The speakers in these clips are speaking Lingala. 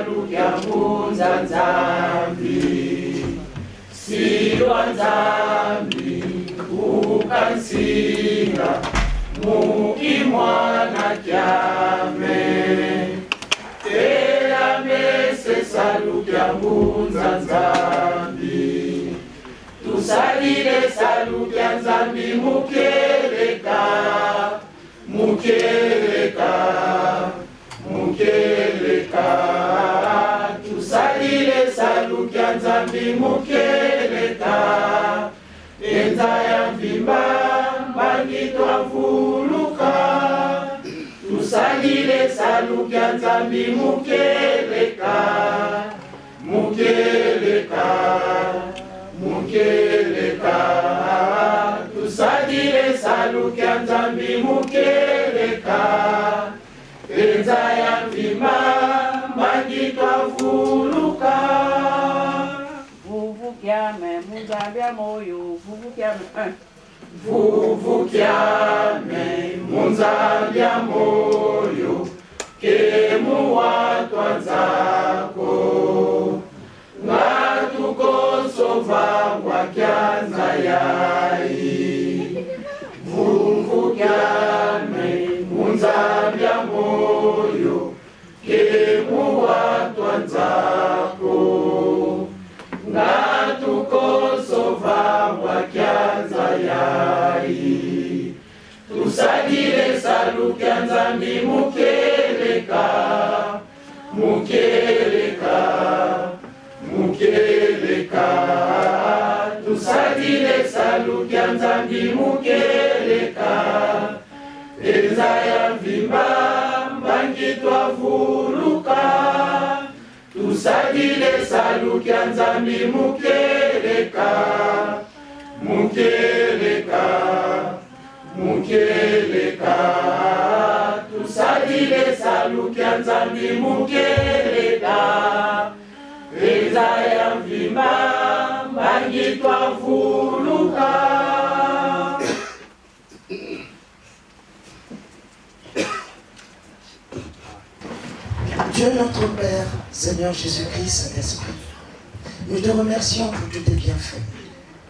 salukya mbunza nzambi silwa nzambi ukansinga mukimwana kyame tera mese salukya mbunza nzambi tusalile salukya nzambi mukeleka mukeleka mukeleka tusalile salukya nzambi mukeleka enza ya mvimba mbangi twavuluka tusalile salukya nzambi mukeleka mukeleka mukeleka tusalile salukya nzambi mukeleka enza ya mvimba mbangi twavuluka vuvukyame munzambya moyo vuvukyame vuvukyame munzambya moyo kemuwatwa nzako ngatukosova wakyanza yai vuvukyame munzambya moyo kemuwatwa nzako ngatukosova wakyanza yai tusalile salukya nzambi mukeleka mukeleka mukeleka tusalile salukya nzambi mukeleka enza ya mvimba mbangi twavuluka tusalile salukya nzambi mukeleka mukeleka mukeleka tusalile salukya nzambi mukeleka enza ya mvimba mbangi twavuluka. Dieu notre Père, Seigneur Jésus-Christ, Saint-Esprit, nous te remercions pour tous tes bienfaits.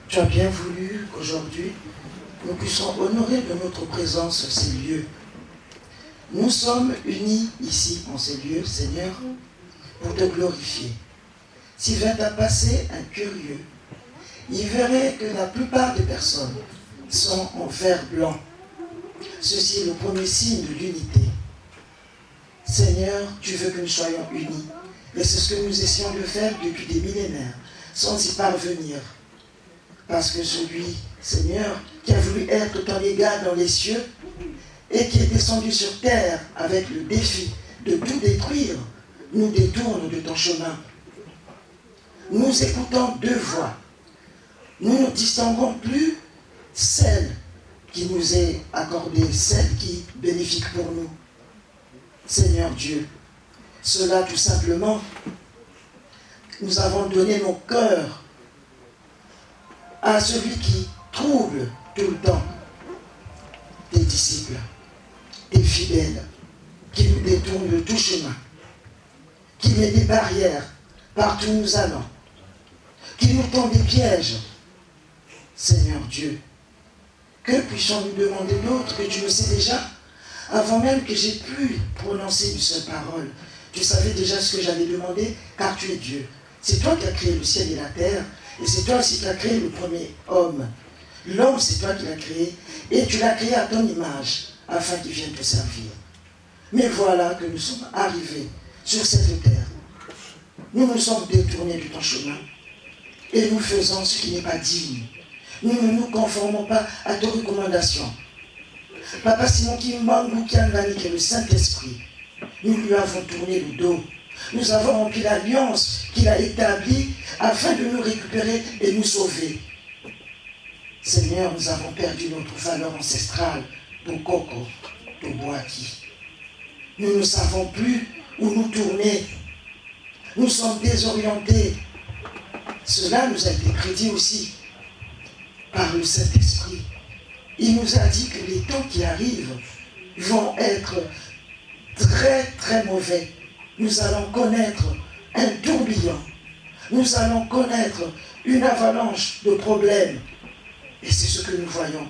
Tu as bien voulu qu'aujourd'hui, nous puissions honorer de notre présence ces lieux. Nous sommes unis ici, en ces lieux, Seigneur, pour te glorifier. S'il vint à passer un curieux, il verrait que la plupart des personnes sont en fer blanc. Ceci est le premier signe de l'unité. Seigneur, tu veux que nous soyons unis. Et c'est ce que nous essayons de faire depuis des millénaires, sans y parvenir. Parce que celui, Seigneur, qui a voulu être ton égal dans les cieux, et qui est descendu sur terre avec le défi de tout détruire, nous détourne de ton chemin. Nous écoutons deux voix. Nous ne distinguons plus celle qui nous est accordée, celle qui est bénéfique pour nous. Seigneur Dieu, cela tout simplement, nous avons donné nos cœurs à celui qui trouble tout le temps tes disciples, tes fidèles, qui nous détournent de tout chemin, qui met des barrières partout où nous allons, qui nous tend des pièges. Seigneur Dieu, que puissions-nous demander d'autre que tu le sais déjà? Avant même que j'ai pu prononcer une seule parole, tu savais déjà ce que j'allais demander, car tu es Dieu. C'est toi qui as créé le ciel et la terre, et c'est toi aussi qui as créé le premier homme. L'homme, c'est toi qui l'as créé, et tu l'as créé à ton image, afin qu'il vienne te servir. Mais voilà que nous sommes arrivés sur cette terre. Nous nous sommes détournés de ton chemin, et nous faisons ce qui n'est pas digne. Nous ne nous conformons pas à tes recommandations. Papa Simon Kimbangu Kiangani, qui est le Saint-Esprit, nous lui avons tourné le dos. Nous avons rempli l'alliance qu'il a établie afin de nous récupérer et nous sauver. Seigneur, nous avons perdu notre valeur ancestrale, ton coco, ton boaki. Nous ne savons plus où nous tourner. Nous sommes désorientés. Cela nous a été prédit aussi par le Saint-Esprit. Il nous a dit que les temps qui arrivent vont être très très mauvais. Nous allons connaître un tourbillon. Nous allons connaître une avalanche de problèmes. Et c'est ce que nous voyons.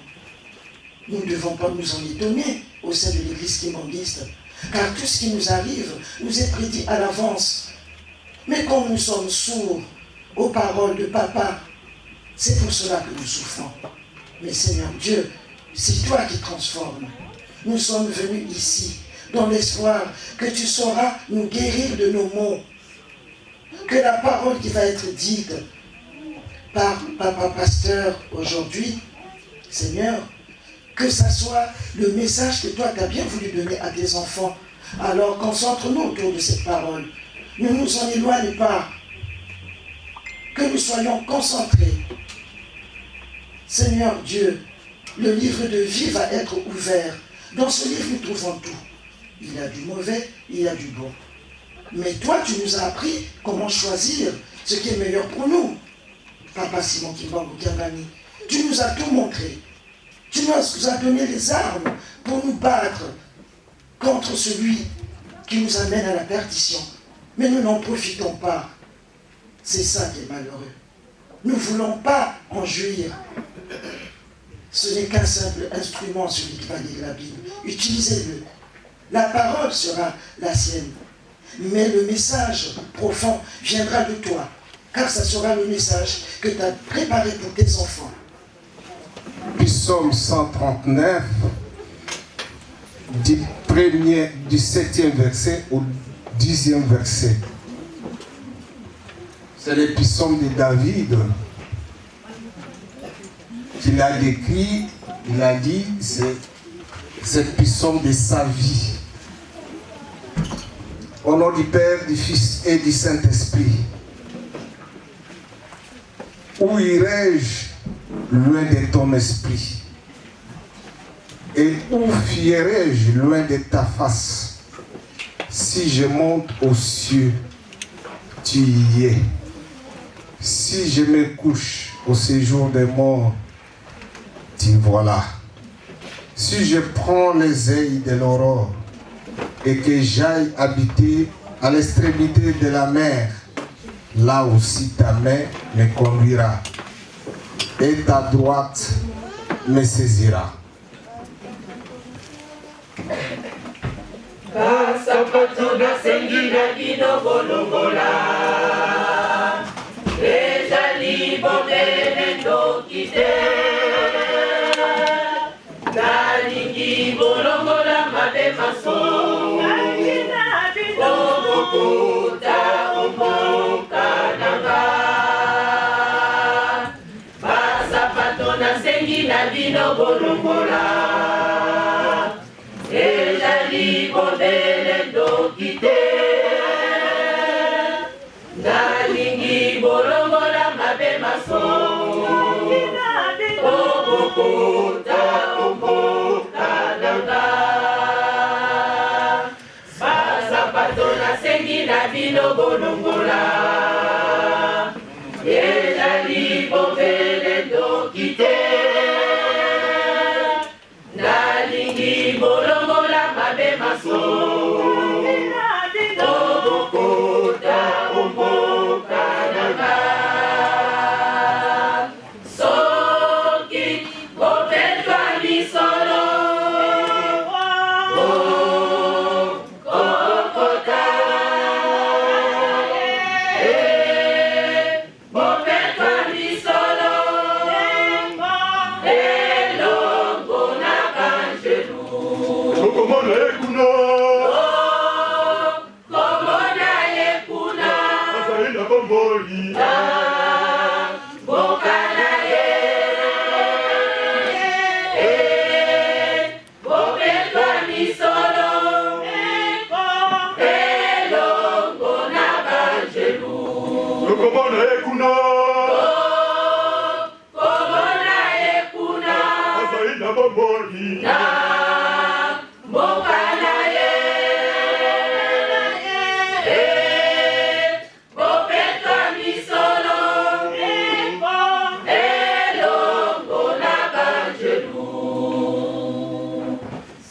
Nous ne devons pas nous en étonner au sein de l'église kimbangiste, car tout ce qui nous arrive nous est prédit à l'avance. Mais quand nous sommes sourds aux paroles de Papa, c'est pour cela que nous souffrons. Mais Seigneur Dieu, c'est toi qui transformes. Nous sommes venus ici dans l'espoir que tu sauras nous guérir de nos maux. Que la parole qui va être dite par Papa Pasteur aujourd'hui, Seigneur, que ça soit le message que toi tu as bien voulu donner à tes enfants. Alors concentre-nous autour de cette parole. Ne nous en éloigne pas. Que nous soyons concentrés. Seigneur Dieu, le livre de vie va être ouvert. Dans ce livre, nous trouvons tout. Il y a du mauvais, il y a du bon. Mais toi, tu nous as appris comment choisir ce qui est meilleur pour nous. Papa Simon Kimbangu Kiangani, tu nous as tout montré. Tu nous as donné les armes pour nous battre contre celui qui nous amène à la perdition. Mais nous n'en profitons pas. C'est ça qui est malheureux. Nous ne voulons pas en jouir. Ce n'est qu'un simple instrument, celui qui va lire la Bible. Utilisez-le. La parole sera la sienne. Mais le message profond viendra de toi. Car ça sera le message que tu as préparé pour tes enfants. Psaume 139, du 7e verset au 10e verset. C'est le psaume de David qu'il a décrit, il a dit, c'est le psaume de sa vie. Au nom du Père, du Fils et du Saint-Esprit. Où irai-je loin de ton esprit? Et où fuirai-je loin de ta face? Si je monte aux cieux, tu y es. Si je me couche au séjour des morts, tu voilà. Si je prends les ailes de l'aurore et que j'aille habiter à l'extrémité de la mer, là aussi ta main me conduira et ta droite me saisira. Pasapatuna sengina dino bolongola Ezali bombele ndokite Nalingi bolongola mabe maso Omokuta omokananga Pasapatuna sengina dino bolongola Ezali bombele ndokite Nalingi bolongola mabe maso Omokuta omokananga Pasapatona sengi na bino bolongola Ezali bombele ndokite Nalingi bolongola mabe maso Omokuta omokananga Soki bopetwa misolo Kokota Bopetwa misolo Elongo na kanjelu Komona ekuna Komona ekuna Asaina bomboli Bokana ye Bopetwa misolo Elongo na kanjelu Komona ekuna Komona ekuna Asaina bomboli Bokana ye Bopetwa misolo Elongo na kanjelu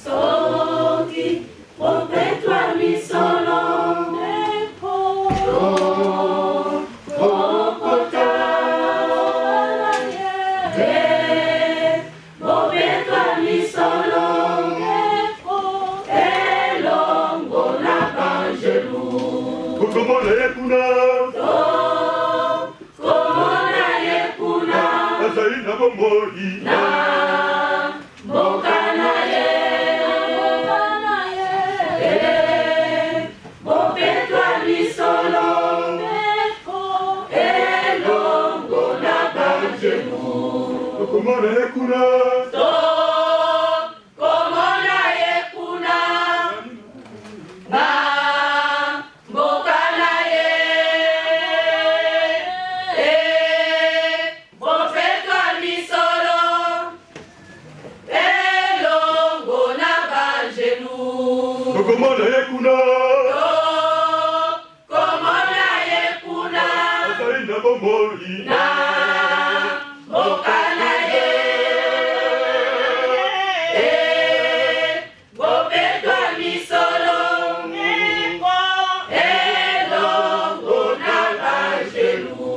Soki bopetwa misolo komona ekuna komona yekuna azali na bomoi na mboka na ye bopetwa lisolo elongo na banjelu komona ekuna komona yekuna na mboka na ye bopetwa lisolo elongo na banjelu komona ekuna komona yekuna azali na bomoi na mboka na ye bopetwa lisolo elongo na banjelu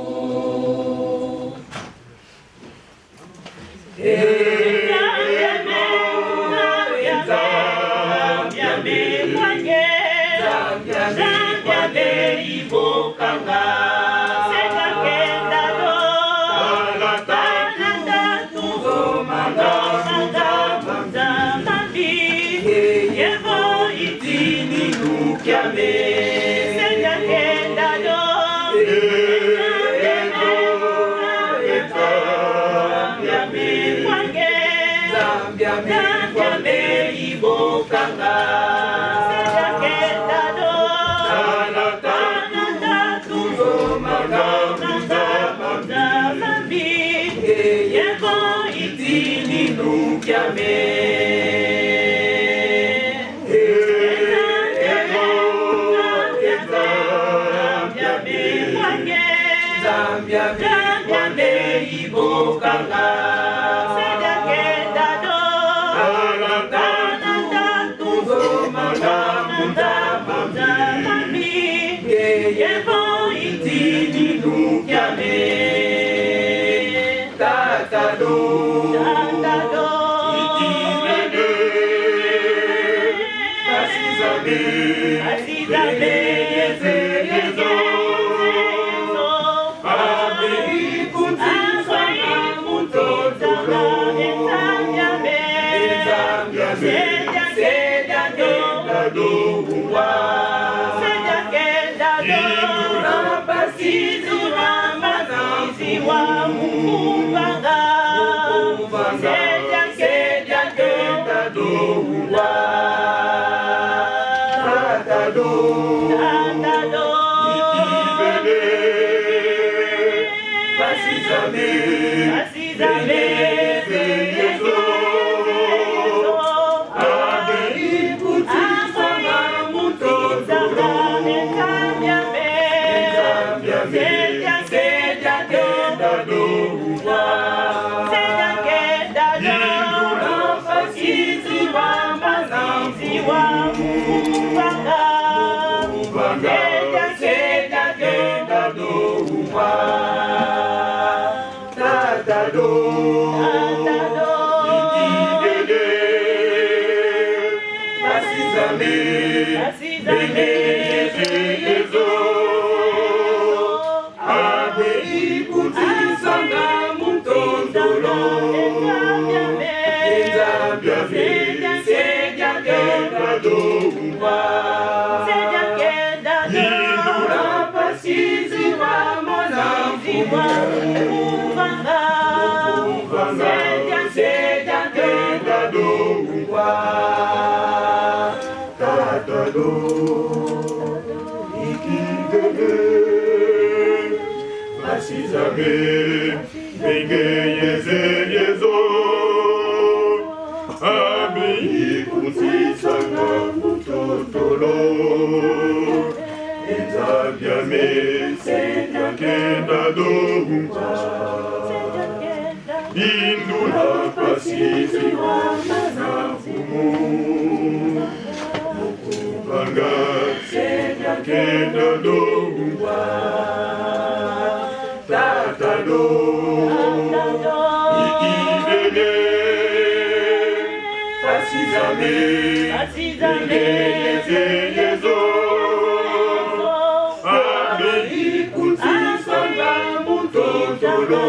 Likolo,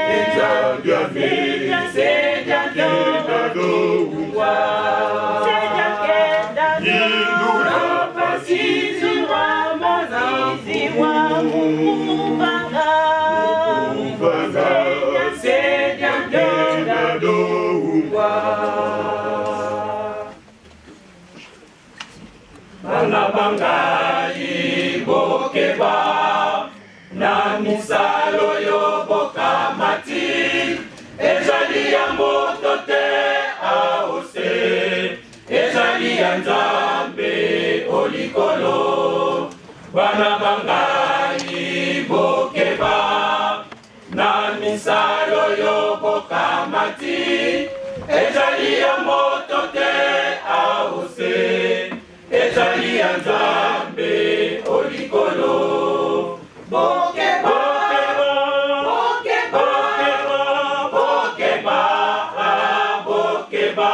Ejadiame, Sejadado, Indura Pasizi wa Mazizi wa Mupanga, Sejadado, Banga banga ibokeba na misalo yoboka mati ezali ya moto te aose ezali ya nzambe olikolo bana banga ibokeba na misalo yoboka mati ezali ya moto te aose ezali ya nzambe olikolo bokeba bokeba bokeba bokeba bokeba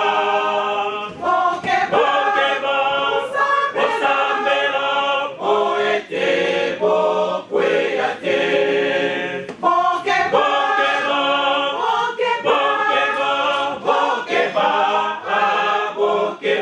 bokeba osambela poete bokwea te bokeba bokeba bokeba bokeba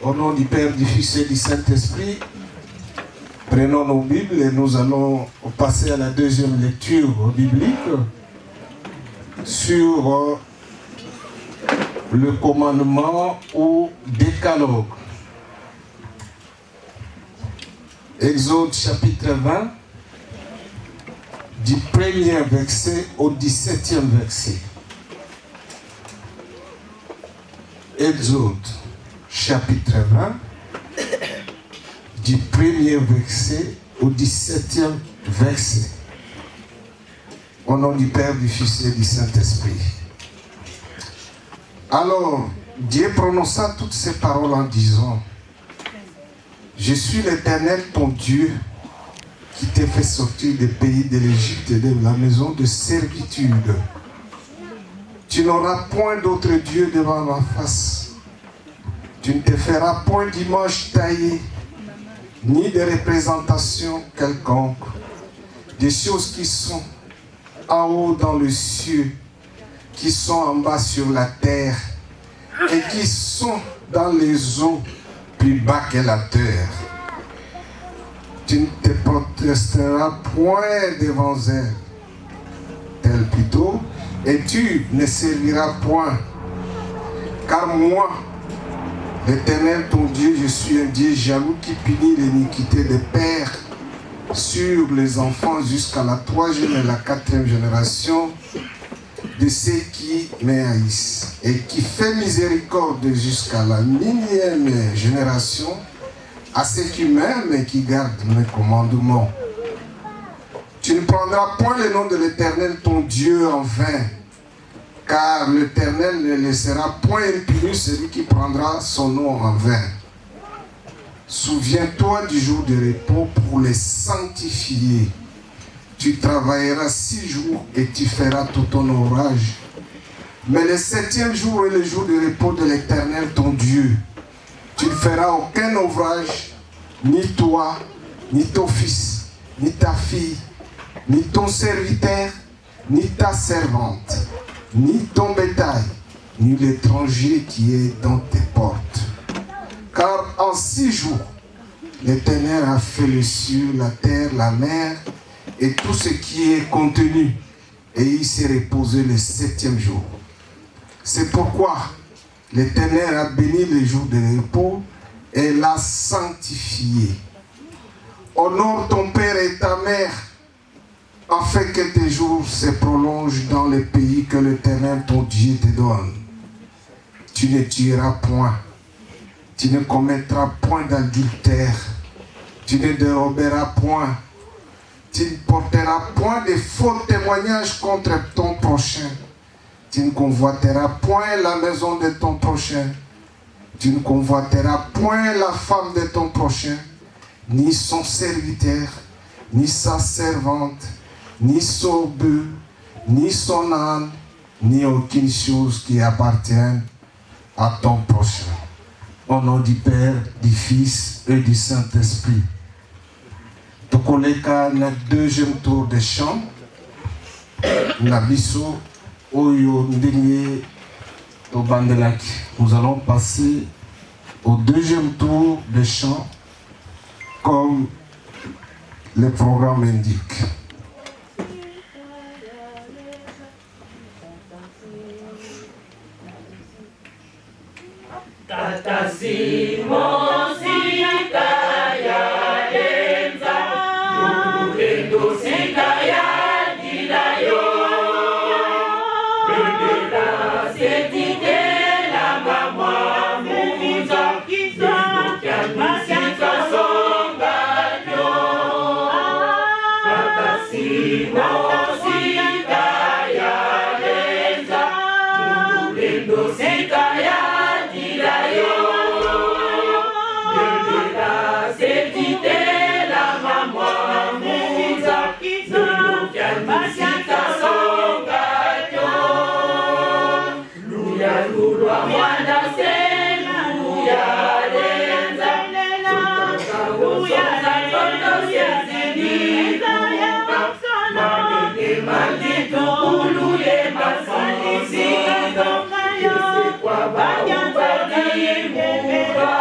Au nom du Père, du Fils et du Saint-Esprit, prenons nos Bibles et nous allons passer à la deuxième lecture biblique sur le commandement ou décalogue. Exode chapitre 20, du 1er verset au 17e verset. Exode chapitre 20, du 1er verset au 17e verset. Au nom du Père, du Fils et du Saint-Esprit. Alors, Dieu prononça toutes ces paroles en disant: Je suis l'Éternel ton Dieu, qui t'ai fait sortir des pays de l'Égypte et de la maison de servitude. Tu n'auras point d'autre Dieu devant ma face. Tu ne te feras point d'image taillée, ni de représentation quelconque, des choses qui sont en haut dans le ciel, qui sont en bas sur la terre, et qui sont dans les eaux plus bas que la terre. Tu ne te protesteras point devant elles, tel plutôt, et tu ne serviras point. Car moi, l'Éternel ton Dieu, je suis un Dieu jaloux qui punit l'iniquité des pères sur les enfants jusqu'à la 3e et la 4e génération de ceux qui me haïssent, et qui fait miséricorde jusqu'à la 1000e génération à ceux qui m'aiment et qui gardent mes commandements. Tu ne prendras point le nom de l'Éternel ton Dieu en vain, car l'Éternel ne laissera point impuni celui qui prendra son nom en vain. Souviens-toi du jour de repos pour les sanctifier. Tu travailleras 6 jours et tu feras tout ton ouvrage. Mais le 7e jour est le jour de repos de l'Éternel ton Dieu. Tu ne feras aucun ouvrage, ni toi, ni ton fils, ni ta fille, ni ton serviteur, ni ta servante, ni ton bétail, ni l'étranger qui est dans tes portes. Car en 6 jours, l'Éternel a fait les cieux, la terre, la mer, et tout ce qui est contenu, et il s'est reposé le 7e jour. C'est pourquoi l'Éternel a béni le jour de repos et l'a sanctifié. Honore ton père et ta mère, afin que tes jours se prolongent dans le pays que l'Éternel ton Dieu te donne. Tu ne tueras point, tu ne commettras point d'adultère, tu ne déroberas point, tu ne porteras point de faux témoignages contre ton prochain. Tu ne convoiteras point la maison de ton prochain. Tu ne convoiteras point la femme de ton prochain, ni son serviteur, ni sa servante, ni son bœuf, ni son âne, ni aucune chose qui appartienne à ton prochain. Au nom du Père, du Fils et du Saint-Esprit. Tokoleka na 2e tour de chant. Nabiso Oyo Ndenge Tobandelak. Nous allons passer au 2e tour de chant comme le programme indique. Tata Simon Sikaya Lenza, Lulendo Sikaya Dilayo, Lendela Setite la Mama Muza, Lukia Musika Songanyo, Tata Simon Sikaya Lenza, Lulendo Sikaya Thank you. 「あなたの愛は」 Tata Simon Sikaya Lenza, Lulendo Sikaya Dilayo, Lendela Setite la Mama Muza, Lukia Musika Songanyo, Lula Lula Wanda Selu, Yale, Maldito Ulu ye Masani Sika, Yesi kwa Baumbani Mura,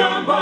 Yombo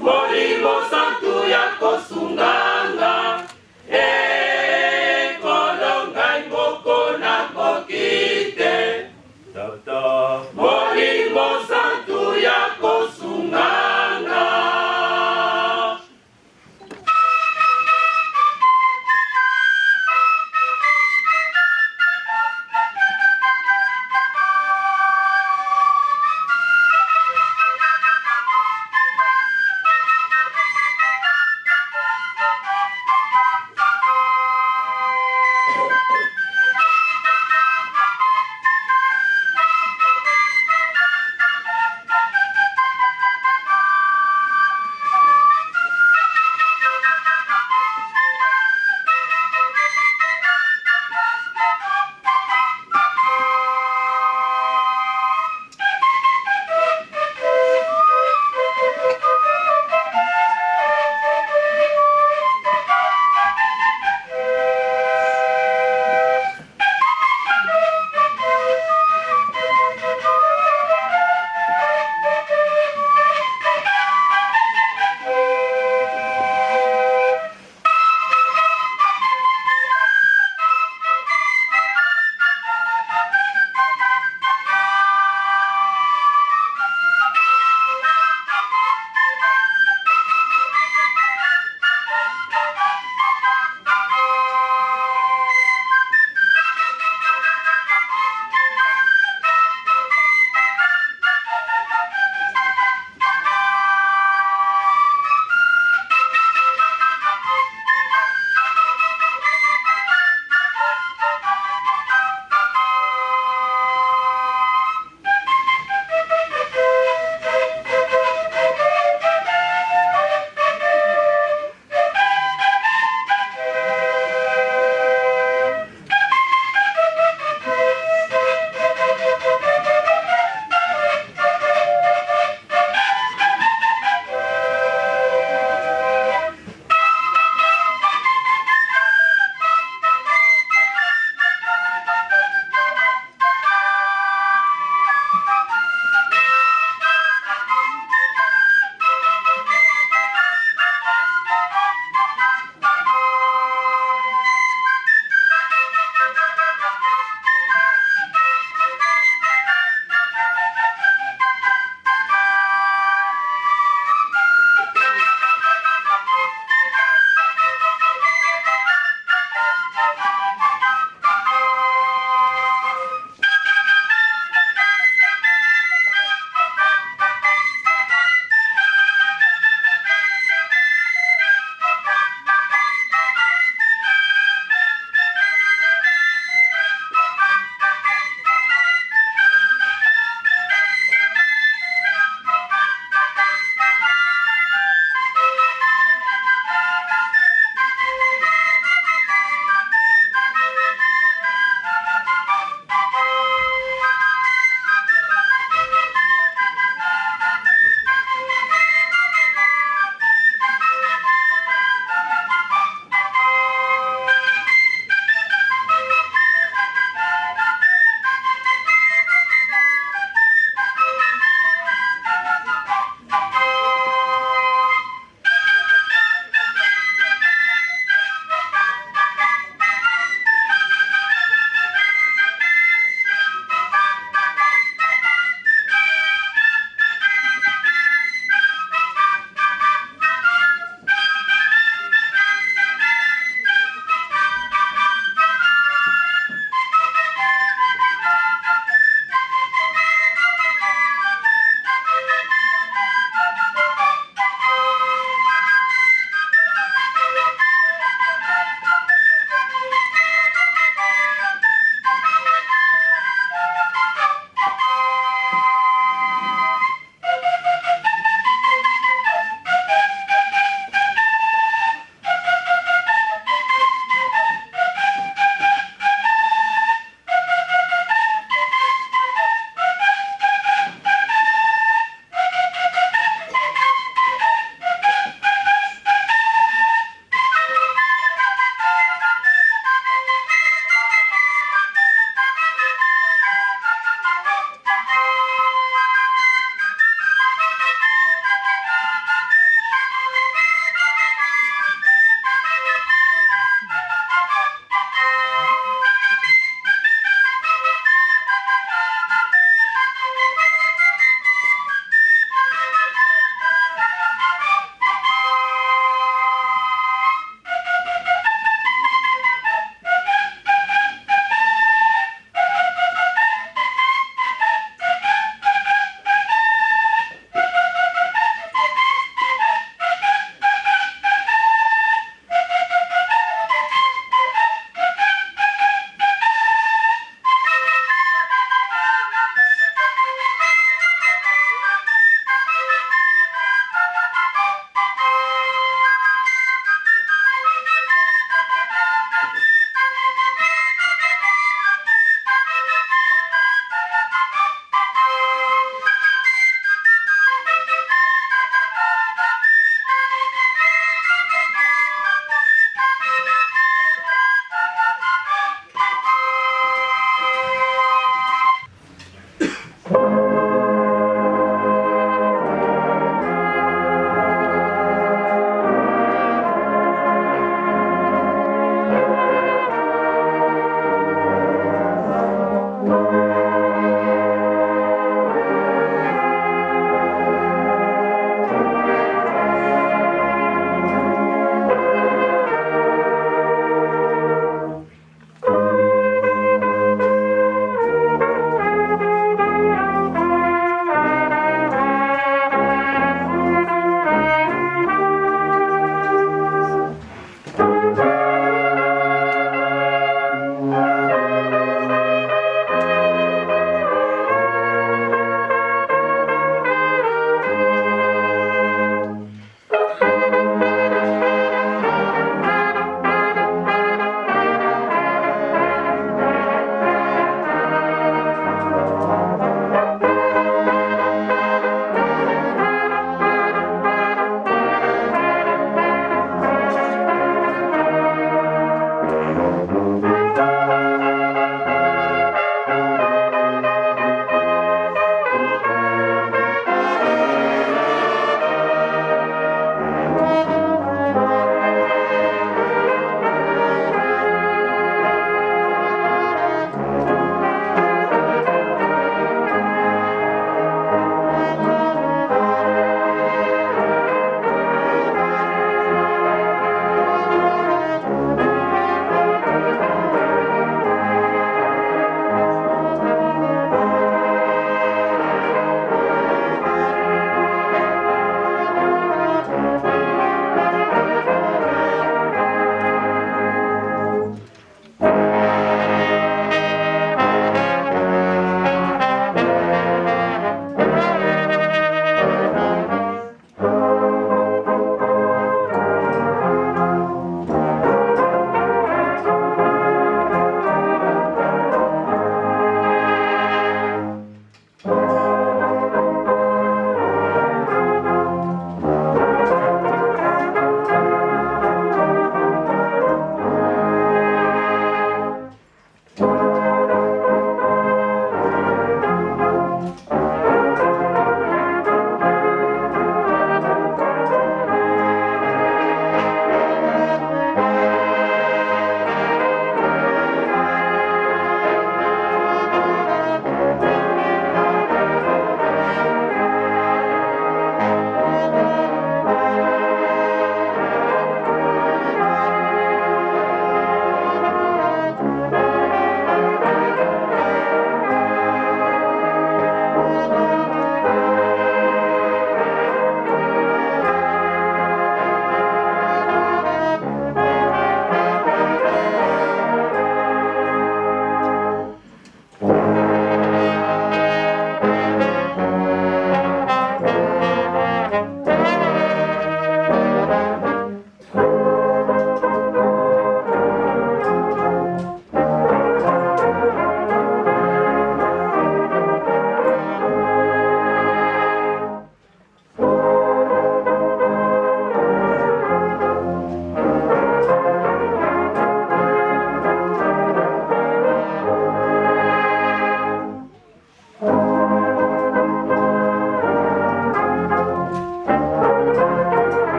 Molimo santu ya kosunganga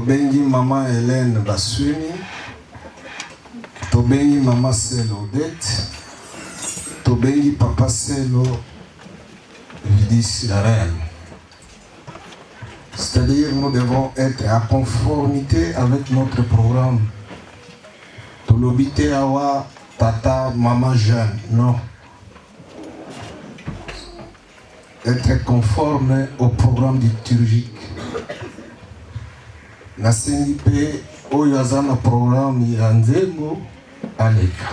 Tobengi Maman Hélène Basuni, Tobengi Maman Selo Odette, Tobengi Papa Selo Vidis la reine. C'est-à-dire nous devons être en conformité avec notre programme. Tolobite awa tata maman jeune, non. Être conforme au programme liturgique. Nasengi pe oyo aza na programme ya nzembo aleka.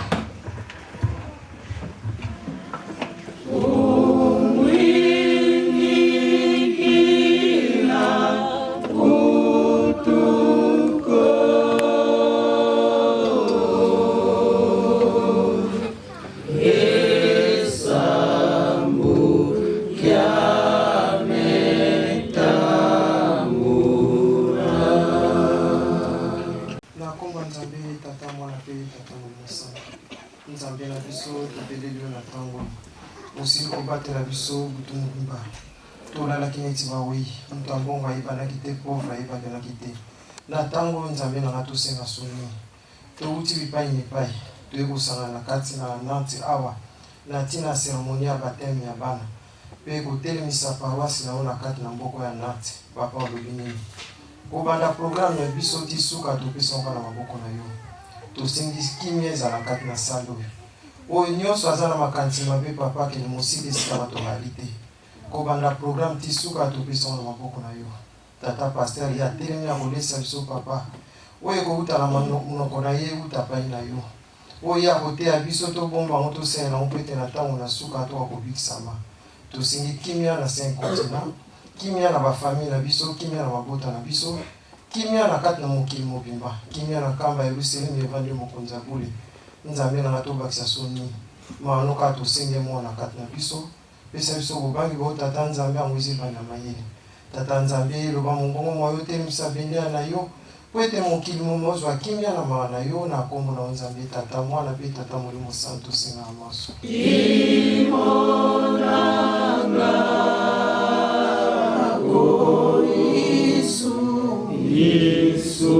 Aussi combattre la biso butumba tola la kineti ba oui mtambo nga iba na kite pauvre iba na kite na tango nzambe na ratose na soni to uti bipai ni pai to ekosanga na kati na nanti awa na tina cérémonie ya baptême ya bana pe ko telemisa paroisse na ona kati na mboko ya nanti papa olobini ko banda programme ya biso ti suka to pesonga na maboko na yo to singisi kimia za na kati na salo oyo nyonso aza na makanisi mabe papa ke mosili esika bato bali te kobanda programme ti suka topesa na maboko na yo tata paster ya telemi ya kolesa biso papa oyo ekouta na monoko na ye euta pai na yo oyo ya koteya biso tobomba ngo tosala nango mpe ete na ntango na suka toka kobikisama tosingi kimia na 5 continent kimia na bafamille na biso kimia na mabota na biso kimia na kati na mokili mobimba kimia na nkamba ya yerusalemu evandi mokonzi ya bule nzambe na to bakisa soni maano ka to senge mona kati na biso pesa biso bobangi bo tata nzambe angwisi bana mayele tata nzambe loba mongongo moyo te misabendea na yo kwete mokili momozo akimia na maana yo na kombo na nzambe tata mwana pe tata molimo santo singa amaso imonanga o Yesu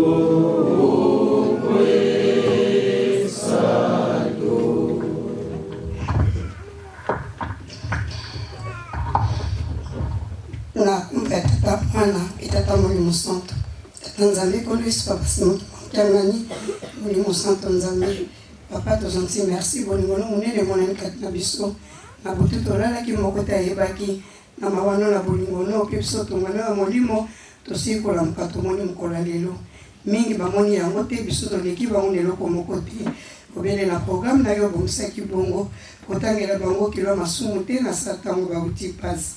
tata mwana tata molimo santo tata nzambe kolwisi papa simoki makiangani molimo santo nzambe papa tozonti merci bolingo no monene monani kati na biso na butu tolalaki moko te ayebaki na mawano na bolingo no mpe biso tongana ya molimo tosili kolamuka tomoni mokola lelo mingi bamoni yango te biso toleki bango na eloko moko te obele na programme na yo obongisaki bongo kotangela bango kilo masumu te na sa ntango bauti pasi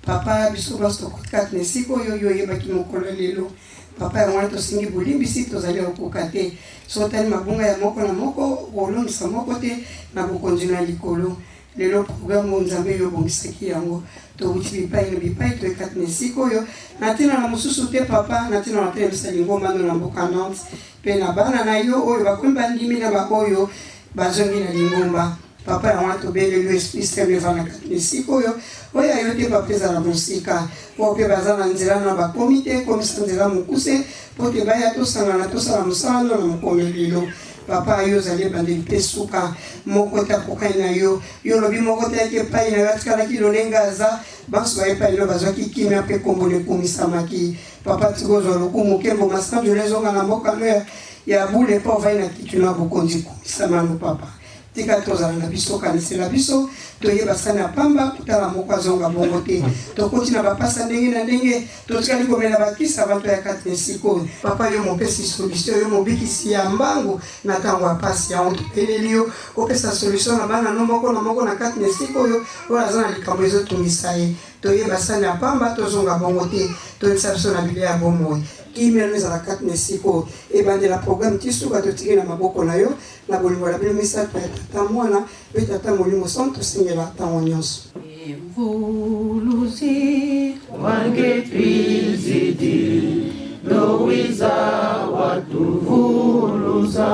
papa biso baso kotikati na esika oyo yo oyebaki mokolo lelo papa yango wana tosingi bolimbisi tozali kokoka te sotali mabunga ya moko na moko kolongisa moko te na bokonzi na likolo lelo programme nzambe yo obongisaki yango touti bipai na bipai toekati na esika oyo na ntina na mosusu te papa na ntina na telemisa lingomando na mboka Nantes mpe na bana na yo oyo bakomi bandimi na baoyo bazongi na lingomba papa yango wana tobeleli esprit saint evana kati na esika oyo oyo ayo te papa ezala mosika po mpe baza na nzela na bakomi te komisa nzela mokuse po te baya tosangana tosala mosala ndo na mokomelelo papa yo ozali ebandeli mpe suka moko te akokai na yo yo lobi moko te yaki epai na yo atikalaki lolenge aza banso baye epai no bazwaki kimia mpe kombo ekomisamaki papa tikozwa lokumu nkembo masanjo lezonga na mboka no ya bule mpo ovai na kitu na bokonzi komisamano papa tika tozala na biso kanisela biso toyeba sana pamba kutala moko azonga bongo te tokoti na bapasa ndenge na ndenge totikali komela bakisa bato ya kati na esika papa yo mopesi solution yo mobikisi ya mbangu na ntango ya pasi yango topeleli yo kopesa solution na bana no moko na moko na kati na esika oyo oyo aza na likambo ezotungisa ye toyeba sana ya pamba tozonga bongo te toyebisa biso na biblia ya bomoi kimia no ezala kati na esika oyo ebandela programme ti suka totiki na maboko na yo na bolingo na bino misato ya tata mwana mpe tata molimo santo tosengela ntango nyonso Mvuluzi wangetwizidi lowiza watuvuluza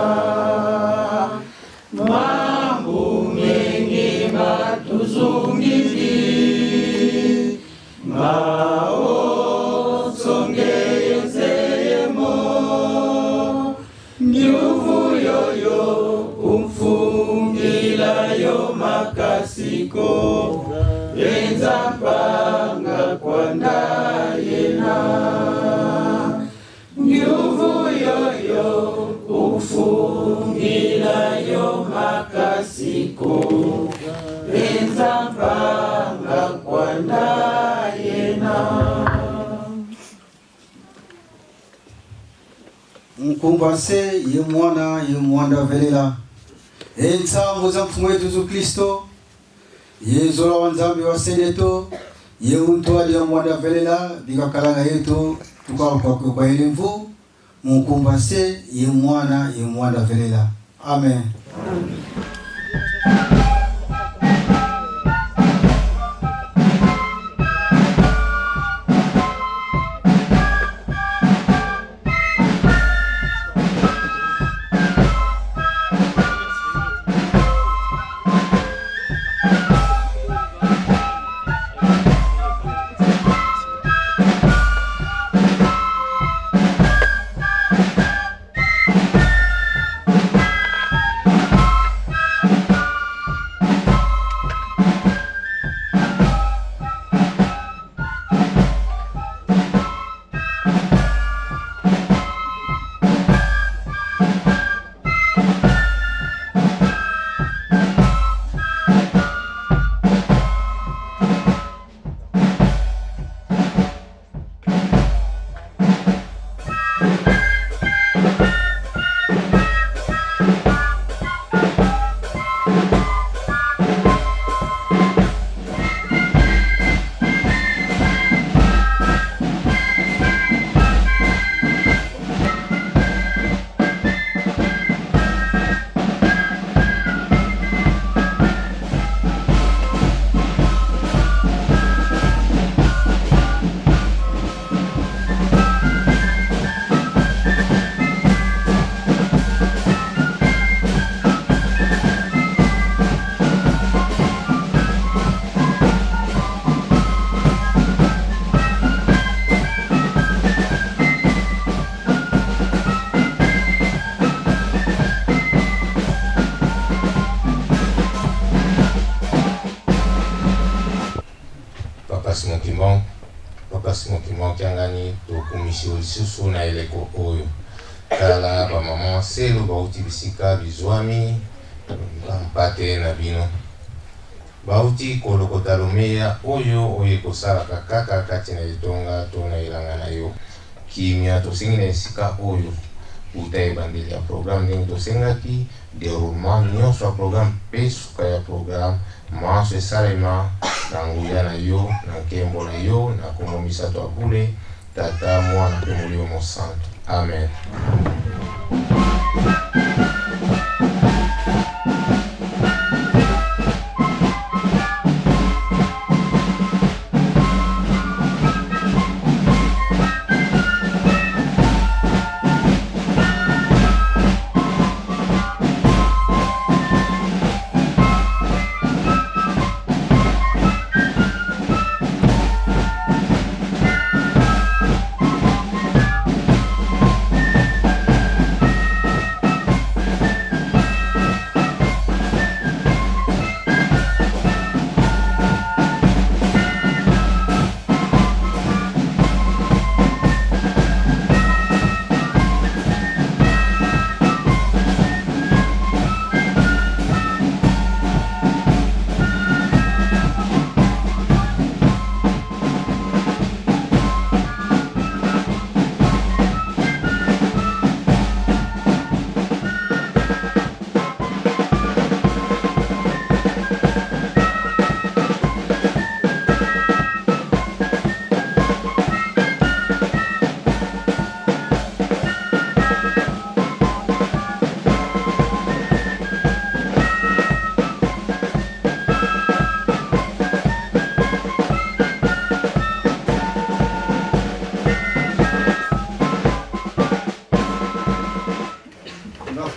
mambo mengi matuzungili maosongeyezeyemo makasiko enzambanga kwanda yena mkumbase ye mwana velela ensambu za mfumu wetu Yesu Kristo ye zola wanzambi wa seneto ye untu ali mwana velela bikakalanga yetu kwa ile mvu mkumbase ye mwana velela. Amen. Kiangani to kumisi lisusu na eleko oyo kala ba mama selo bauti bisika bizwami mpate na bino bauti kolokota lomeya oyo oye kosala kaka kati na litonga to na ilanga na yo kimia to singi na esika oyo uta ebandeli ya programme ndenge tosengaki déroulement nyonso ya programme mpe suka ya programme manso esalema na nguya na yo na nkembo na yo na kombo misato ya bule tata mwana mpe molimo mosantu. Amen.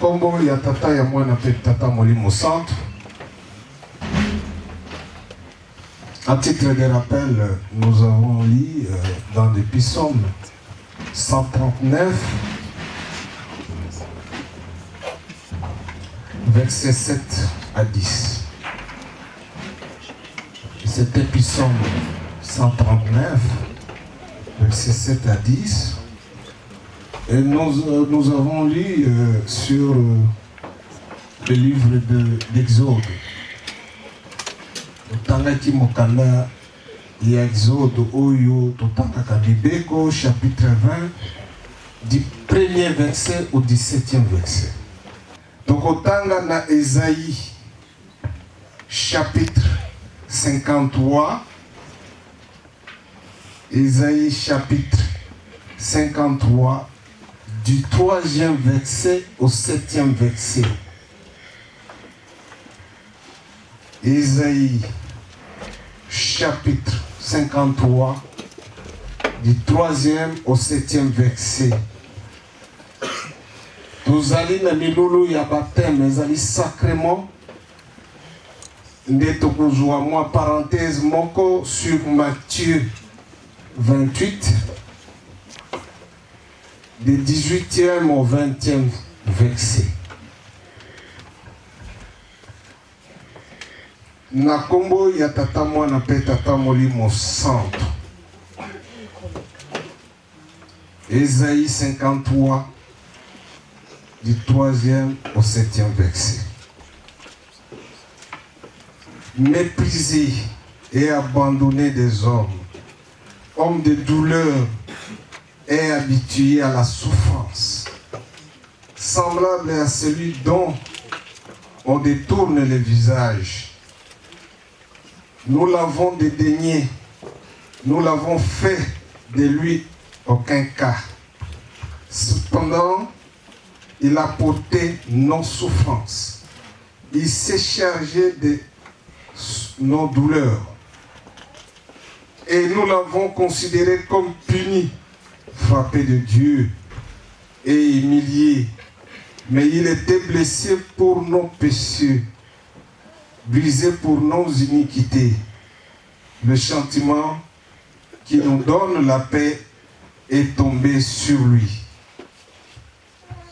Kombo ya tata ya mwana pe tata molimo centre. À titre de rappel, nous avons lu dans les psaumes 139, versets 7 à 10. C'était psaume 139, versets 7 à 10. Et nous avons lu sur le livre d'Exode. Totangaki mokanda et Exode Oyo Totangaka Bibeko chapitre 20 du 1er verset au 17e verset. Tokotanga na Esaïe chapitre 53. Esaïe chapitre 53 du 3e verset au 7e verset. Esaïe chapitre 53 du 3e au 7e verset. Tozali na milulu ya baptême ezali sacrement. Nde tokozwa moi parenthèse moko sur Matthieu 28 du 18e au 20e verset. Na kombo ya tata mwana pe tata molimo santo. Esaïe 53 du 3e au 7e verset. Méprisé et abandonné des hommes, homme de douleur et habitué à la souffrance, semblable à celui dont on détourne le visage. Nous l'avons dédaigné, nous l'avons fait de lui aucun cas. Cependant, il a porté nos souffrances. Il s'est chargé de nos douleurs. Et nous l'avons considéré comme puni, frappé de Dieu et humilié. Mais il était blessé pour nos péchés, brisé pour nos iniquités. Le châtiment qui nous donne la paix est tombé sur lui.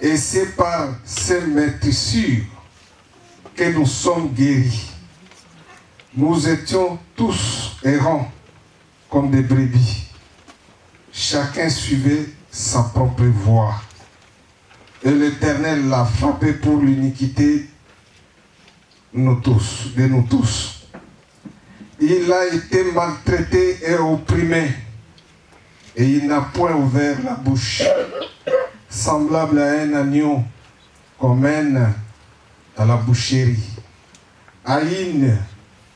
Et c'est par ces meurtrissures que nous sommes guéris. Nous étions tous errants comme des brebis. Chacun suivait sa propre voie. Et l'Éternel l'a frappé pour l'iniquité de nous tous. Il a été maltraité et opprimé. Et il n'a point ouvert la bouche. Semblable à un agneau qu'on mène à la boucherie. À une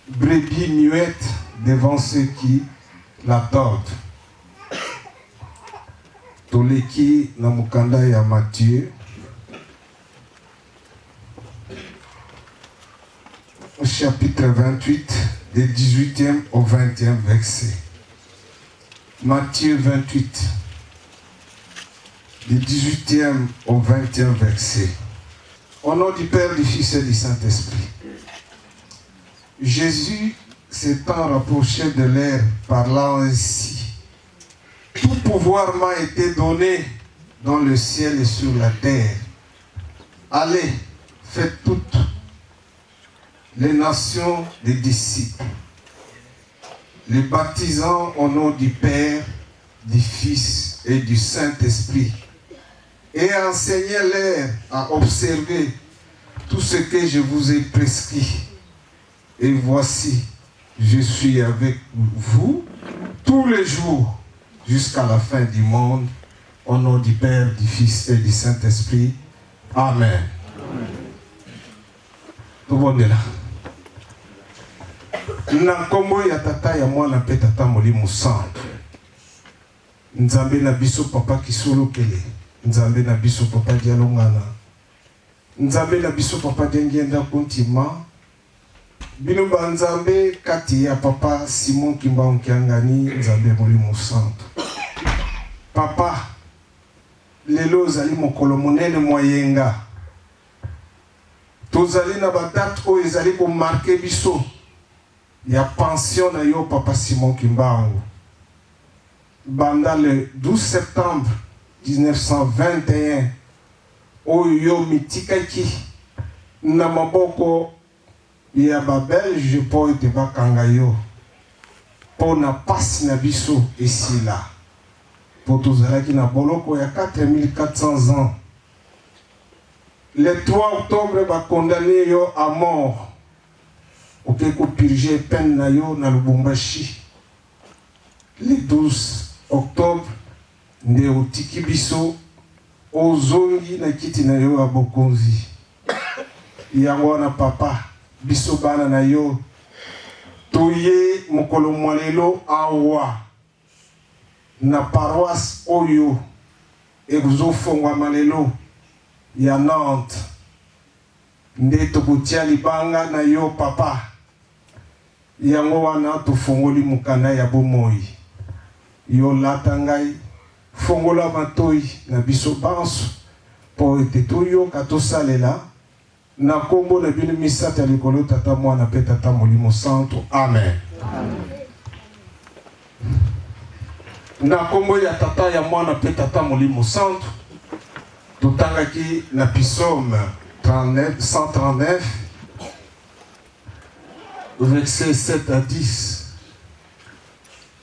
brebis muette devant ceux qui la tordent. Toleki na mukanda ya Matthieu. Chapitre 28, du 18e au 20e verset. Matthieu 28, du 18e au 20e verset. Au nom du Père, du Fils et du Saint-Esprit. Jésus s'étant rapproché de l'air, parlant ainsi. Tout pouvoir m'a été donné dans le ciel et sur la terre. Allez, faites toutes les nations des disciples, les baptisant au nom du Père, du Fils et du Saint-Esprit, et enseignez-leur à observer tout ce que je vous ai prescrit. Et voici, je suis avec vous tous les jours jusqu'à la fin du monde, au nom du Père, du Fils et du Saint-Esprit. Amen. Tout le monde est là. Na kombo ya tata ya mwana pe tata molimo santo. Nzambe na biso papa kisolo kele. Nzambe na biso papa dialongana. Nzambe na biso papa dengenda kontima. Bino ba nzambe kati ya papa Simon Kimba Onkiangani nzambe molimo santo. Papa lelo zali mokolo monene moyenga. Tozali na badate o ezali ko marquer biso. Il y a pension na yo papa Simon Kimbangu. Banda le 12 septembre 1921 oyo mitikaki na maboko ya ba Belge po ete bakanga yo po na passe na biso ici là po tozalaki na boloko ya 4400 ans Le 3 octobre, va condamner yo à mort. Ok, ko purger peine na yo na Lubumbashi. Le 12 octobre, nde otiki biso ozongi na kiti na yo ya bokonzi. Yango na papa, biso bana na yo. Toye mokolo mwalelo awa na paroisse oyo ekuzofongwa malelo ya Nantes. Nde tokotia libanga na yo papa. Yango wana tofongoli mukanda ya bomoi. Yo lata ngai fongola matoi na biso banso po ete toyoka tosalela na kombo na bino misata likolo tata mwana pe tata molimo santo. Amen. Na kombo ya tata ya mwana pe tata molimo santo totangaki na psaume 139 verset 7 à 10.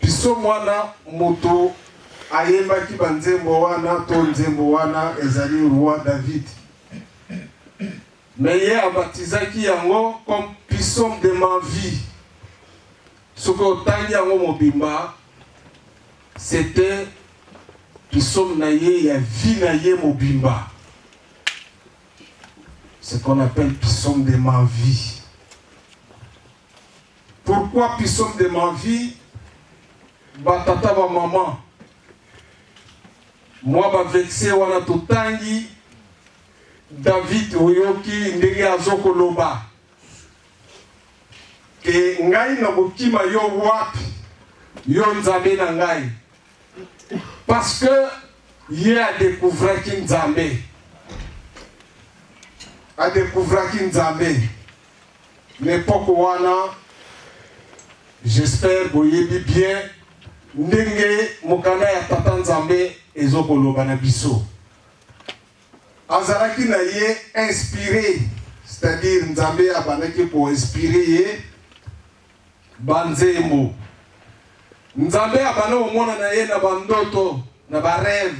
Psaume wana moto ayembaki banzembo wana to nzembo wana ezali roi David. Mais hier abatizaki yango comme psaume de ma vie. Ce que otangi yango mobimba, c'était psaume na ye ya vie na ye mobimba. Ce qu'on appelle psaume de ma vie. Pourquoi psaume de ma vie? Batata ba maman. Moi ba vexé wana totangi David oyoki ndenge azokoloba ke ngai na mokima yo wapi yo nzambe na ngai, parce que ye a découvert ki nzambe l'époque wana. J'espère boyebi bien ndenge mokanda ya tata nzambe ezokoloba na biso. Azalaki na ye inspiré, c'est-à-dire nzambe abanaki pour inspirer ye banzembo. Nzambe abana omona na ye na bandoto na barêve.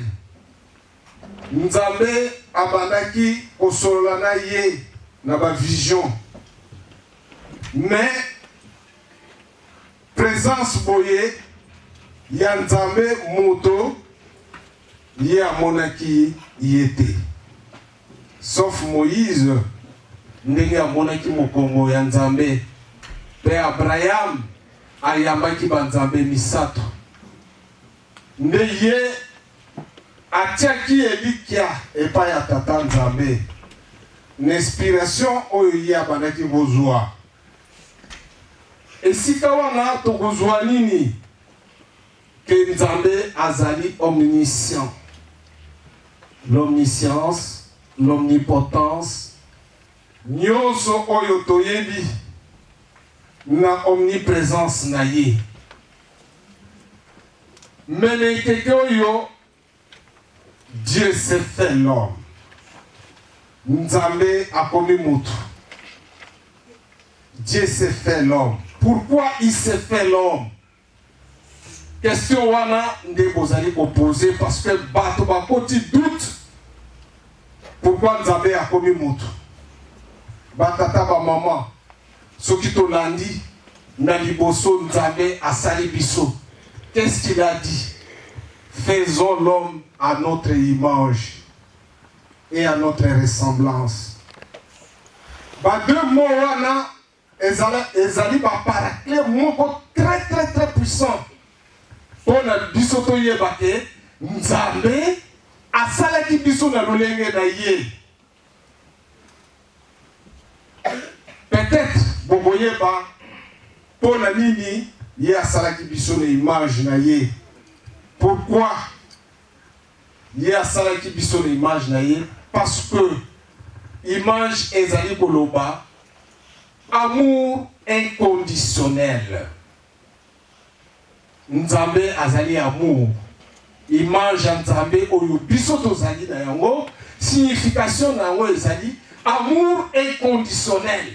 Nzambe abanaki kosolola na ye na ba vision. Mais présence boye ya nzambe moto ye amonaki yete. Sauf Moïse, ndenge amonaki mokongo ya nzambe. Pe Abraham ayambaki banzambe misato. Nde ye atiaki elikia epa ya tata nzambe. N'inspiration oyo ye abandaki kozwa. Esika wana tokozwa nini? Que nzambe azali omniscient. L'omniscience, l'omnipotence, nyonso oyo toyebi na omniprésence na ye. Mais nekeke oyo, Dieu s'est fait l'homme. Nzambe akomi mutu. Dieu s'est fait l'homme. Pourquoi il s'est fait l'homme? Question wana nde bozali opposé parce que bato bakoti doute. Pourquoi Nzambe akomi mutu? Batata ba maman soki tolandi na liboso Nzambe asali biso. Qu'est-ce qu'il a dit? Faisons l'homme à notre image et à notre ressemblance. Ba deux mots wana ezali ba paraclet moko très puissant. Pour na biso to yeba ke Nzambe asalaki biso na lolenge na ye. Peut-être boboyeba pour na nini ye asalaki biso na image na ye. Pourquoi ye asalaki biso na image na ye? Parce que image ezali koloba amour inconditionnel. Nzambe azali amour. Image Nzambe oyo biso tozali na yango, signification na yango ezali amour inconditionnel.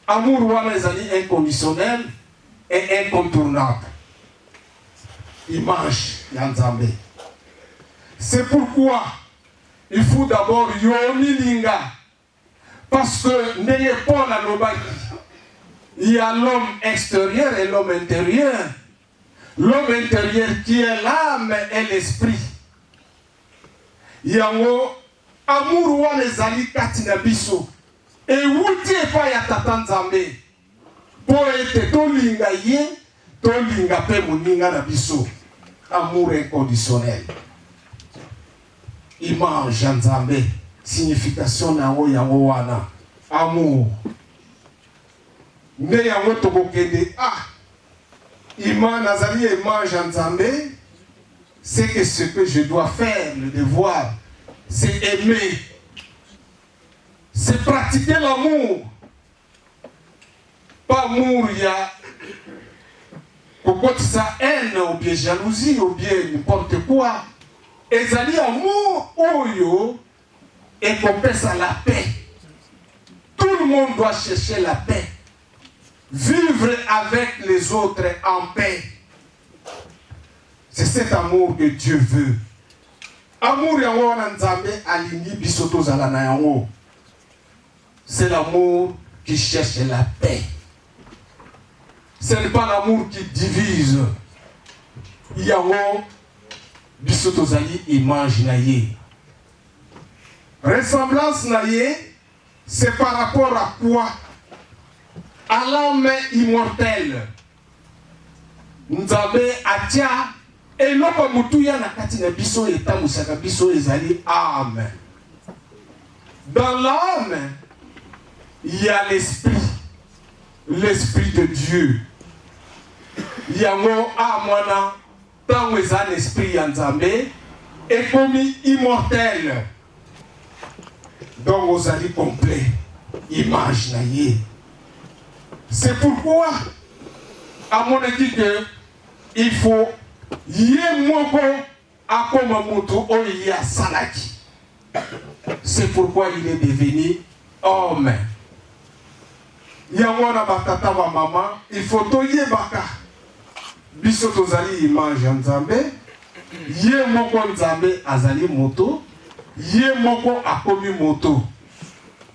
Amour wana ezali inconditionnel et incontournable. Image ya Nzambe. C'est pourquoi il faut d'abord yonilinga. Parce que n'est pas la lobaki. Il y a l'homme extérieur et l'homme intérieur. L'homme intérieur qui est l'âme et l'esprit. Yango amour wa les katina biso. Et wuti e pa ya tata Nzambe. Po ete tolinga ye, tolinga pe moninga na biso. Amour inconditionnel. Image Nzambe. Signification na wo yango wana. Amour. Ne yango tokokende Iman nazali image Nzambe. C'est que ce que je dois faire, le devoir, c'est aimer. C'est pratiquer l'amour. Pas amour, il y a pourquoi ça haine ou bien jalousie ou bien n'importe quoi. Et ça dit amour, oyo, et qu'on passe à la paix. Tout le monde doit chercher la paix. Vivre avec les autres en paix. C'est cet amour que Dieu veut. Amour yango na Nzambe alingi bisoto zala na yango. C'est l'amour qui cherche la paix. Ce n'est pas l'amour qui divise. Yango bisoto zali image na ye. Ressemblance na ye, c'est par rapport à quoi? À l'âme immortelle. Nzambe atia et loko mutuya na kati na biso etamusaka biso ezali âme. Dans l'âme, il y a l'esprit, l'esprit de Dieu. Yango amwana tango eza l'esprit ya Nzambe ekomi immortel. Donc ozali complet, image na ye. C'est pourquoi, à mon avis, il faut yemoko akoma moto oya salaki. C'est pourquoi il est devenu homme. Yamona batata ba maman, il faut toye baka. Biso tozali image Nzambe, yemoko Nzambe azali moto, yemoko akomi moto.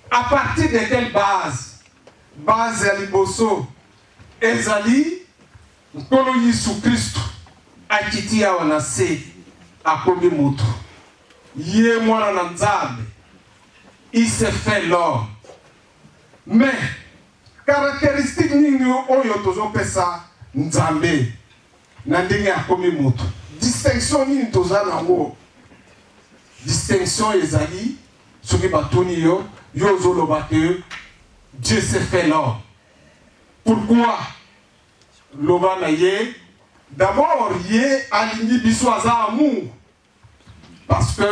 À partir de quelle base? Base ya liboso ezali nkolo Yesu Kristo akiti ya wana se akomi moto ye mwana na Nzambe il s'est fait l'homme. Mais caractéristique nini oyo tozopesa Nzambe na ndenge akomi moto? Distinction nini toza nango? Distinction ezali soki batuni yo ozoloba ke Dieu s'est fait l'homme. Pourquoi? L'homme na ye. D'abord, ye aligni biso aza amour. Parce que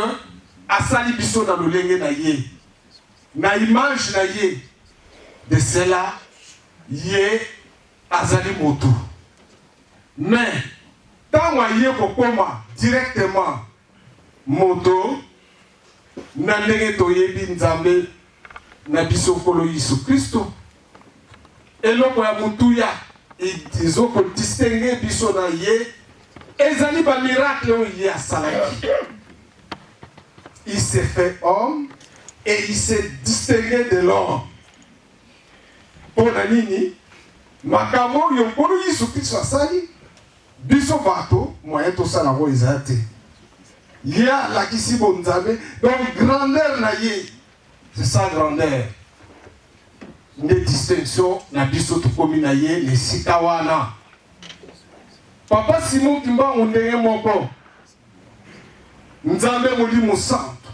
asali biso na lolenge na ye. Na image na ye. De cela, ye azali moto. Mais, tant ye kokoma directement moto, na ndenge toyebi Nzambe na biso kolo Yesu Kristo eloko ya mutuya izoko distinguer biso na ye ezali ba miracle o ye asalaki. Il s'est fait homme et il s'est distingué de l'homme. Pona nini makambo yo kolo Yesu Kristo asali biso bato moyen to sala ngo ezate ya la kisi bonzabe donc grandeur na ye. C'est sa grandeur. Des distinctions, na biso tukomi na ye, les sikawana. Papa Simon Kimba ondenge moko. Nzambe molimo santo.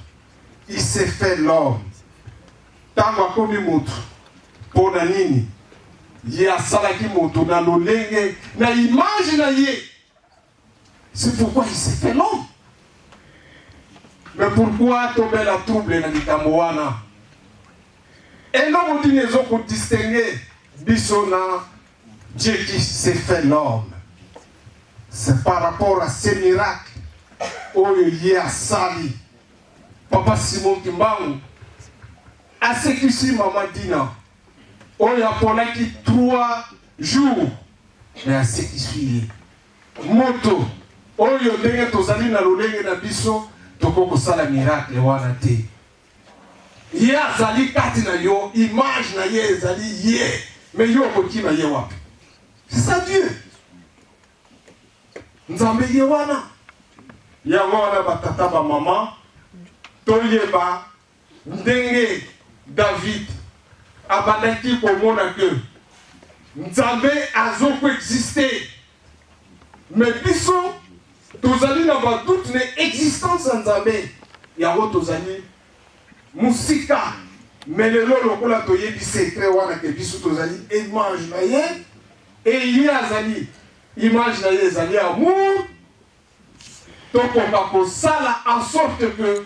Il s'est fait l'homme. Tango akomi moto. Pona nini? Ye asalaki moto na lolenge, na image na ye. C'est pourquoi il s'est fait l'homme. Mais pourquoi tomber la trouble na likambo wana? Et non, on dit les autres pour distinguer Bissona, Dieu qui s'est fait l'homme. C'est par rapport à ces miracles où il y a sali. Papa Simon Kimbangu, à ce qui suit Maman Dina, où il y a pour là qui 3 jours, mais à ce qui suit, moto, où il y a des gens qui ont na biso, toko sala miracle wana te. Ye azali kati na yo, image na ye ezali ye, mais yo okoki na ye wapi? C'est ça Dieu. Nzambe ye wana. Yango wana batata ba mama toyeba ndenge David abandaki komona que Nzambe azoko exister. Mais biso tozali na ba doute ne existence ya Nzambe. Yango tozali musika. Mais lelo lokola toyebi secret wana ke biso tozali image na ye et ye azali image na ye ezali amour. Donc on va pour ça en sorte que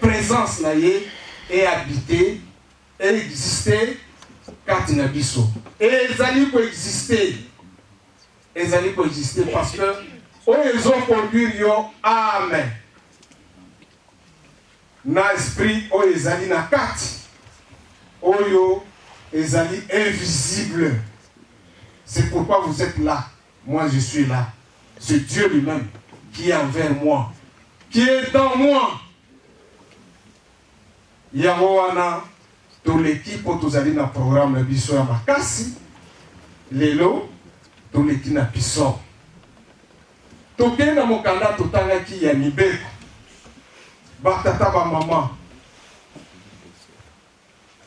présence na ye est habitée et exister quand il biso. Et ezali pour exister. Ezali pour exister parce que ils ont conduit yo amen. Na esprit o ezali na kati. Oyo ezali invisible. C'est pourquoi vous êtes là. Moi je suis là. C'est Dieu lui-même qui est envers moi, qui est dans moi. Yawana, toute l'équipe, tous allez dans le programme Biso ya Makasi, Lelo, toute l'équipe na Biso. Toké na mokanda totanga ki ya Mibeko, Batata ba maman.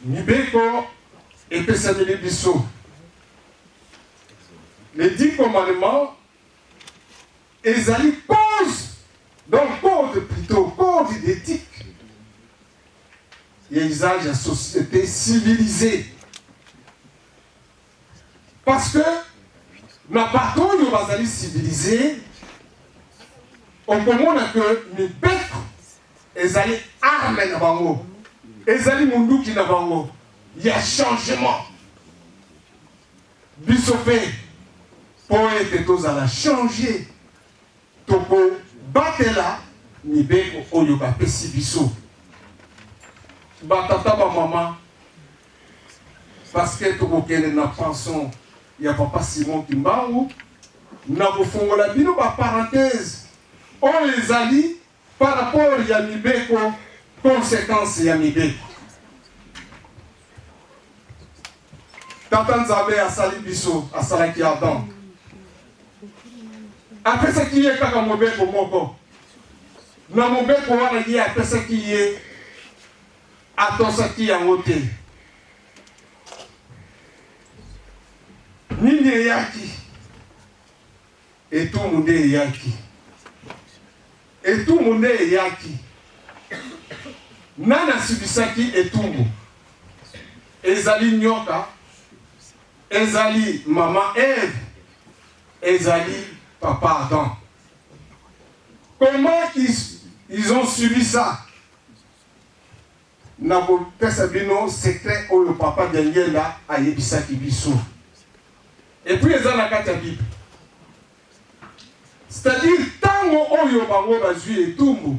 Mibeko et Pessamele Biso. Les 10 commandements, ezali cause, donc code plutôt, code d'éthique. Il y a usage de société civilisée. Parce que, na bateau yo bazali civilisé, on comprend que Mibeko ezali arme na bango, ezali munduki na bango. Il y a changement. Bisopé, poète tozala changer. Toko batela Mibeko oyo ba pesi biso. Batata ba maman parce que toko kene na pension ya papa Simon Kimbangu na kofongola bino ba parenthèse o ezali par rapport ya Mibeko conséquence ya Mibeko. Tata Nzambe asali biso asalaki Adam. Après ce qui est kaka Mobeko moko. Na Mobeko wana ye après ce qui est atosaki yango te. Nini eyaki? Etumbu nde eyaki. Etumbu nde eyaki. Nana sibisaki etumbu. Ezali nyoka. Ezali maman Ève. Ezali Papa Adam. Comment ils ont subi ça? Nabo pesabino secret où le papa Daniela a yebisa kibiso. Et puis ils ont la carte Bible. C'est-à-dire tango oyo bango bazui et tumbu.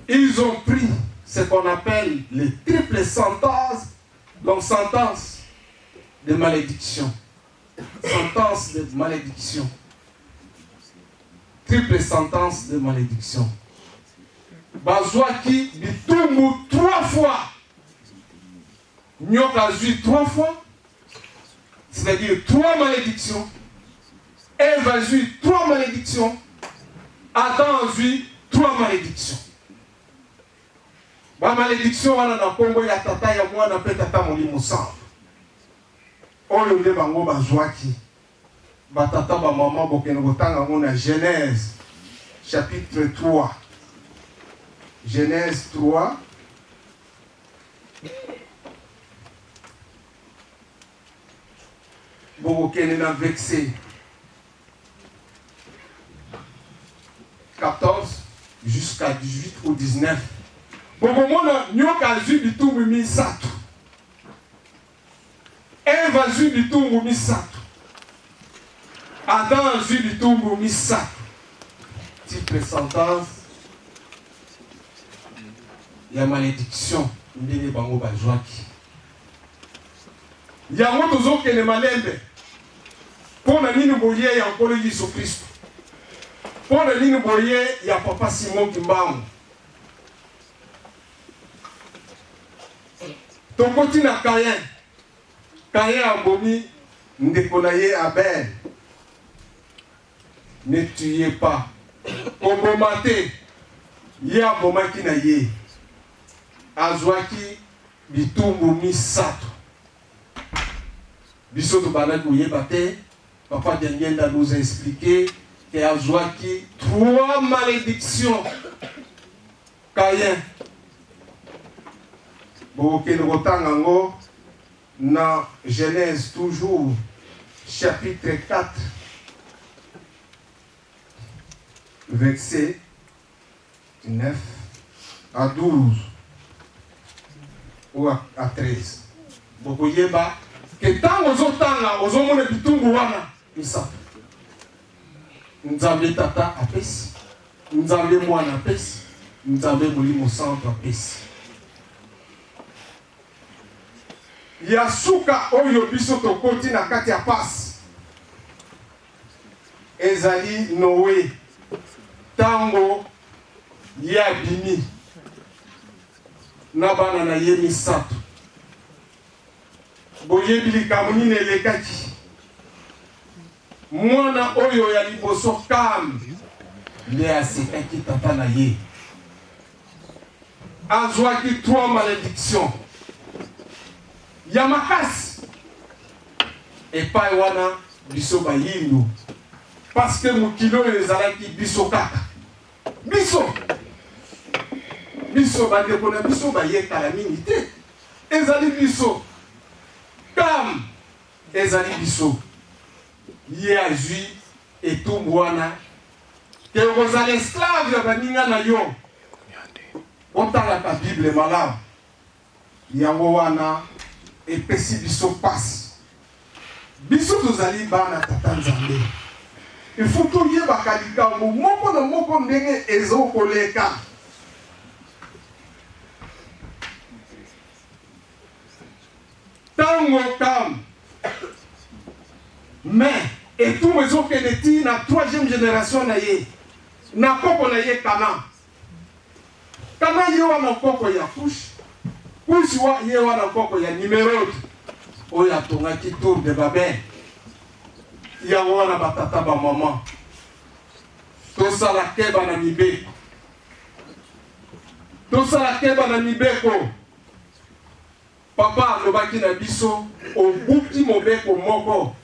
Ils ont pris ce qu'on appelle les triples sentences, donc sentence de malédiction. Sentence de malédiction. Triple sentence de malédiction. Bazouaki bitumbu 3 fois. Nyoka zui 3 fois. C'est-à-dire 3 malédictions. Ève a zui 3 malédictions. Adam a zui 3 malédictions. Ba malédiction wana na kombo ya tata ya mwana pe tata molimo sang. Oyo nde bango bazouaki. Batata ba maman bokene botanga ngona Genèse chapitre 3. Genèse 3. Bokene na verset 14 jusqu'à 18 ou 19. Bokomona nyoka zui bitumbu misatu. Eva zui bitumbu misatu. Adam zui bitumbu misatu. Triple sentence. Il y a malédiction. Ndenge bango bazwaki. Yango tozokende malembe. Pona nini boye ya nkolo Yesu Kristo. Pour le ligne boyer, il y a papa Simon Kimbangu. Ton côté na Caïn. Caïn a bomi, Ndekolaye Abel. Ne tuez pas. Kobomate. Ya bomaki na ye. Azwaki bitumbu misato. Bisoto banaki oyebate. Papa Diengenda nous a expliqué qu'il y a 3 malédictions. Caïn. Bokene rotangango na Genèse toujours chapitre 4 verset 9 à 12 ou à 13. Bokoyeba que tant ozotanga ozomona bitungu wana misato. Nzambe tata apesi, Nzambe mwana apesi, Nzambe molimo santo apesi. Yasuka oyo biso tokoti na kati ya pasi. Ezali Noé. Tango ya bimi. Na bana na ye misato. Boyebili kamuni elekaki. Mwana oyo ya liboso Kam. Le asekaki tata na ye. Azwaki 3 malédictions. Yamakasi epai wana biso bayindu parce que mukilo ezalaki biso kaka biso bandeko na biso bayekala mingi te ezali biso Kam ezali biso ye azwi etumbu wana ke okozala esclave ya baninga na yo otalaka Bible malamu yango wana epesi biso pasi. Biso tozali bana tata Nzambe. Il faut toyebaka likambo moko na moko ndenge ezokoleka. Tango Kam. Mais etumbu ezokende ti na 3e génération na ye. Na koko na ye Kana. Kana ye wana koko ya Kush. Kushwa ye wana koko ya Nimrod oya tongaki tour de Babel ya wana batata ba mama tosala keba na mibeko papa alobaki na biso obuki mobeko moko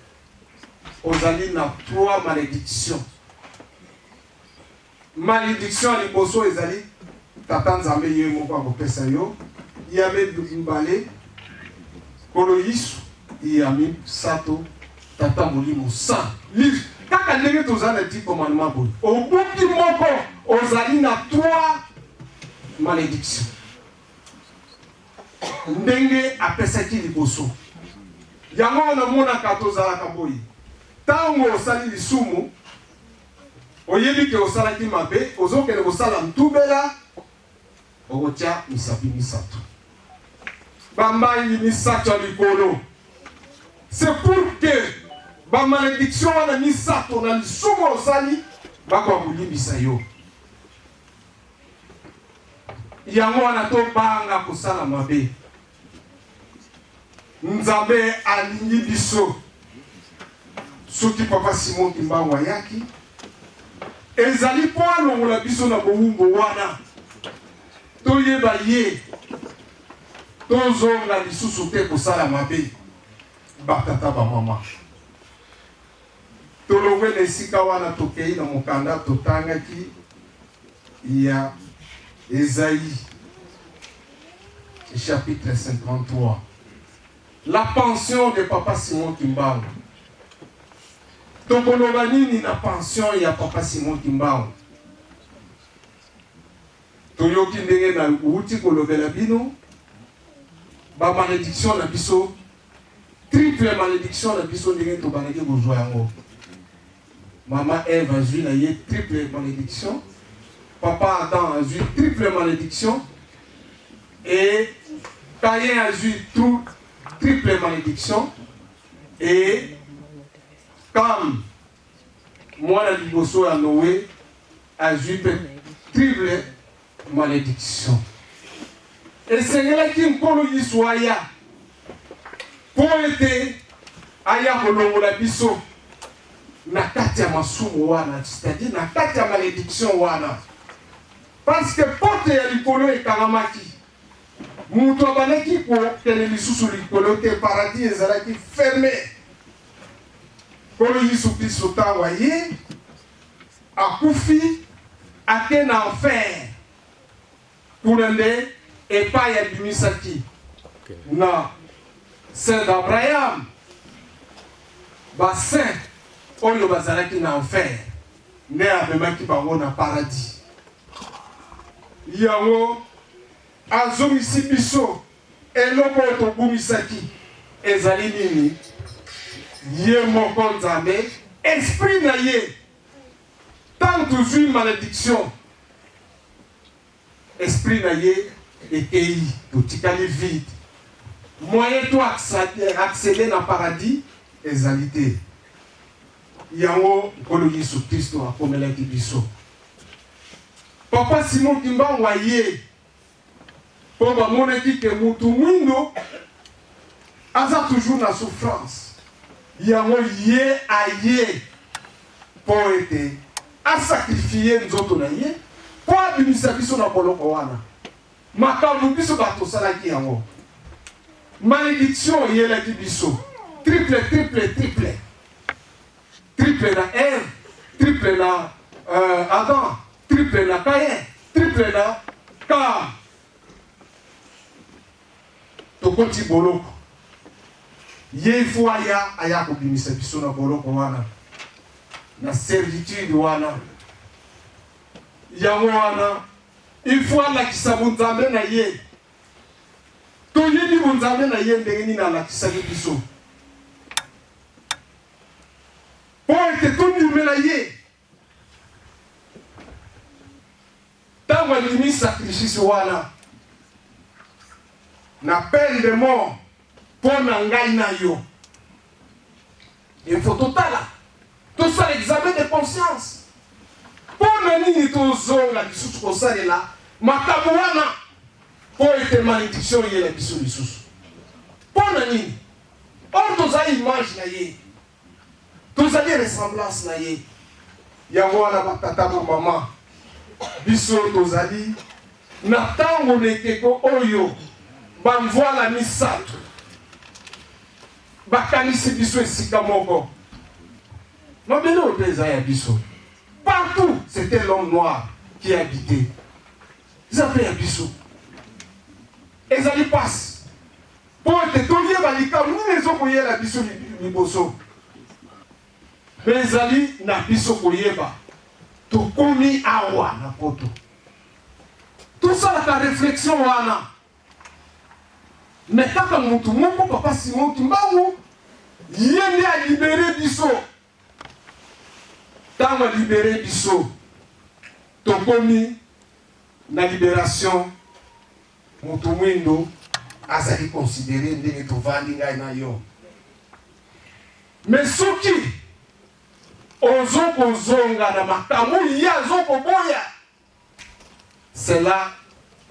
ozali na 3 malédiction liboso ezali tata Nzambe ye moko akopesa yo Yame Mbale, Kolo Yisu, Yami Sato, Tata Molimo Sa. Kaka ndenge tozana 10 commandements boy. Au bout du moko, ozali na 3 malédictions. Ndenge apesaki liboso. Yango na mona katozala kaboyi. Tango osali lisumu, oyebi ke osala ki mabe, ozokele osala ntubela, okotia misapi misato. Bambayi misato likolo. C'est pour que ba malédiction wana misato na lisumu osali bakwa kulimbisa yo. Yango wana to banga kosala mabe. Nzambe alingi biso. Soki papa Simon Kimbangu ayaki ezali po alongola biso na bowumbo wana toyeba ye tozonga lisusu te kosala mabe batata bamama tolongwe na esika wana tokei na mokanda totangaki ya Esaïe chapitre 53 la pension de papa Simon Kimbangu. Tokoloba nini na pension ya papa Simon Kimbangu. Toyoki ndenge na uti kolobela bino ba malédiction na biso triple malédiction na biso ndenge to banaki bozwa yango. Maman Ève a eu na ye triple malédiction. Papa Adam a eu triple malédiction. Et Caïn a eu triple malédiction. Et comme moi la liboso à Noé azwi triple malédiction. Esengelaki nkolo Yesu aya po ete aya kolongola biso na kati ya masumu wana, c'est-à-dire na kati ya malédiction wana. Parce que porte ya likolo ekaramaki, mutu abanaki kokende lisusu likolo te, paradis ezalaki fermé. Nkolo Yesu Kristo ntango aye akufi ake na enfer kuna nde epai abimisaki na saint d'Abraham basaint oyo bazalaki na enfer nde amemaki bango na paradis. Yango azongisi biso eloko oyo tobumisaki ezali nini? Ye moko Nzambe, esprit na ye. Tant tozwi malédiction, esprit na ye ekei totikali vide. Moyen to accéder na paradis ezali te. Yango nkolo Yesu Kristo akomelaki biso. Papa Simon Kimbangu aye po bamonaki ke mutu mwindo aza toujours na souffrance. Yango ye aye po ete a sacrifié nzoto na ye po abimisa biso na boloko wana. Makambo biso batosalaki yango. Malédiction eyelaki biso. Triple, triple, triple. Triple na Ève, triple na Adam, triple na Caïn, triple na Cam. Tokoti boloko. Ye fo aya kobimisa biso na boloko wana. Na servitude wana. Yango wana. Il faut alakisa bunzambe na ye. Toyebi bunzambe na ye ndenge nini alakisaki biso. Po ete tondimela ye. Tango alimi sacrifice wana. Na peine de mort. Po na ngai na yo. Il faut totala. Tout ça l'examen de conscience. Po na nini tozonga lisusu kosalela makambo wana po ete malédiction yela biso lisusu. Po na nini? Or tozali image na ye. Tozali ressemblance na ye. Yango wana batata ba mama biso tozali na tango nekeko oyo bamvoala misato bakanisi biso esika moko. Mabele opeza ya biso. Partout, c'était l'homme noir qui habitait. Ils appelaient Abisso. Et ça lui passe. Pour être tombé dans les cas, nous les avons la Abisso Liboso. Mais les amis n'Abisso Koyeba. Tout commis à Wa, na poto. Tout ça, la réflexion, Wana. Mais quand on monte, mon papa Simon Timbaou, il est à libérer Bisso. Tant à libérer Bisso, tokomi na libération, Mutumwindo a été considéré ndenge tovandi ngai na yo. Mais soki ozoko zonga na makambo ya zoko boya, c'est là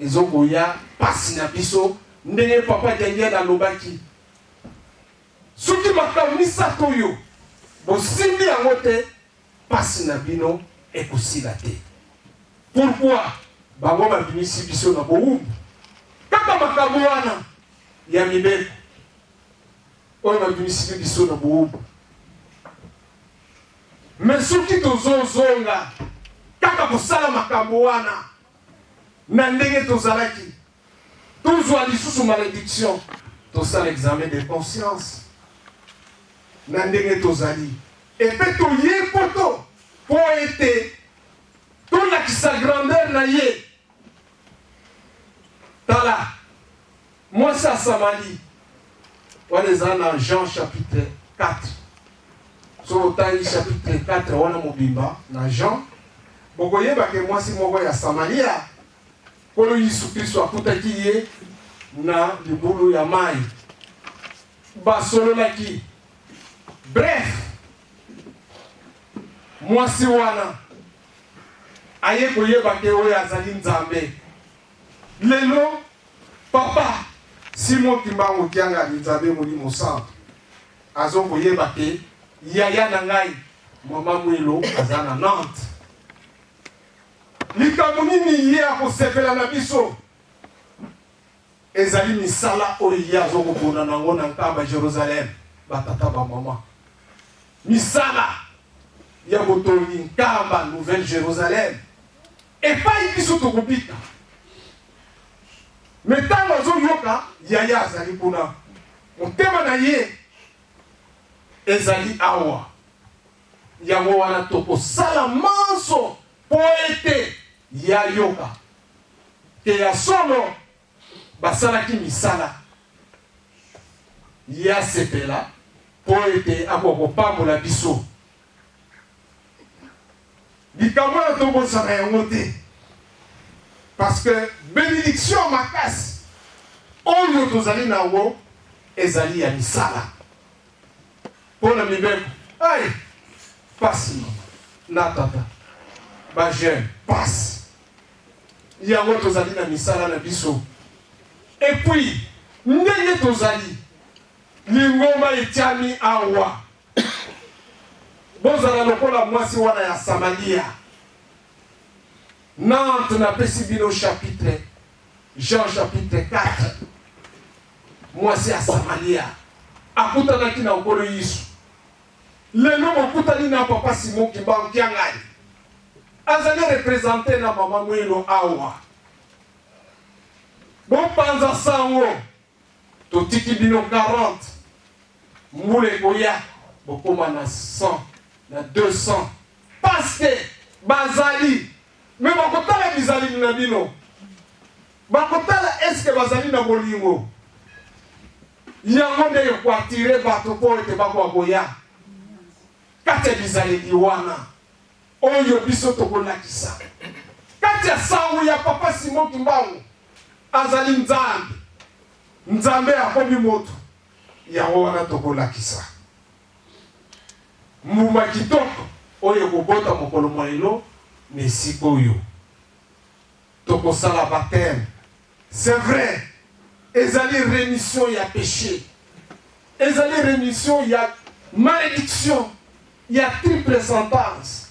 ezoko ya pasi na biso ndenge papa Daniel na lobaki. Soki makambo misato yo, bosimbi yango te. Passe na bino ekosila te. Pourquoi? Bango babimisi biso na boumbu. Kaka makambo wana ya mibeko. Oyo babimisi biso na boumbu. Mais soki tozozonga kaka kosala makambo wana na ndenge tozalaki tozwa lisusu malédiction tosala examen de conscience na ndenge tozali. Et puis tu y poto pour être tout la qui sa grandeur na ye. Tala. Moi c'est à Samarie. On est dans Jean chapitre 4. Sur le chapitre 4 on a mobimba na Jean. Bokoye ba ke moi si moko ya Samaria. Kolo Yesu Kristo akutaki ye na libulu ya mai. Ba solo laki. Bref. Mwasi wana aye koyeba ke oyo azali nzambe. Lelo papa Simon Kimbangu Kianga nzambe Molimo Centre azo koyeba ke yaya na ngai mama Mwilo azana Nantes. Likambo nini ye akosepela na biso ezali misala oyo ye azokobona nango na nkamba Jérusalem batata ba mama. Misala ya botongi nkamba Nouvelle Jérusalem epai biso tokobika. Metango azoyoka yaya azali kuna motema na ye ezali awa yango wana tokosala manso po ete ya yoka ke ya solo basalaki misala ya sepela po ete akokopambola biso likambo na tokosala yango te parce que bénédiction makasi oyo tozali nango ezali ya misala mpona mibeko ay pasi na tata ba jeune pasi yango tozali na misala na biso et puis ndenge tozali lingomba etiami awa bozala lokola mwasi wana ya Samaria. Nantes na pesi bino chapitre Jean chapitre 4 mwasi ya Samaria akutanaki na okolo Yesu. Lelo mokutani na papa Simon Kimbangu Kianga azali représenter na mama Mwilo awa. Bon panza sango totiki bino 40 mbule koya bokoma na 100 na 200 parce que bazali mais bakotala bizali na bino bakotala est-ce que bazali na bolingo yango nde yokwatire bato po ete bakwaboya kati ya bizali diwana oyo biso tokolakisa kati ya sango ya papa Simon Kimbangu azali nzambe nzambe akomi moto yango wana tokolakisa mbuma kitoko oyo kobota mokolo molelo nesikoyo tokosala baptême. C'est vrai, ezali rémission ya péché, ezali rémission ya malédiction, ya triple sentence,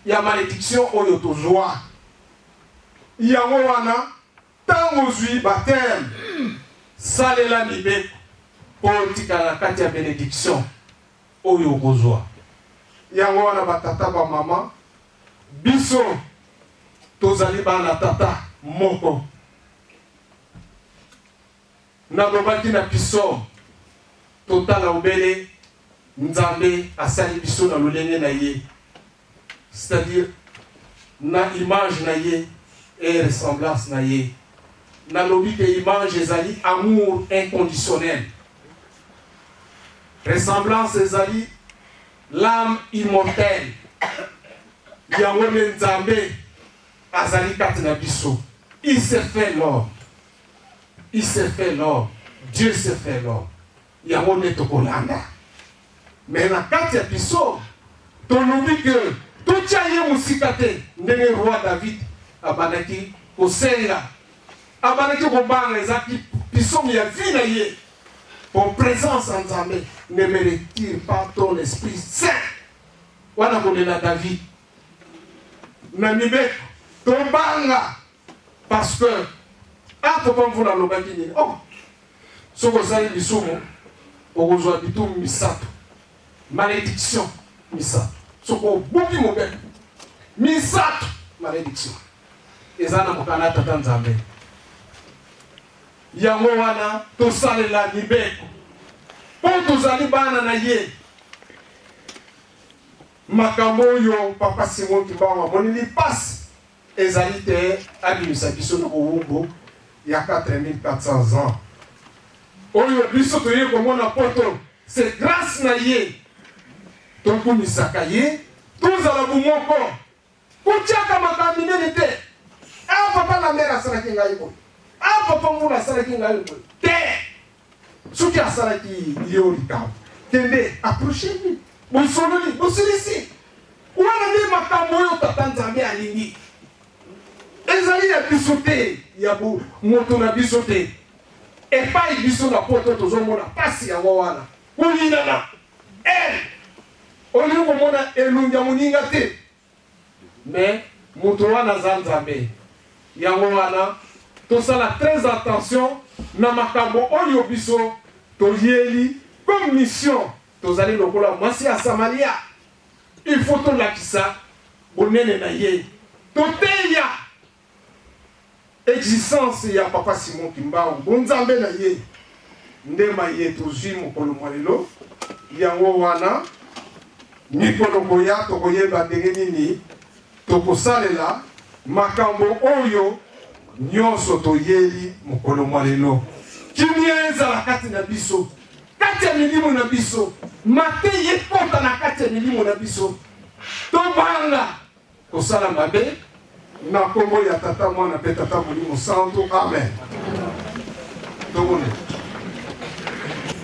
ya malédiction oyo tozwa yango wana tango ozwi baptême salela mibeko po tikala kati ya bénédiction oyo okozwa yango wana batata ba mama biso tozali bana tata moko nalobaki na biso totala obele nzambe asali biso na lolenge na ye, c'est-à-dire na image na ye et ressemblance na ye. Nalobi ke image ezali amour inconditionnel, ressemblance ezali l'âme immortelle. Yango nzambe azali kati na biso. Il s'est fait l'homme. Il s'est fait l'homme. Dieu s'est fait l'homme. Yango ne tokolanda. Mais na kati ya biso tolobi ke totia ye musika te ndenge roi David abanaki kosenga abanaki kobanga ezaki biso ya vie na ye pour présence en Nzambe. Ne me retire pas ton esprit saint. Wana kolela David na mibeko tobanga parce que papa mvula lobaki nini oh soko sali lisumu okozwa bitum misato malédiction misato soko buki mobeko misato malédiction ezana mokana tata Nzambe. Yango wana tosalela mibeko po tozali bana na ye makambo yo papa Simon Kimbangu monili passe ezali te abimisa biso na bowumbu ya 4400 ans oyo biso toye komona poto c'est grâce na ye tokumisaka ye tozala bumoko kotiaka makambo minene te papa na mère asalaki ngai boye papa mvula asalaki ngai boye te soki asalaki yo likambo kende approche-lui bosololi bosilisi wana nde makambo oyo tata Nzambe alingi ezali ya biso te ya moto na biso te epai biso na poto tozomona pasi yango wana kolinana olingi komona elungi ya moninga te mais moto wana aza nzambe yango wana tosala très attention na makambo oyo biso toyeli comme mission tozali lokola mwasi ya Samaria il faut tolakisa bonene na ye toteya existence ya papa Simon Kimbangu bonzambe na ye ndema ye tozwi mokolo mwa lelo yango wana mikolo koya tokoyeba ndenge nini tokosalela makambo oyo nyonso toyeli mokolo mwa lelo kimia ezala kati na biso kati ya milimo na biso mate yekota na kati ya milimo na biso tobanga kosala mabe na kombo ya tata mwana pe tata molimo santo amen.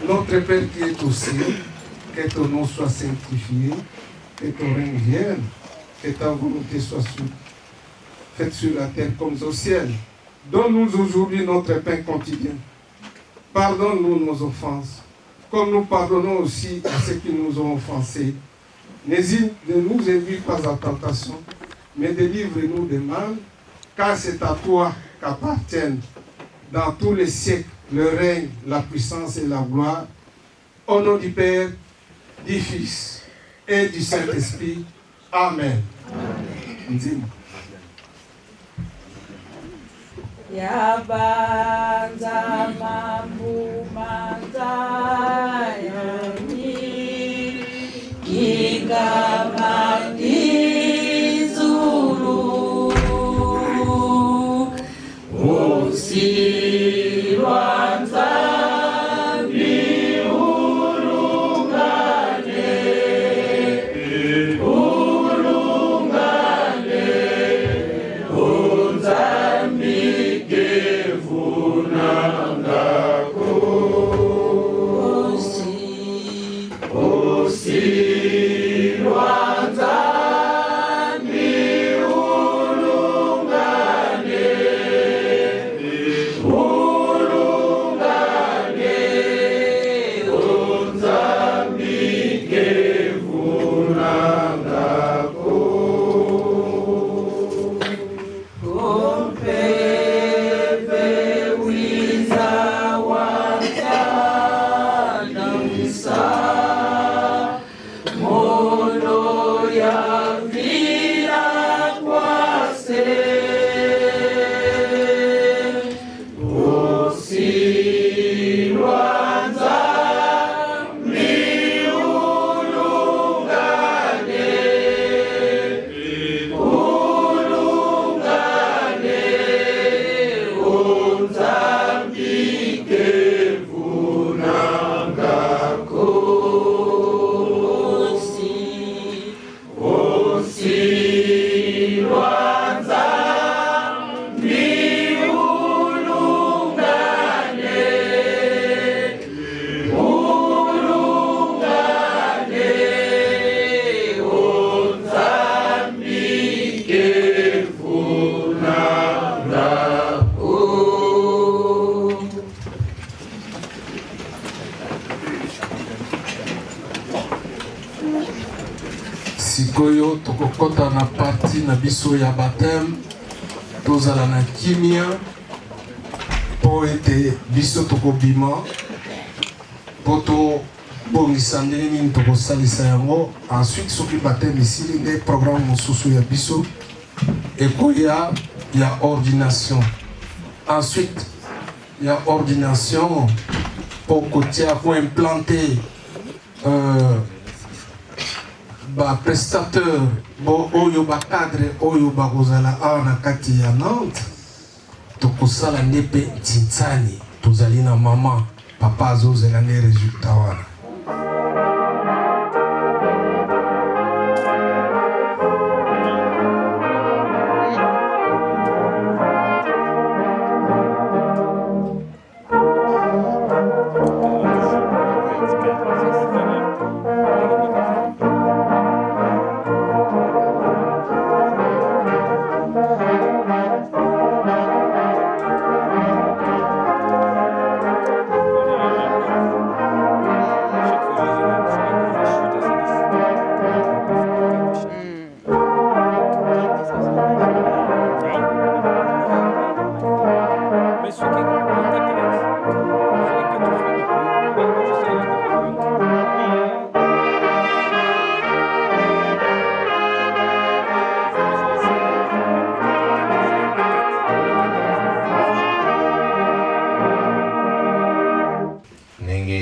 Notre Père qui est aux cieux, que ton nom soit sanctifié, que ton règne vienne, que ta volonté soit faite sur la terre comme au ciel. Donne-nous aujourd'hui notre pain quotidien. Pardonne-nous nos offenses, comme nous pardonnons aussi à ceux qui nous ont offensés. Ne nous induis pas à tentation, mais délivre-nous du mal, car c'est à toi qu'appartiennent dans tous les siècles le règne, la puissance et la gloire. Au nom du Père, du Fils et du Saint-Esprit. Amen. Amen. Yabanza mambu manzayani kigamani zulu usirwanza sikoyo tokokota na parti na biso ya baptême tozala na kimia po ete biso tokobima po tobongisa ndenge nini tokosalisa yango. Ensuite soki baptême esili nde programme mosusu ya biso ekoya ya ordination. Ensuite ya ordination po kotia ko implanter ba prestateur bo oyo ba cadre oyo ba kozala awa na kati ya Nantes tokosala ndepe tintani tozali na mama papa azozela ne resultat wana.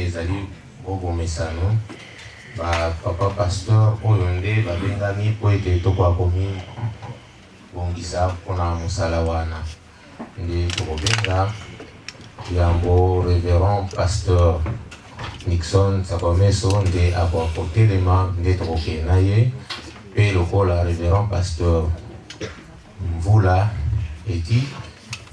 ezali bobomesano papa pasteur oyo nde babengami mpo ete tokomi bongisa mpona mosala wana nde tokobenga yambo révérend pasteur Nixon Sakomeso nde akotelema nde tokokende na ye mpe lokola révérend pasteur Mvula eti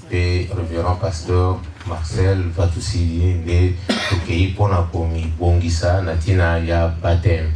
mpe révérend pasteur Marcel Vatusili nde tokei mpona komibongisa na ntina ya baptême.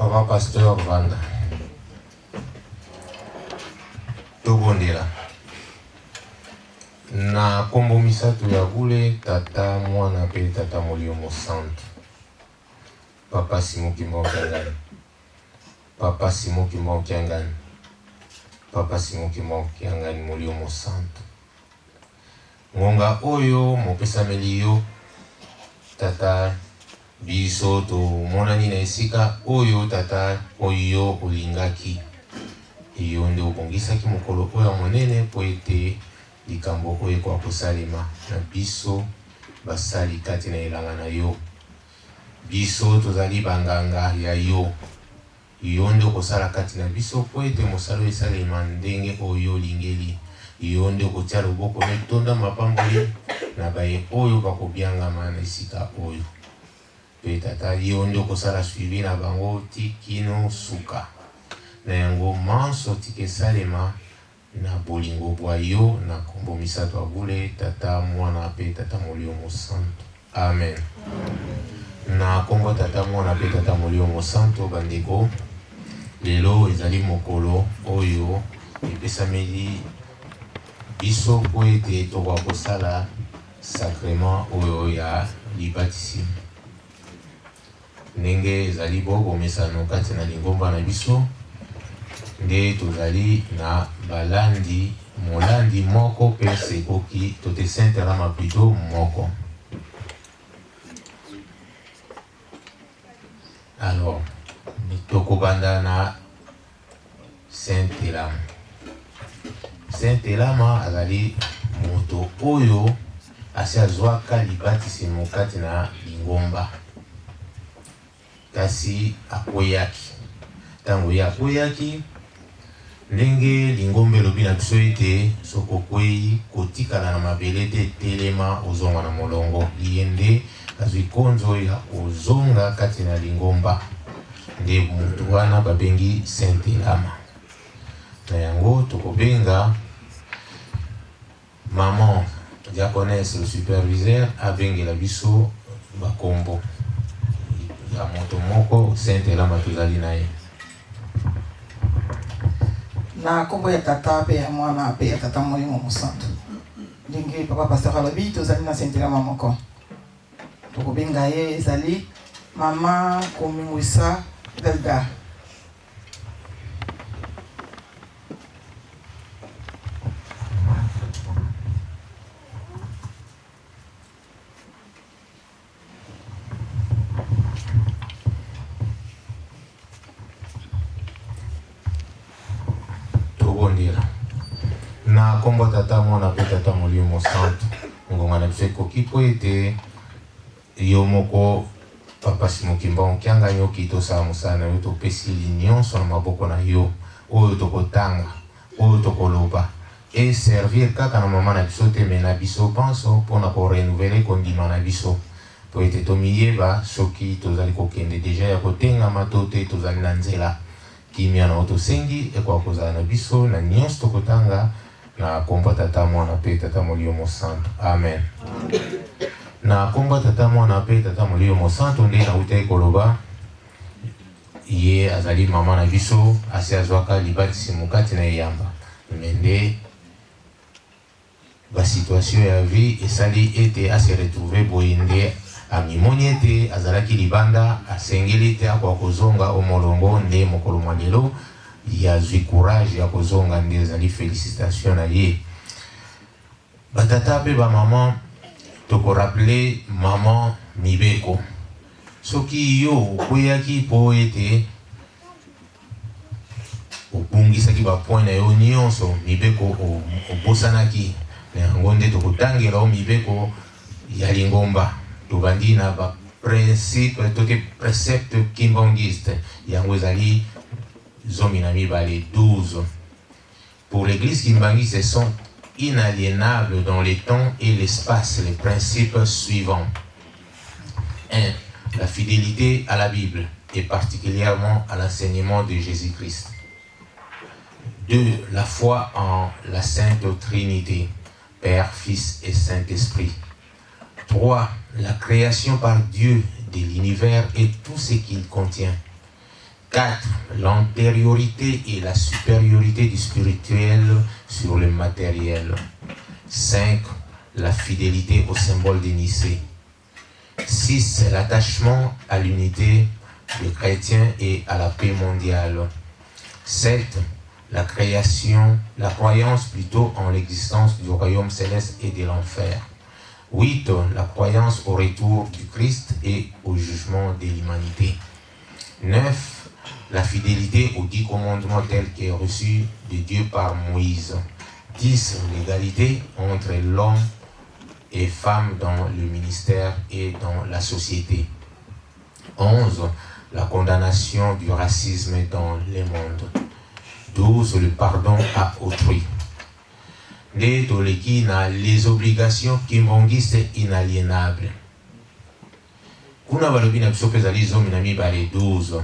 Papa Pasteur Vanda. Tobondela. Na kombo misato ya vule tata mwana pe tata molio mosanto. Papa Simon Kimon-Kiangani. Papa Simon Kimon-Kiangani. Papa Simon Kimon-Kiangani molio mosanto. Ngonga oyo mopesameli yo tata biso to monani na esika oyo tata oyo olingaki. Iyo nde obongisaki mokolo oyo monene po ete likambo oyo kwa kosalema na biso basali kati na elanga na yo. Biso tozali banganga ya yo. Iyo nde kosala kati na biso po ete mosalo esalema ndenge oyo lingeli. Iyo nde kotia loboko netonda mapamboli na baye oyo bakobiangama na esika oyo. Pe tata iyo nde kosala suivi na bango tikino suka. Na yango manso tike salema na bolingo bwa yo na kombo misato abule tata mwana pe tata molio mosanto. Amen. Na kombo tata mwana pe tata molio mosanto bandeko lelo ezali mokolo oyo epesameli biso po ete tokoka kosala sacrement oyo ya libatisi. Ndenge ezali bomesano kati na lingomba na biso nde tozali na balandi molandi moko pe sekoki tote Saint-Elama plutôt moko. Alors tokobanda na Saint-Elama. Saint-Elama azali moto oyo asi azwaka libatisi mokati na lingomba. Kasi akoyaki. Tango ya akoyaki ndenge lingombe lobi na biso ete soko kwei kotikala na mabele te telema ozonga na molongo. Liende azwi konzo ya ozonga kati na lingomba. Nde mutu wana babengi Saint-Elama. Na yango tokobenga maman diaconesse le superviseur abengela biso bakombo ya moto moko Saint-Elama tozali na ye. Na kombo ya tata pe ya mwana pe ya tata molimo mosanto. Ndenge papa pasteur alobi tozali na Saint-Elama moko. Tokobenga ye ezali mama Komingwisa Velda. Na kombo tata mwana pe tata molio mosanto ngonga na biso koki po ete yo moko papa Simon Kimon-Kiangani oki tosala mosala na yo topesi nyonso na maboko na yo oyo tokotanga oyo tokoloba e servir kaka na mama na biso te me na biso panso mpona korenouveler kondima na biso po ete tomiyeba soki tozali kokende deja ya kotengama to te tozali na nzela kimia na oyo tosengi ekoka kozala na biso na nyonso tokotanga na kombo tata mwana pe tata molio mosanto. Amen. Na kombo tata mwana pe tata molio mosanto nde nauta koloba ye azali mama na biso asi azwaka libatisi mokati na eyamba mende basituation ya vie esali ete ase retrouve boye nde amimoni ete azalaki libanda asengeli te akoka kozonga omolongo nde mokolo mwa lelo yazwi courage ya kozonga nde ezali félicitation na ye. Batata pe ba maman tokorappele maman Mibeko. Soki yo okweyaki po ete obungisaki ba point na yo nyonso Mibeko obosanaki na yango nde tokotangela o Mibeko ya lingomba tobandi na ba principe toke précepte kimbangiste yango ezali zomi na mibale 12. Pour l'église kimbangiste sont inaliénables dans les temps et l'espace les principes suivants. 1. La fidélité à la Bible et particulièrement à l'enseignement de Jésus-Christ. 2. La foi en la Sainte Trinité, Père, Fils et Saint-Esprit. 3. La création par Dieu de l'univers et tout ce qu'il contient. 4. L'antériorité et la supériorité du spirituel sur le matériel. 5. La fidélité au symbole de Nicée. 6. L'attachement à l'unité des chrétiens et à la paix mondiale. 7. La croyance plutôt en l'existence du royaume céleste et de l'enfer. 8. La croyance au retour du Christ et au jugement de l'humanité. 9. La fidélité aux 10 commandements tels qu'ils reçus de Dieu par Moïse. 10. L'égalité entre l'homme et femme dans le ministère et dans la société. 11. La condamnation du racisme dans le monde. 12. Le pardon à autrui. Les obligations kimbongistes inaliénables. Kuna balobi na biso pezali zomi na mibale 12.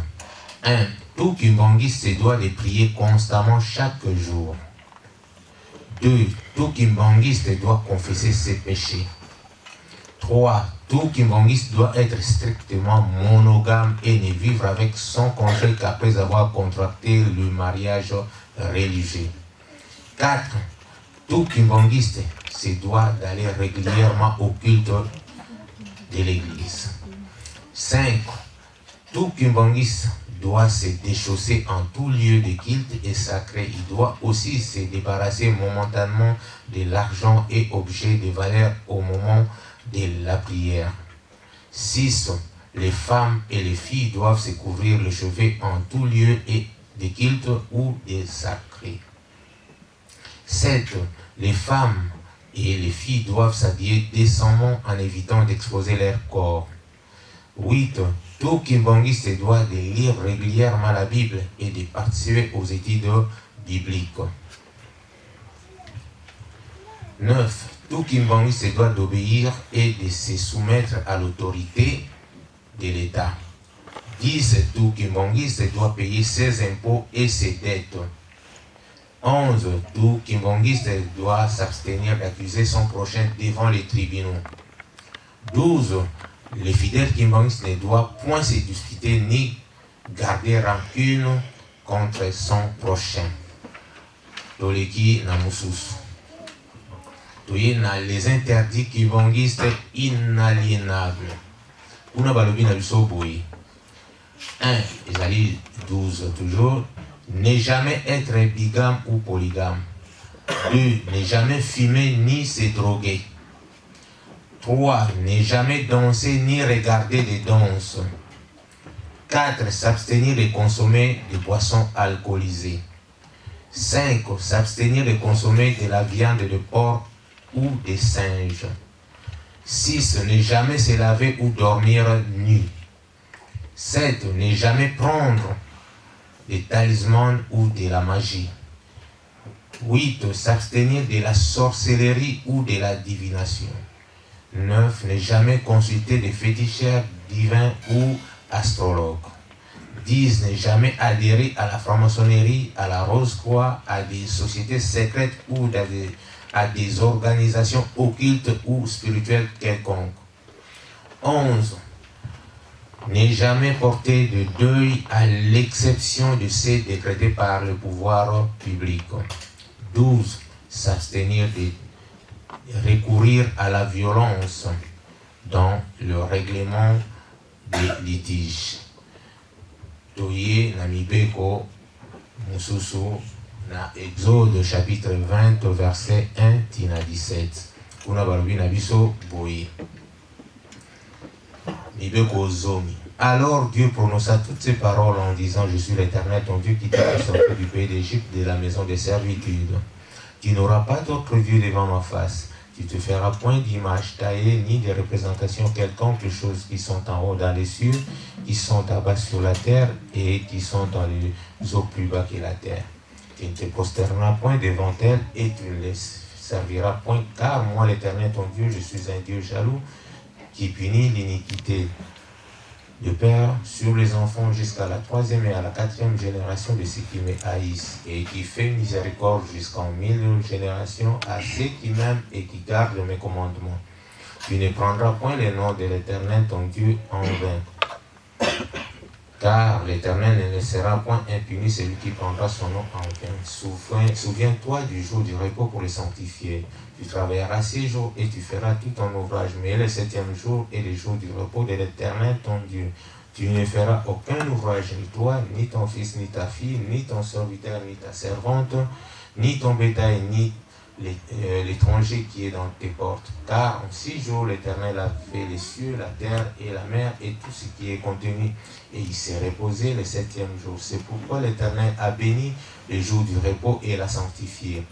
1. Tout kimbongiste se doit de prier constamment chaque jour. 2. Tout kimbongiste doit confesser ses péchés. 3. Tout kimbongiste doit être strictement monogame et ne vivre avec son conjoint qu'après avoir contracté le mariage religieux. 4. Tout kimbongiste se doit d'aller régulièrement au culte de l'église. 5. Tout kimbongiste doit se déchausser en tout lieu de culte et sacré. Il doit aussi se débarrasser momentanément de l'argent et objets de valeur au moment de la prière. 6. Les femmes et les filles doivent se couvrir les cheveux en tout lieu de culte ou de sacré. 7. Les femmes et les filles doivent s'habiller décemment en évitant d'exposer leur corps. 8. Tout kimbongiste doit de lire régulièrement la Bible et de participer aux études bibliques. 9. Tout kimbongiste doit d'obéir et de se soumettre à l'autorité de l'État. 10. Tout kimbongiste doit payer ses impôts et ses dettes. 11. Tout kimbongiste doit s'abstenir d'accuser son prochain devant les tribunaux. 12. Le fidèle kimbongiste ne doit point se disputer ni garder rancune contre son prochain. Toleki na mususu. Les interdits kimbongistes inaliénables. Kuna balobi na biso boye. 1. Ezali 12 toujours. Ne jamais être bigame ou polygame. 2. Ne jamais fumer ni se droguer. 3. Ne jamais danser ni regarder des danses. 4. S'abstenir de consommer des boissons alcoolisées. 5. S'abstenir de consommer de la viande de porc ou des singes. 6. Ne jamais se laver ou dormir nu. 7. Ne jamais prendre des talismans ou de la magie. 8. S'abstenir de la sorcellerie ou de la divination. 9. Ne jamais consulter des féticheurs divins ou astrologues. 10. Ne jamais adhérer à la franc-maçonnerie, à la Rose-Croix, à des sociétés secrètes ou à des organisations occultes ou spirituelles quelconques. 11. Ne jamais porter de deuil à l'exception de ceux décrétés par le pouvoir public. 12. S'abstenir de recourir à la violence dans le règlement des litiges. Toye Namibeko Mususu na Exode chapitre 20 verset 1 tina 17. Kuna barubi na biso boye. Mibeko Zomi. Alors Dieu prononça toutes ces paroles en disant: Je suis l'Éternel, ton Dieu, qui t'a fait sortir du pays d'Égypte, de la maison de servitude. Tu n'auras pas d'autre Dieu devant ma face. Tu te feras point d'image taillée, ni de représentation quelconque de choses qui sont en haut dans les cieux, qui sont en bas sur la terre et qui sont dans les eaux plus bas que la terre. Tu ne te prosterneras point devant elles et tu ne les serviras point, car moi l'Éternel ton Dieu, je suis un Dieu jaloux qui punit l'iniquité de père sur les enfants jusqu'à la 3e et à la 4e génération de ceux qui me haïssent, et qui fait miséricorde jusqu'en 1000 générations à ceux qui m'aiment et qui gardent mes commandements. Tu ne prendras point le nom de l'Éternel ton Dieu en vain, car l'Éternel ne laissera point impuni celui qui prendra son nom en vain. Souviens-toi du jour du repos pour le sanctifier. Tu travailleras 6 jours et tu feras tout ton ouvrage, mais le 7e jour est le jour du repos de l'Éternel ton Dieu. Tu ne feras aucun ouvrage, ni toi, ni ton fils, ni ta fille, ni ton serviteur, ni ta servante, ni ton bétail, ni l'étranger qui est dans tes portes. Car en 6 jours, l'Éternel a fait les cieux, la terre et la mer et tout ce qui est contenu. Et il s'est reposé le 7e jour. C'est pourquoi l'Éternel a béni le jour du repos et l'a sanctifié.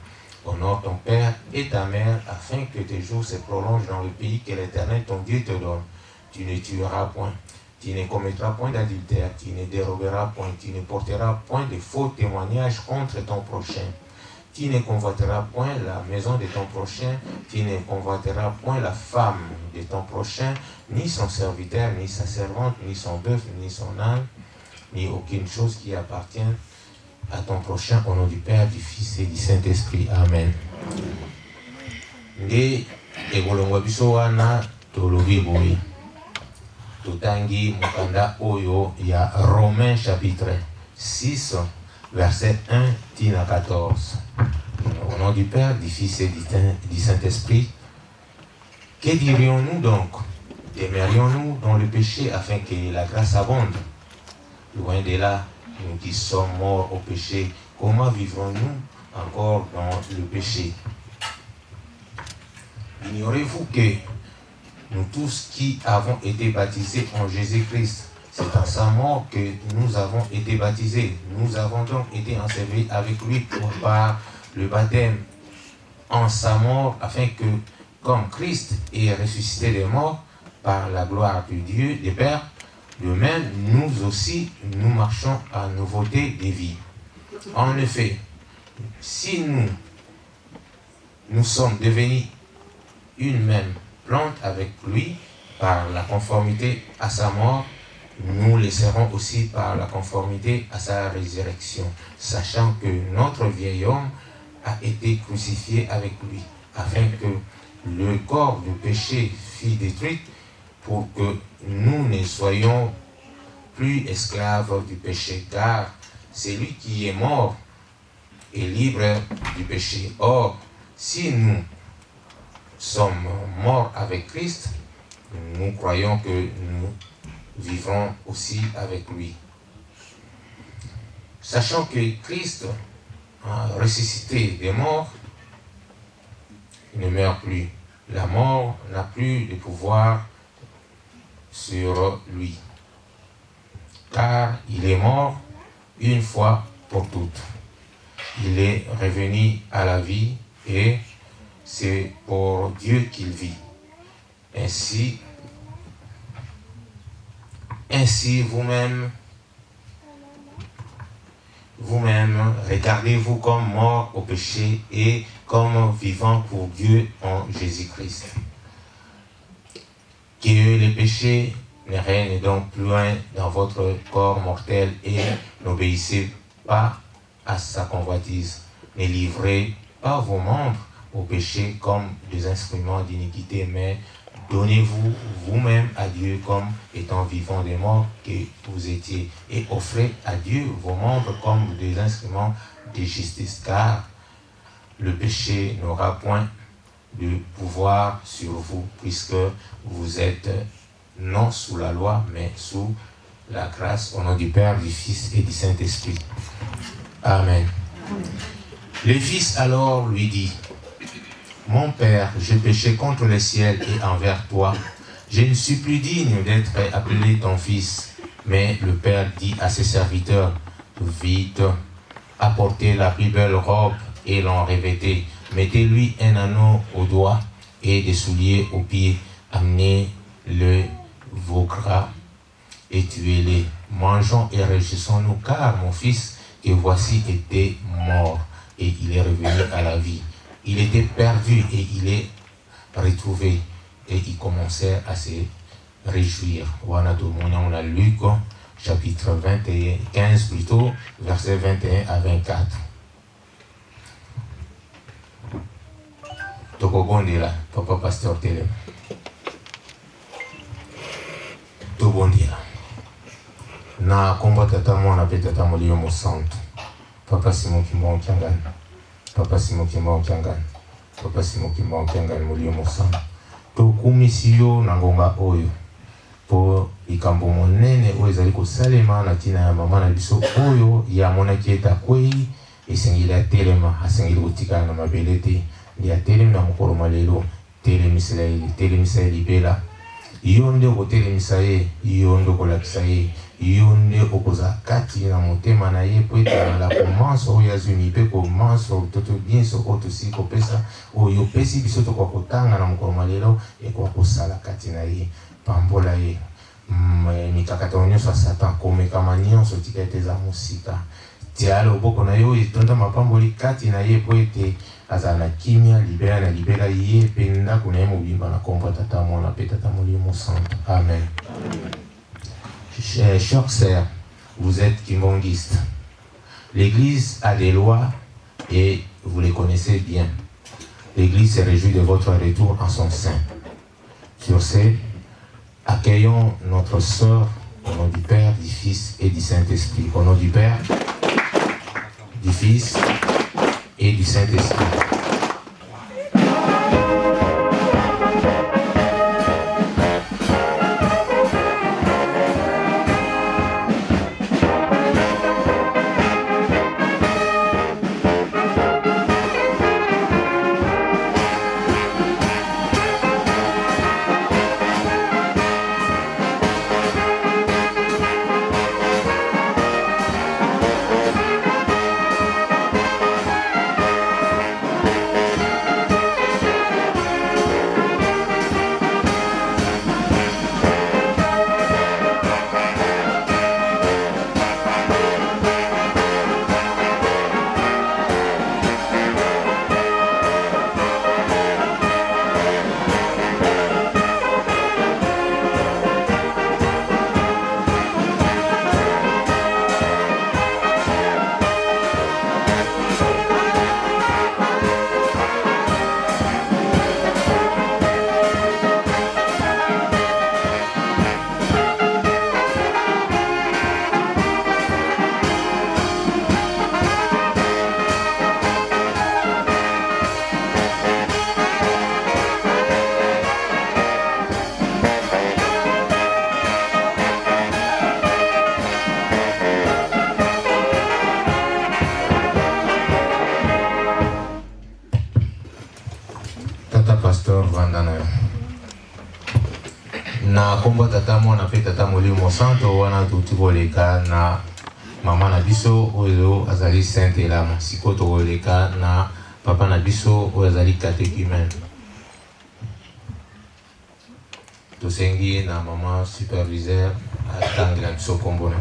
Honore ton père et ta mère, afin que tes jours se prolongent dans le pays que l'Éternel ton Dieu te donne. Tu ne tueras point, tu ne commettras point d'adultère, tu ne déroberas point, tu ne porteras point de faux témoignages contre ton prochain. Tu ne convoiteras point la maison de ton prochain, tu ne convoiteras point la femme de ton prochain, ni son serviteur, ni sa servante, ni son bœuf, ni son âne, ni aucune chose qui appartient à ton prochain, au nom du Père, du Fils et du Saint-Esprit. Amen. Nde ebolongwa biso wana tolobi boye. Totangi mokanda oyo ya Romains chapitre 6, verset 1 tina 14. Au nom du Père, du Fils et du Saint-Esprit, que dirions-nous donc? Demeurions-nous dans le péché afin que la grâce abonde? Loin de là, nous qui sommes morts au péché, comment vivrons-nous encore dans le péché? Ignorez-vous que nous tous qui avons été baptisés en Jésus-Christ, c'est en sa mort que nous avons été baptisés. Nous avons donc été ensevelis avec lui par le baptême en sa mort, afin que, comme Christ est ressuscité des morts par la gloire de Dieu, des Pères, de même, nous aussi, nous marchons à nouveauté de vie. En effet, si nous sommes devenus une même plante avec lui par la conformité à sa mort, nous le serons aussi par la conformité à sa résurrection, sachant que notre vieil homme a été crucifié avec lui, afin que le corps du péché fût détruit, pour que nous ne soyons plus esclaves du péché, car celui qui est mort est libre du péché. Or, si nous sommes morts avec Christ, nous croyons que nous vivrons aussi avec lui. Sachant que Christ a ressuscité des morts, il ne meurt plus. La mort n'a plus de pouvoir sur lui, car il est mort une fois pour toutes. Il est revenu à la vie et c'est pour Dieu qu'il vit. Ainsi vous-même, regardez-vous comme mort au péché et comme vivant pour Dieu en Jésus-Christ. Que le péché ne règne donc plus loin dans votre corps mortel et n'obéissez pas à sa convoitise. Ne livrez pas vos membres au péché comme des instruments d'iniquité, mais donnez-vous vous-même à Dieu comme étant vivants des morts que vous étiez, et offrez à Dieu vos membres comme des instruments de justice, car le péché n'aura point de pouvoir sur vous, puisque vous êtes non sous la loi, mais sous la grâce, au nom du Père, du Fils et du Saint-Esprit. Amen. Le Fils alors lui dit: Mon Père, j'ai péché contre le ciel et envers toi. Je ne suis plus digne d'être appelé ton fils. Mais le Père dit à ses serviteurs: Vite, apportez la plus belle robe et l'en revêtez. Mettez-lui un anneau au doigt et des souliers aux pieds. Amenez-le vos gras et tuez-les. Mangeons et réjouissons-nous, car mon fils que voici était mort et il est revenu à la vie. Il était perdu et il est retrouvé. Et ils commençèrent à se réjouir. Voilà, on a Luc, chapitre 21, 15 plutôt, versets 21 à 24. Tokobondela, papa pasteur Télé. Tobondela. Na komba tata mwana pe tata molio mo santo. Papa Simon Kimba Okiangani. Papa Simon Kimba Okiangani. Papa Simon Kimba Okiangani molio mo santo. Tokumisi yo na ngonga oyo. Po likambo monene oyo ezali kosalema na tina ya mama na biso oyo ya monaki etakwei esengeli atelema asengeli kotikala na mabele te ndi atelemi na mokolo malelo telemisa ye libela yo nde okotelemisa ye yo nde okolakisa ye yo nde okozala kati na motema na ye po ete malako manso oyo azwi mibeko manso toto bienso oyo tosili kopesa oyo opesi biso tokoka kotanga na mokolo malelo ekoka kosala kati na ye pambola ye mikakatano nyonso ya satan komekama nyonso tika ete eza mosika tia loboko na yo etonda mapamboli kati na ye po ete azala na kimia libela na libela ye mpe ndako na ye mobimba na kombo ya tata mwana mpe tata molimo santo. Amen. Chers sœurs, vous êtes kimbongistes. L'église a des lois et vous les connaissez bien. L'église se réjouit de votre retour en son sein. Sur ce, accueillons notre sœur au nom du Père, du Fils et du Saint-Esprit. Au nom du Père, du Fils et du Saint-Esprit. Na kombo tata mwana pe tata molimo santo wana tuti koleka na mama na biso oyo azali sainte elama siko tokoleka na papa na biso oyo azali catéchumène. Tosengi na mama superviseur atangela biso kombo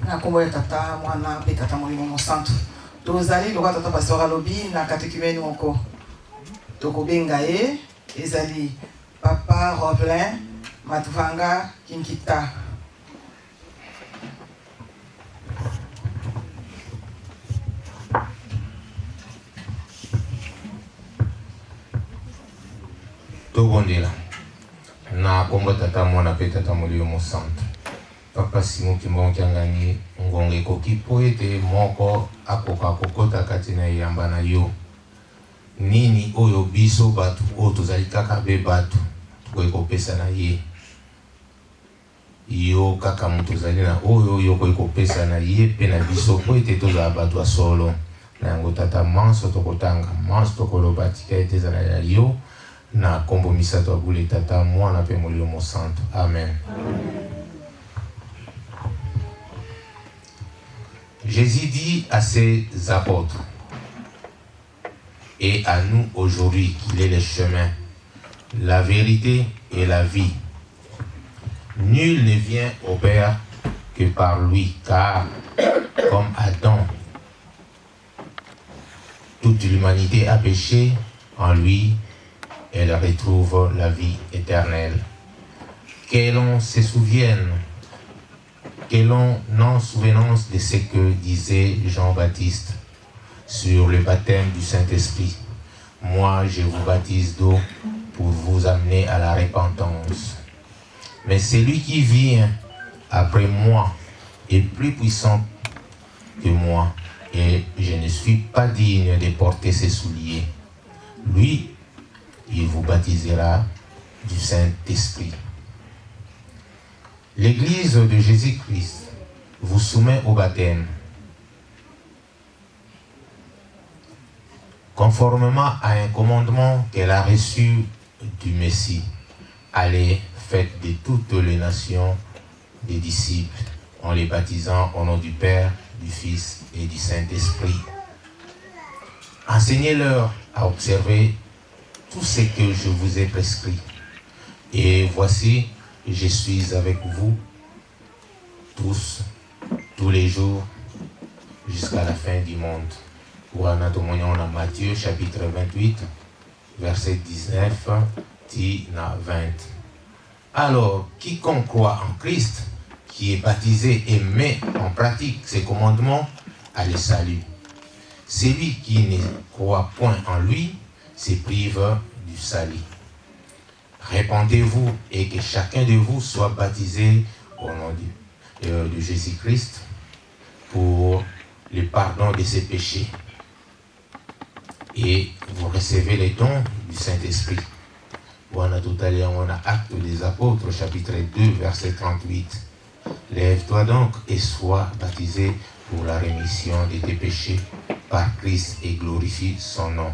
na kombo ya tata mwana pe tata molimo santo. Tozali loka tata pasteur alobi na catéchumène moko tokobenga ye ezali Papa Roblin Matuvanga Kinkita. Tobondela na kombo tata mwana pe tata molimo santo. Papa Simon Kimba Okiangani ngonga ekoki po ete moko akoka kokota kati na yamba na yo. Nini oyo biso batu oyo tozali kaka be batu tukoki kopesa na ye yo kaka moto ozali na oyo yo koki kopesa na ye mpe na biso po ete tozala batu ya solo na yango tata manso tokotanga manso tokoloba tika ete ezala ya yo na kombo misato ya bule tata mwana mpe molimo santo. Amen. Jésus dit à ses apôtres et à nous aujourd'hui qu'il est le chemin, la vérité et la vie. Nul ne vient au Père que par lui, car comme Adam, toute l'humanité a péché, en lui, elle retrouve la vie éternelle. Que l'on se souvienne, que l'on en souvenance de ce que disait Jean-Baptiste sur le baptême du Saint-Esprit. Moi, je vous baptise d'eau pour vous amener à la repentance. Mais celui qui vient après moi est plus puissant que moi, et je ne suis pas digne de porter ses souliers. Lui, il vous baptisera du Saint-Esprit. L'Église de Jésus-Christ vous soumet au baptême. Conformément à un commandement qu'elle a reçu du Messie, allez, faites de toutes les nations des disciples, en les baptisant au nom du Père, du Fils et du Saint-Esprit. Enseignez-leur à observer tout ce que je vous ai prescrit. Et voici, je suis avec vous tous les jours, jusqu'à la fin du monde. Pour on a Matthieu chapitre 28, verset 19, 20. Alors, quiconque croit en Christ, qui est baptisé et met en pratique ses commandements, a le salut. Celui qui ne croit point en lui se prive du salut. Répandez-vous et que chacun de vous soit baptisé au nom de Jésus-Christ pour le pardon de ses péchés. Et vous recevez les dons du Saint-Esprit. Voilà, tout à l'heure, on a Actes des Apôtres, chapitre 2, verset 38. Lève-toi donc et sois baptisé pour la rémission de tes péchés par Christ et glorifie son nom.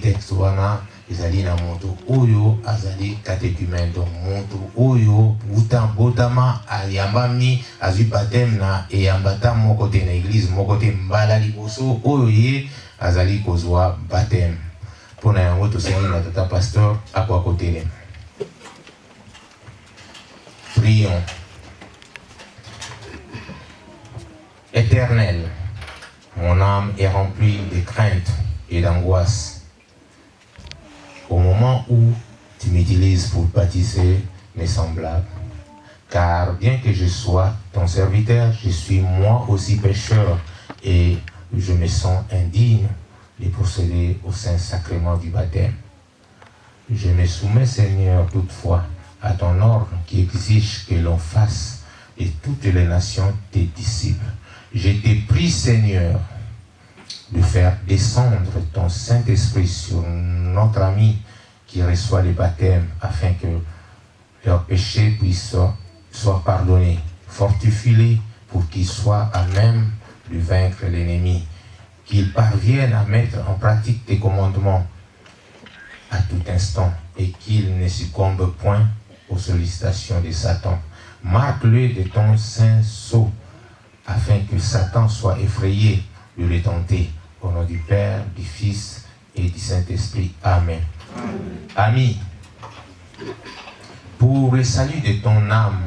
Texte wana ezali na moto oyo azali catéchumène, donc moto oyo botama ayambami azwi baptême na eyambata moko te na église moko te mbala liboso oyo ye azali kozwa baptême. Mpona yango tosengi na tata pasteur akwa kotelema. Prions. Éternel, mon âme est remplie de crainte et d'angoisse au moment où tu m'utilises pour baptiser mes semblables. Car bien que je sois ton serviteur, je suis moi aussi pécheur et je me sens indigne de procéder au Saint-Sacrement du baptême. Je me soumets, Seigneur, toutefois, à ton ordre qui exige que l'on fasse de toutes les nations tes disciples. Je te prie, Seigneur, de faire descendre ton Saint-Esprit sur notre ami qui reçoit le baptême afin que leurs péchés puissent soient pardonnés. Fortifie-les pour qu'ils soient à même de vaincre l'ennemi, qu'ils parviennent à mettre en pratique tes commandements à tout instant et qu'ils ne succombent point aux sollicitations de Satan. Marque-le de ton saint sceau afin que Satan soit effrayé de les tenter. Au nom du Père, du Fils et du Saint-Esprit. Amen. Amis, pour le salut de ton âme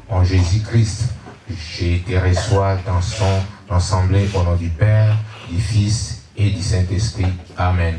en Jésus-Christ, je te reçois dans son assemblée au nom du Père, du Fils et du Saint-Esprit. Amen.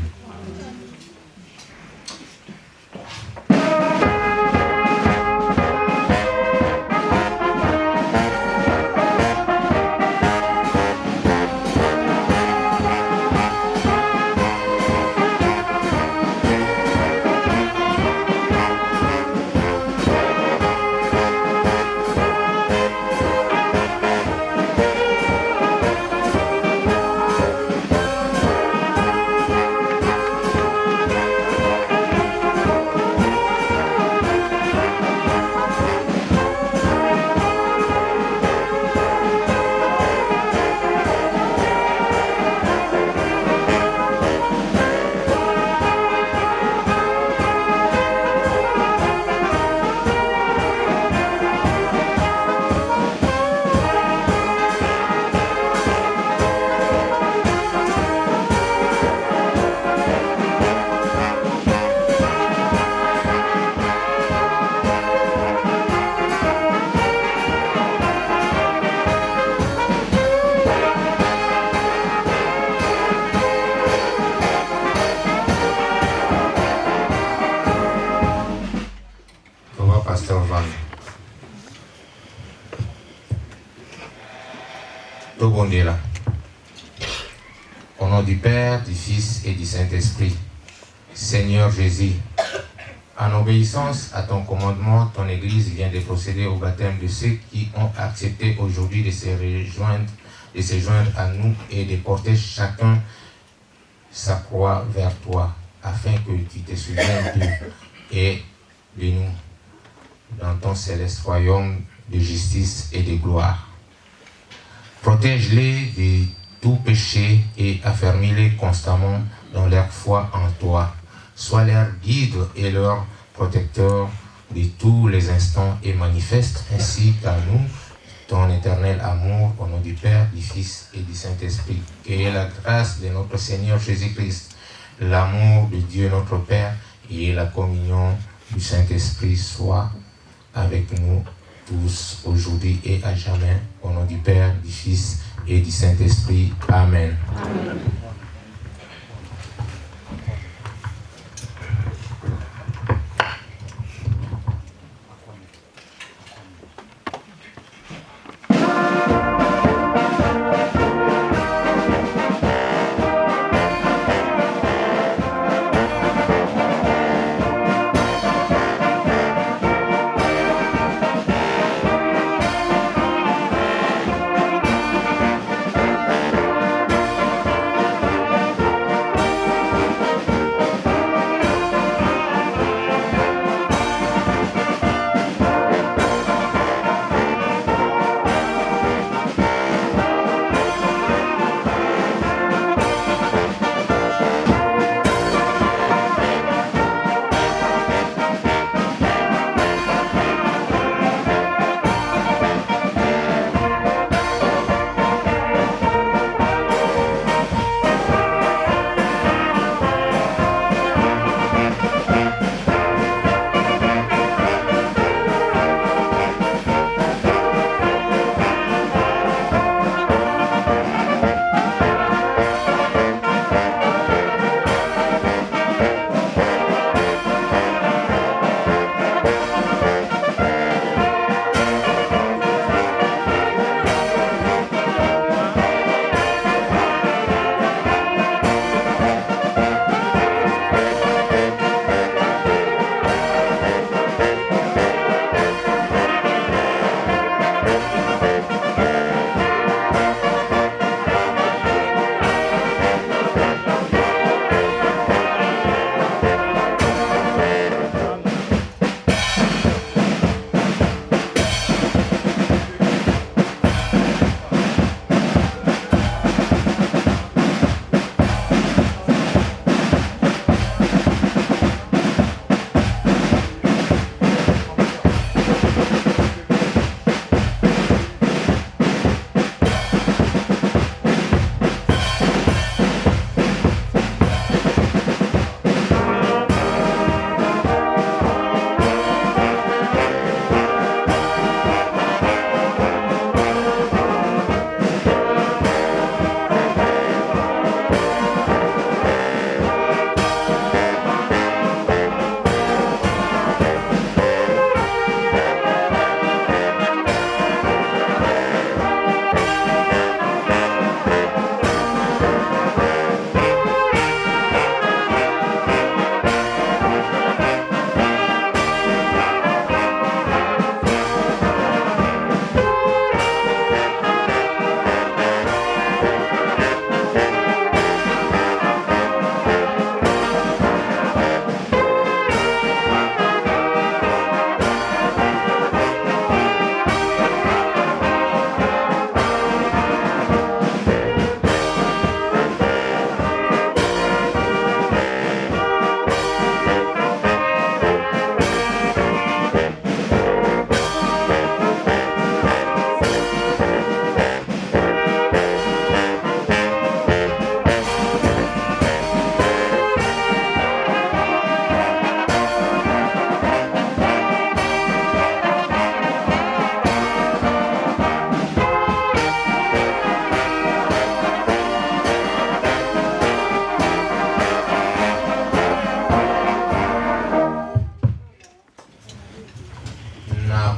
Au nom du Père, du Fils et du Saint-Esprit, Seigneur Jésus, En obéissance à ton commandement, ton Église vient de procéder au baptême de ceux qui ont accepté aujourd'hui de se joindre à nous et de porter chacun sa croix vers toi, afin que tu te souviennes d'eux et de nous dans ton céleste royaume de justice et de gloire. Protège-les de tout péché et affermis-les constamment dans leur foi en toi. Sois leur guide et leur protecteur de tous les instants et manifeste ainsi qu'à nous ton éternel amour au nom du Père, du Fils et du Saint-Esprit. Que la grâce de notre Seigneur Jésus-Christ, l'amour de Dieu notre Père et la communion du Saint-Esprit soient avec nous tous aujourd'hui et à jamais. Au nom du Père, du Fils et du Saint-Esprit. Amen. Amen.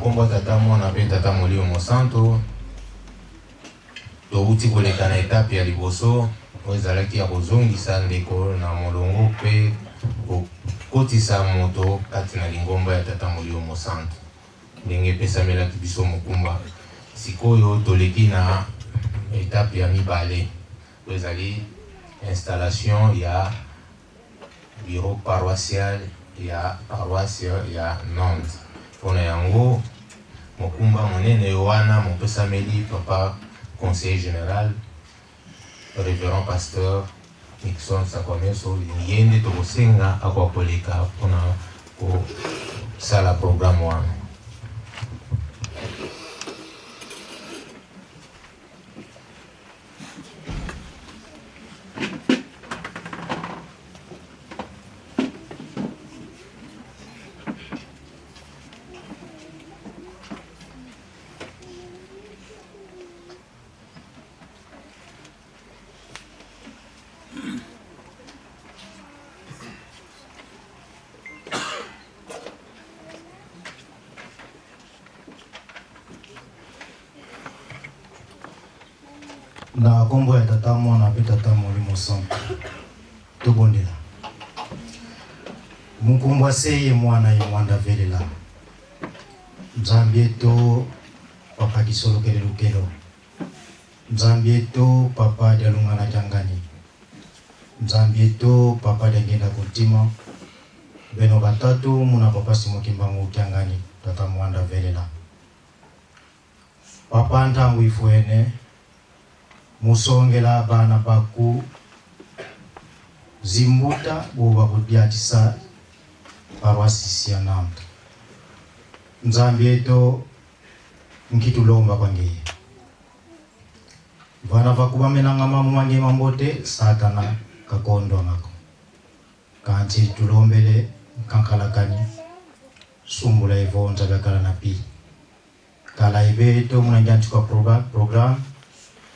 kombo tata mwana pe tata molimo mosanto touti koleka na etape ya liboso oyo ezalaki ya kozongisa ndeko na molongo mpe kotisa moto kati na lingomba ya tata molimo mosantu ndenge epesamelaki biso mokumba. Sikoyo toleki na etape ya mibale oyo ezali installation ya bureau paroissial ya paroisse ya Nantes. Mpona yango mokumba monene wana mopesameli papa conseiller général révérend pasteur Nixon Sakomeso yende tokosenga akwapoleka mpona kosala programme wana. Na kombo ya tata mwana pe tata molimo santo tobondela mukumbwa seye mwana ye mwanda velela nzambi eto papa kisolokele lukelo nzambi eto papa dialungana jangani nzambi eto papa diangenda kutima beno batatu muna papa simokimbangu jangani tata mwanda velela papa ntangu ifuene musongela bana baku zimbuta boba kudiatisa paroisse ya Nantes. Nzambi eto nkitulomba kwangeye vana vakubamenanga mamwange mambote satana kakondo nako kanti tulombele kankalakani sumbula ivonza bakala na pi kala ibeto munanjanchukwa program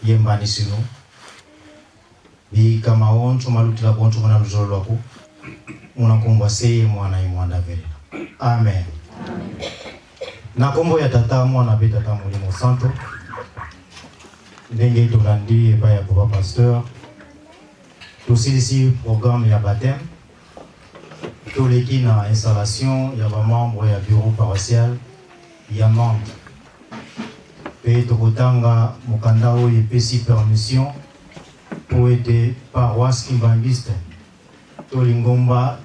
yembani sino bi kama oncho malutila boncho mwana luzolo lwako unakumbwa seye mwana imwanda vele. Amen. Na kombo ya tata mwana pe tata molimo santo ndenge tolandi epa ya papa pasteur tosilisi programme ya baptême toleki na installation ya bamembre ya bureau paroissial ya Nantes pe tokotanga mokanda oyo epesi permission po ete paroisse kimbangiste to lingomba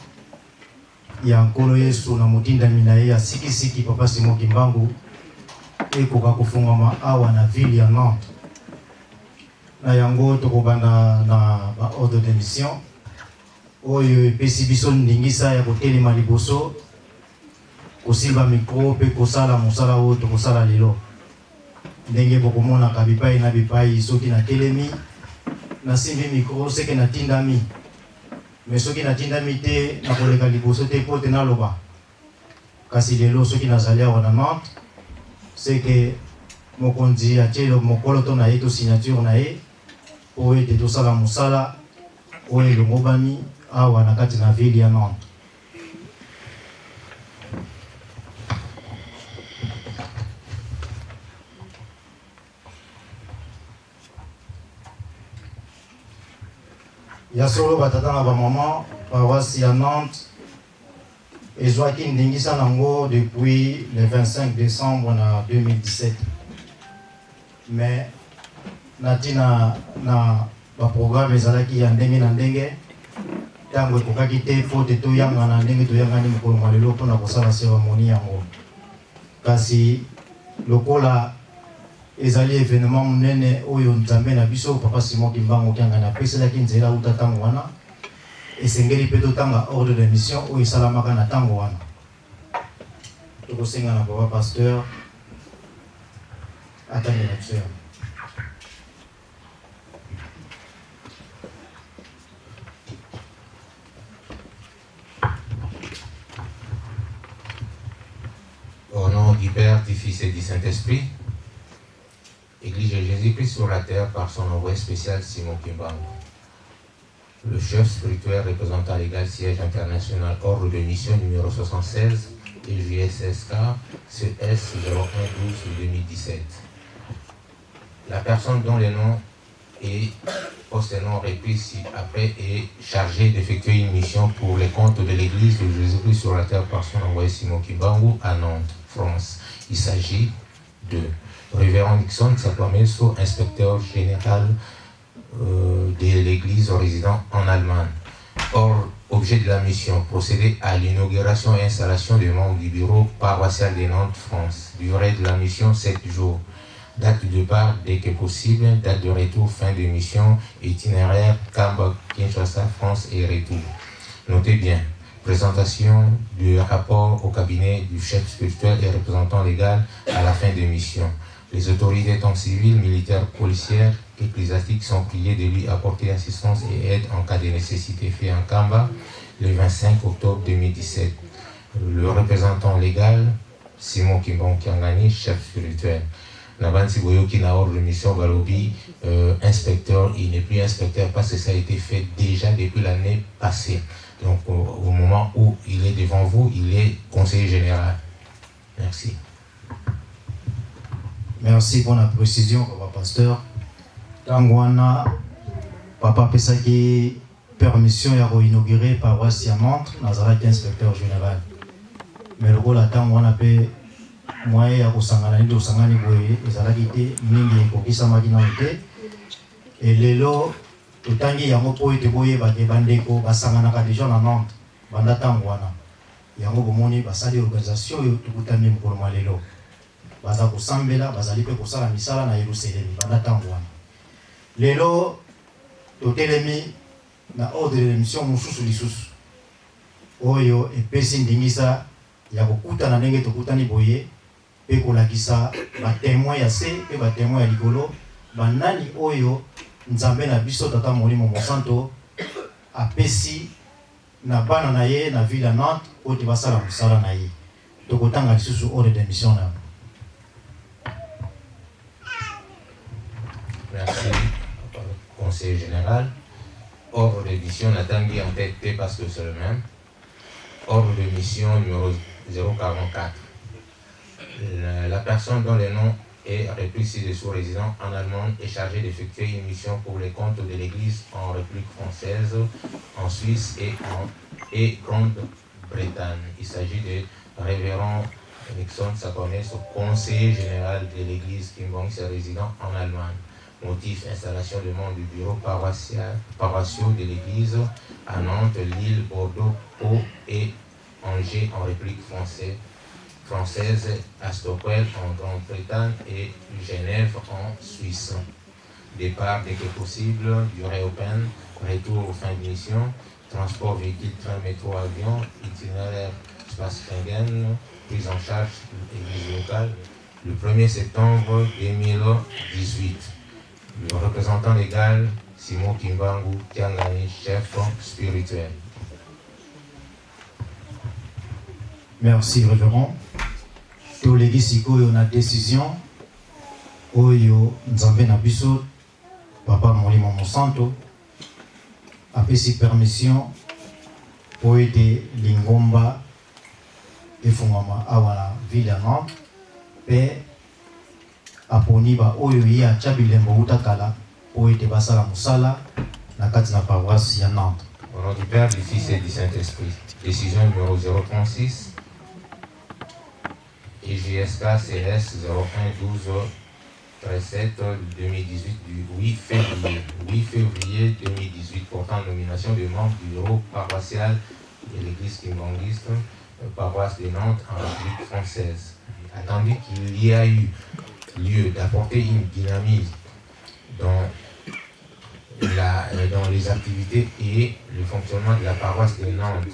ya nkolo Yesu na motindami na ye ya sikisiki papa Simon Kimbangu ekoka kofungama awa na ville ya Nantes. Na yango tokobanda na ba ordre de mission oyo epesi biso ndingisa ya kotelema liboso kosimba mikro pe kosala mosala oyo tokosala lelo ndenge bokomonaka bipai na bipai soki na telemi nasimbi mikro seke natindami me soki natindami te nakoleka liboso te po te naloba kasi lelo soki nazali awa na Nantes seke mokonzi atie mokolo to na ye to signature na ye po ete tosala mosala oyo elongobani awa na kati na ville ya Nantes. Ya solo batata na bamama paroisse ya Nantes ezwaki ndingisa nango depuis le 25 décembre na 2017 mais natina na baprogramme ezalaki ya ndenge na ndenge ntango ekokaki te fote toyanga na ndenge toyangani mokolo mwa lelo mpona kosala cérémonie yango kasi lokola ezali événement monene oyo nzambe na biso papa Simon Kimbangu kiangani apeselaki nzela uta ntango wana esengeli mpe totanga ordre de mission oyo esalamaka na ntango wana tokosenga na papa pasteur atangela biso yango. Au nom du Père, du Fils et du Saint-Esprit, Église de Jésus-Christ sur la terre par son envoyé spécial Simon Kimbangu, le chef spirituel représentant l'égal siège international ordre de mission numéro 76 et JSSK CS 0112-2017. La personne dont les noms et postément repris après et chargé d'effectuer une mission pour les comptes de l'église de Jésus-Christ sur la terre par son envoyé Simon Kimbangu à Nantes, France. Il s'agit de Révérend Nixon Sapameso, inspecteur général de l'église résident en Allemagne. Or, objet de la mission, procéder à l'inauguration et installation des membres du bureau paroissial de Nantes, France. Durée de la mission, 7 jours. Date de départ dès que possible, date de retour, fin de mission, itinéraire, Kamba, Kinshasa, France et retour. Notez bien, présentation du rapport au cabinet du chef spirituel et représentant légal à la fin de mission. Les autorités tant civiles, militaires, policières, ecclésiastiques sont priées de lui apporter assistance et aide en cas de nécessité, fait en Kamba le 25 octobre 2017. Le représentant légal, Simon Kimbangu Kiangani, chef spirituel. Nabansi Boyoki na ordre de mission Balobi, inspecteur, il n'est plus inspecteur parce que ça a été fait déjà depuis l'année passée. Donc au moment où il est devant vous, il est conseiller général. Merci. Merci pour la précision, Papa Pasteur. Tangwana, Papa Pesaki, permission à inaugurer paroisse à Nantes, Nazareth inspecteur général. Mais le rôle à Tangwana peut moyen à Kusangana, de Sangani Boye, les Alagité, Mingi, Kokisa Maginante, et Lelo, tout Tangi Yangopo et Boye, Bandeko, Basangana, des gens à Nantes, Banda Tangwana. Yango Bomoni, Basali organisation, tout Boutani pour moi Lelo. Baza kusambela bazali pe kosala misala na Yerusalemi banda tangwana lelo totelemi na ordre de mission mususu lisusu oyo epesi ndingisa ya kokutana ndenge tokutani boye pe kolakisa batémoin ya se pe batémoin ya likolo banani oyo nzambe na biso tata molimo mosanto apesi na bana na ye na ville ya Nantes oyo basala musala na ye tokotanga lisusu ordre de mission na. Merci, conseiller général. Ordre de mission, Natangi en tête parce que c'est le même. Ordre de mission numéro 044. La personne dont le nom est repris ci-dessous résident en Allemagne est chargée d'effectuer une mission pour les comptes de l'Église en République française, en Suisse et Grande-Bretagne. Il s'agit de Révérend Nixon Sapameso, conseiller général de l'Église Kimbangu, résident en Allemagne. Motif, installation de membres du bureau paroissiaux de l'église à Nantes, Lille, Bordeaux, Pau et Angers en République française, à Stockholm en Grande-Bretagne et Genève en Suisse. Départ dès que possible, durée open, retour aux fins de mission, transport véhicule, train, métro, avion, itinéraire, espace Schengen, prise en charge église locale, le 1er septembre 2018. Le représentant légal, Simon Kimbangu Kiangani, chef spirituel. Merci, révérend. Tous les gisiko y a décision. Oyo Nzambe na biso, Papa Molimo Mosanto, a fait permission pour aider Lingomba et Fungama à la ville de Nantes. Aponiba oyo ya chabilembo utakala oite basala musala na kati na paroisse ya Nantes. Au nom du Père, du Fils et du Saint-Esprit. Décision numéro 036 EJSK CS 0112-37 2018 du 8 février 2018 portant nomination de membres du bureau paroissial de l'église kimbanguiste, paroisse de Nantes en République française. Attendu qu'il y a eu lieu d'apporter une dynamisme dans les activités et le fonctionnement de la paroisse de Nantes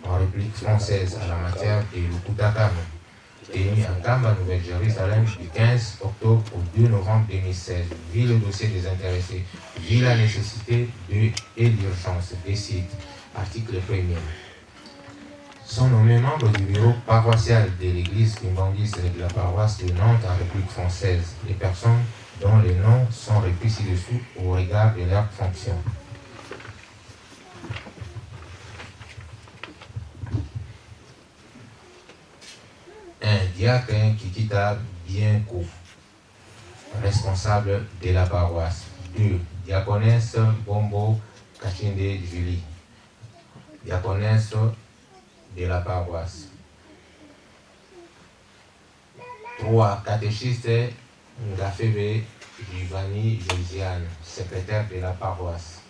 en République française à la matière de l'Ukutakano, tenu à Kamba, Nouvelle-Jérusalem du 15 octobre au 2 novembre 2016. Vu le dossier des intéressés, vu la nécessité et l'urgence, décide, article 1er. Sont nommés membres du bureau paroissial de l'église kimbanguiste de la paroisse de Nantes en République française les personnes dont les noms sont repris ci-dessous au regard de leur fonction. Un diacre Kikita Bienko, responsable de la paroisse. 2. Diaconesse Bombo Kachinde Julie, diaconesse de la paroisse. 3. Catéchiste Ngafebe Jivani Josiane, secrétaire de la paroisse.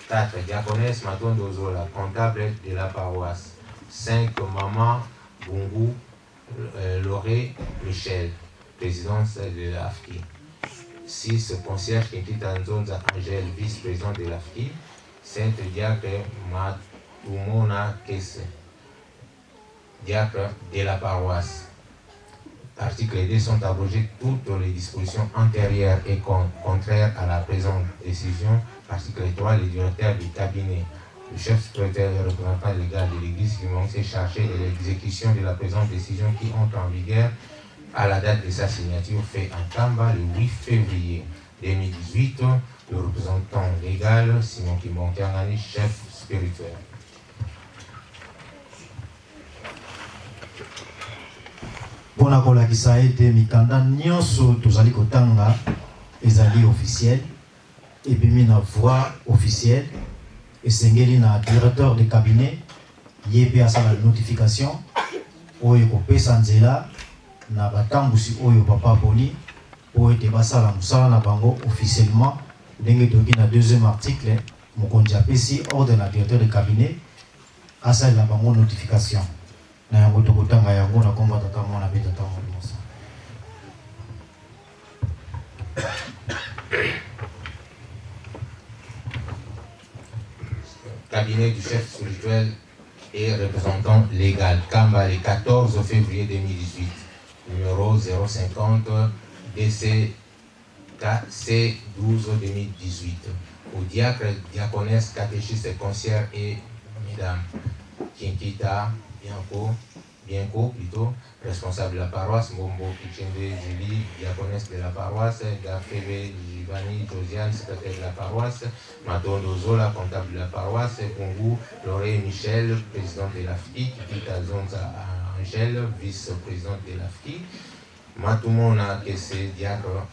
4. Diaconesse Matondo Zola, comptable de la paroisse. 5. Maman Bungu Loré Michel, présidente de l'AFKI. 6. Concierge Kinkita Nzonza Angèle, vice-président de l'AFKI. 7. Diacre Matumona Kesse, diacre de la paroisse. Article 2. Sont abrogées toutes les dispositions antérieures et contraires à la présente décision. Article 3. Le directeur du cabinet, le chef secrétaire et représentant légal de l'Église qui vont se charger de l'exécution de la présente décision qui entre en vigueur à la date de sa signature fait en Kamba le 8 février 2018. Le représentant légal, Simon Kimonkiangani, chef spirituel. Pona kolakisa ete mikanda nyonso tozali kotanga ezali officiel ebimi na voix officielle esengeli na directeur de cabinet ye pe asala notification oyo kopesa nzela na batambusi oyo papa poni oyo ete basala mosala na bango officiellement ndenge toki na deuxième article mokonzi apesi ordre na directeur de cabinet asalela bango notification na yango tokotanga yango na komba tata mwana pe tata mwana mosa. Cabinet du chef spirituel et représentant légal, Kamba, le 14 février 2018, numéro 050 DC C12-2018, au diacre, diaconesse, catéchiste, concierge et mesdames Kinkita Bianco plutôt, responsable de la paroisse, Mombo Kichende Julie, diaconesse de la paroisse, Gafebe Jivani Josiane, secrétaire de la paroisse, Matondo Zola, comptable de la paroisse, Kungu Loré Michel, président de l'AFTI, Kikita Zonza Angèle, vice-présidente de l'AFTI, Matumona Kesse, diacre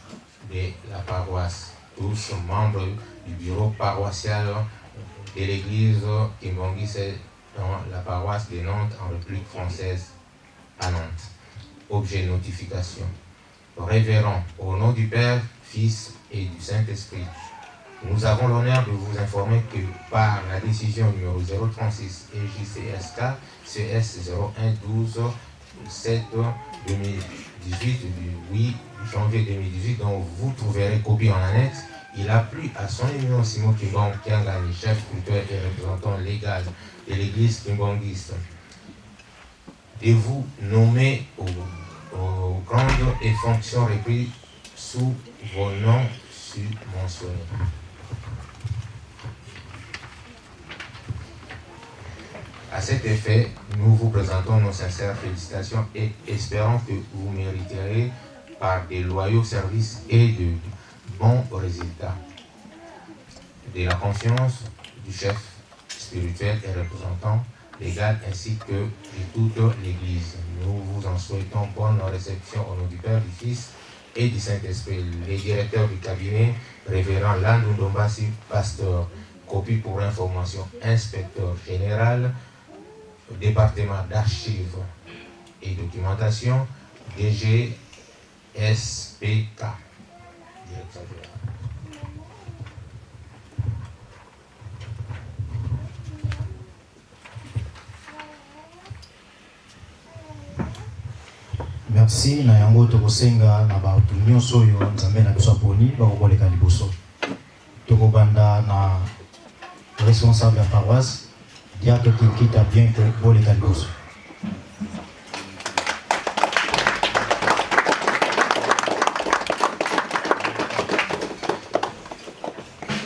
de la paroisse, tous membres du bureau paroissial de l'église Kimbongise dans la paroisse de Nantes en République française à Nantes. Objet notification. Révérend, au nom du Père, Fils et du Saint-Esprit, nous avons l'honneur de vous informer que par la décision numéro 036 EJCSK CS 0112 7 2018 du 8 janvier 2018, dont vous trouverez copie en annexe, il a plu à son éminence Simon Kimbong Kiangani, chef spirituel et représentant légal de l'église kimbongiste, de vous nommer aux grandes et fonctions reprises sous vos noms submentionnés. À cet effet, nous vous présentons nos sincères félicitations et espérons que vous mériterez par des loyaux services et de bons résultats de la confiance du chef spirituel et représentant légal ainsi que de toute l'Église. Nous vous en souhaitons bonne réception au nom du Père, du Fils et du Saint-Esprit. Les directeurs du cabinet, révérend Landou Ndombasi, pasteur, copie pour information, inspecteur général, département d'archives et documentation, DGSPK. Direction générale. Merci na yango tokosenga na bato nyonso oyo nzambe na biso aponi bakokoleka liboso. Tokobanda na responsable ya paroisse diacre Kinkita bien que boleka liboso.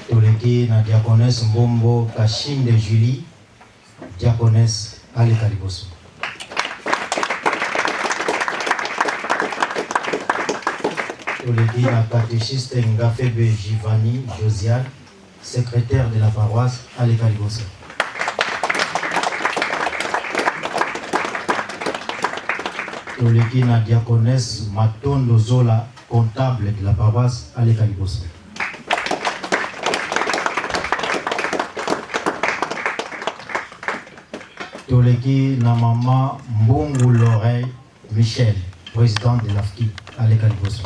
Toleki na diaconesse Mbombo Kachinde Julie, diaconesse aleka liboso. Toleki na catéchiste Ngafebe Jivani Josiane, secrétaire de la paroisse aleka liboso. Toleki na diaconesse Matondo Zola, comptable de la paroisse aleka liboso. toleki na mama Mbongo L'Oreille Michel, présidente de l'AFKI, Aleka Liboso.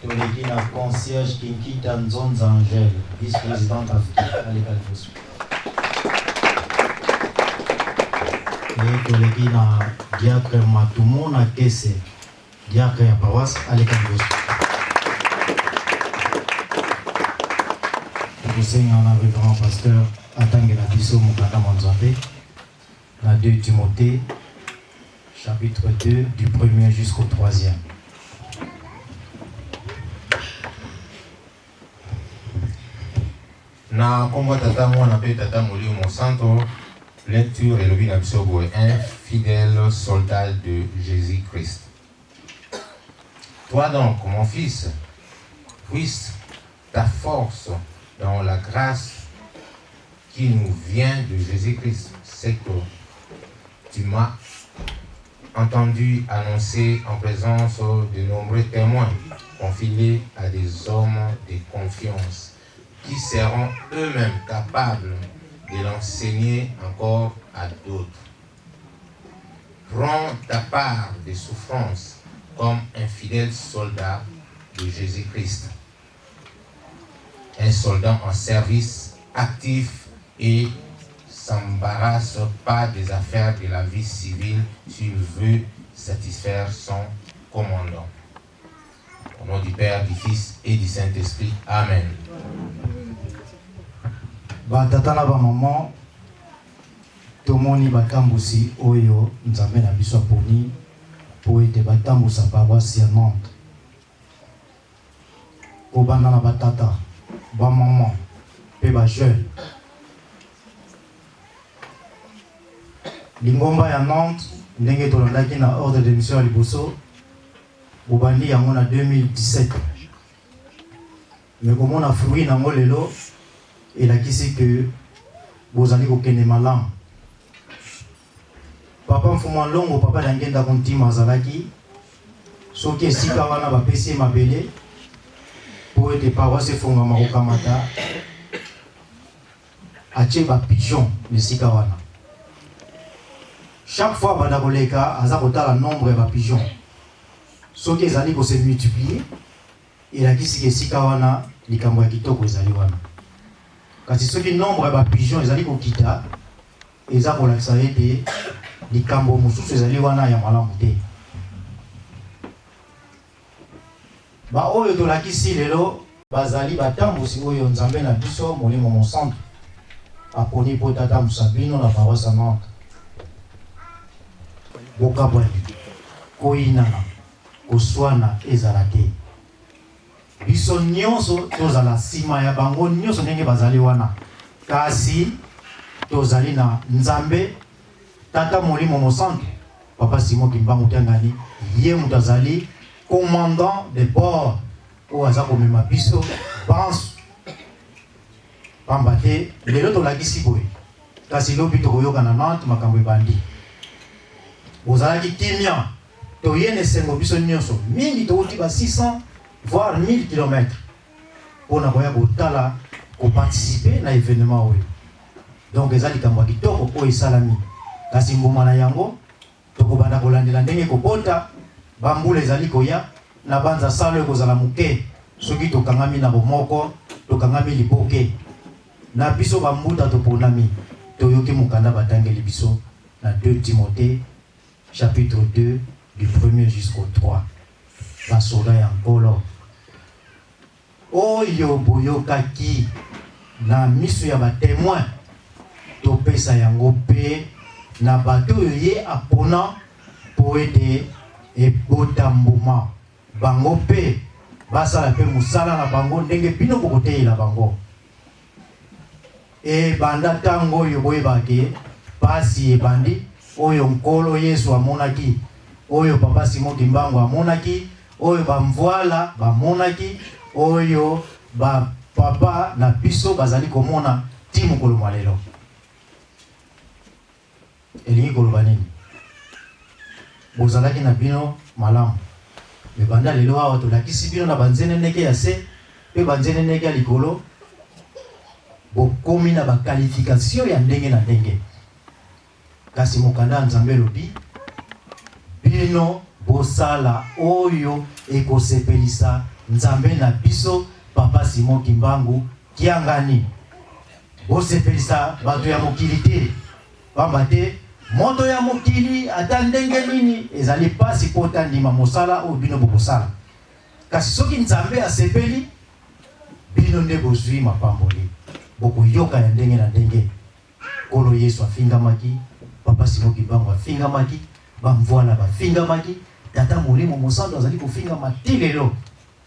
Toleki na concierge Kinkita Nzonza Angèle, vice-présidente d'AFKI, Aleka Liboso. Et toleki na diacre Matumo na Kese, diacre ya paroisse, Aleka Liboso. Seigneur, on a révérend pasteur Atangela Bisso Mukanda Manzambe, la 2 Timothée, chapitre 2, du 1er jusqu'au 3e. Na komba tata mwana pe tata moli mon santo, lecture et lobi na biso boy, un fidèle soldat de Jésus-Christ. Toi donc, mon fils, puisse ta force dans la grâce qui nous vient de Jésus-Christ. C'est que tu m'as entendu annoncer en présence de nombreux témoins confiés à des hommes de confiance qui seront eux-mêmes capables de l'enseigner encore à d'autres. Prends ta part des souffrances comme un fidèle soldat de Jésus-Christ. Un soldat en service actif et s'embarrasse pas des affaires de la vie civile s'il veut satisfaire son commandant. Au nom du Père, du Fils et du Saint-Esprit. Amen. Tata na ba maman tomoni batambusi oyo nzambe na biso aponi po ete batambusa paroisse ya Nantes. Obanda na batata ba maman pe ba jeune lingomba ya Nantes ndenge tolandaki na ordre de mission ya liboso obandi yango na 2017 mais komona fruit nango lelo elakisi ke bozali kokende malamu. Papa mfuma longo papa dangenda kontima azalaki soki esika wana bapesi mabele po ete paroisse efungama kokamata atie bapigeon esika wana. Chaque fois banda koleka aza kotala nombre ya bapigeon soki ezali kose multiplier elakisi ke esika wana likambo ya kitoko ezali wana. Kasi soki nombre ya bapigeon ezali kokita eza kolakisa ete likambo mosusu ezali wana ya malamu te. Ba oyo tolakisi lelo bazali batambusi oyo nzambe na biso molimo mosantu aponi po tatambusa bino na paroisse ya Nantes. Bokabwani koyinana koswana ezala te. Biso nyonso tozala nsima ya bango nyonso ndenge bazali wana. Kasi tozali na nzambe tata molimo mosantu papa Simon Kimbangu Tangani ye mutu azali commandant de bord oyo aza komema biso banso pamba te lelo tolakisi boye kasi lobi tokoyoka na Nantes makambo ebandi bozalaki kimia toyene esengo biso nyonso mingi touti ba 600 voire 1000 km mpona koya kotala koparticipe na événement oyo. Donc ezali likambo ya kitoko oyo esalami kasi mbuma na yango tokobanda kolandela ndenge kobota bambula ezali koya na banza salo ekozala moke soki tokangami na bomoko tokangami liboke na biso bambuta toponami toyoki mokanda batangeli biso na 2 Timothée chapitre 2 du 1er jusqu'au 3 basoda ya nkolo oyo boyokaki na miso ya batémoin topesa yango pe na bato oyo ye apona po ete ebota mbuma bango pe basala pe musala na bango ndenge bino bokoteyela bango ebanda ntango oyo boyebaki pasi ebandi oyo nkolo Yesu amonaki oyo papa Simon Kimbangu amonaki oyo bamvoila bamonaki oyo ba papa na biso bazali komona ti mokolo mwa lelo. Elingi koloba nini? Bozalaki na bino malamu me banda lelo awa tolakisi bino na banzene ndenge ya se pe banzene ndenge ya likolo bokomi na ba qualification ya ndenge na ndenge. Kasi mokanda nzambe lobi bino bosala oyo ekosepelisa nzambe na biso papa Simon Kimbangu kiangani. Bosepelisa bato ya mokili te, pamba te moto ya mokili ata ndenge nini ezali pasi pota ndima mosala oyo bino bokosala. Kasi soki nzambe asepeli bino nde bozwi mapamboli bokoyoka ya ndenge na ndenge. Kolo Yesu afingamaki, papa Simon Kimbangu afingamaki, bamvwana bafingamaki, tata Molimo Mosantu azali kofingama ti lelo.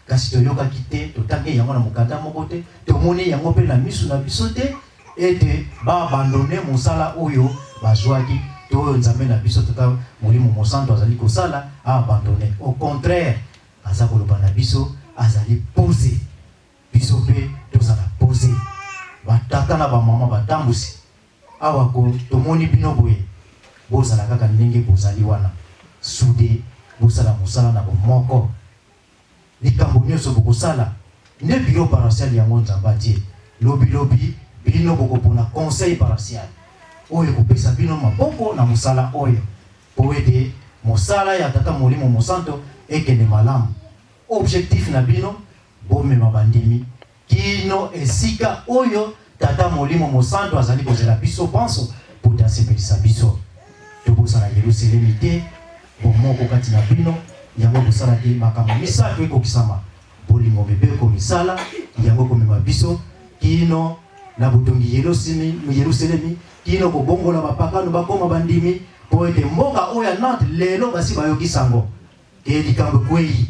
Kasi toyokaki te, totangi yango na mokanda moko te, tomoni yango mpe na misu na biso te, ete baabandone mosala oyo bazwaki to oyo nzambe na biso tata Molimo Mosantu azali kosala aabandone. Au contraire, aza koloba na biso azali posé, biso mpe tozala posé. Batata na bamama batambusi awa ko tomoni bino boye bozala kaka ndenge bozali wana sude bosala mosala na bomoko. Likambo nyonso bokosala nde biro paroissial yango nzambe atie lobi bino bokopona conseil paroissial oyo kopesa bino maboko na mosala oyo po ete mosala ya tata Molimo Mosantu ekende malamu. Objectif na bino bomema bandimi kino esika oyo tata Molimo Mosantu azali kozela biso panso po tasepelisa biso. Tobosala Yerusalemi te bomoko kati na bino yango bosala te makambo misato ekokisama bolingo bebe komisala yango komema biso kino na botongi Yerusalemi kino kobongola bapakano bakoma bandimi po ete mboka oyo ya Nantes lelo basi bayokisango ke likambo kwei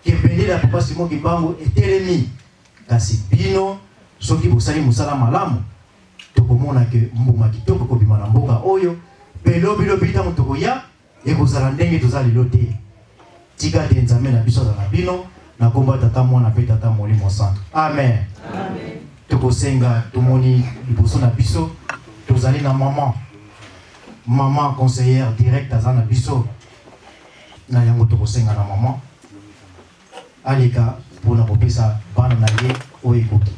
ke bendele ya papa Simon Kimbangu etelemi. Kasi bino soki bosali mosala malamu tokomona ke mbuma kitoko kobima na mboka oyo pelobi ntango tokoya ekozala ndenge tozali lelo te. Tika te nzambe na biso na bino na komba tata mwana pe tata Molimo Mosantu. Amen. Amen. Tokosenga tomoni liboso na biso tozali na maman conseillère direct aza na biso na yango tokosenga na maman aleka mpona kopesa bana na ye oyo ekoki.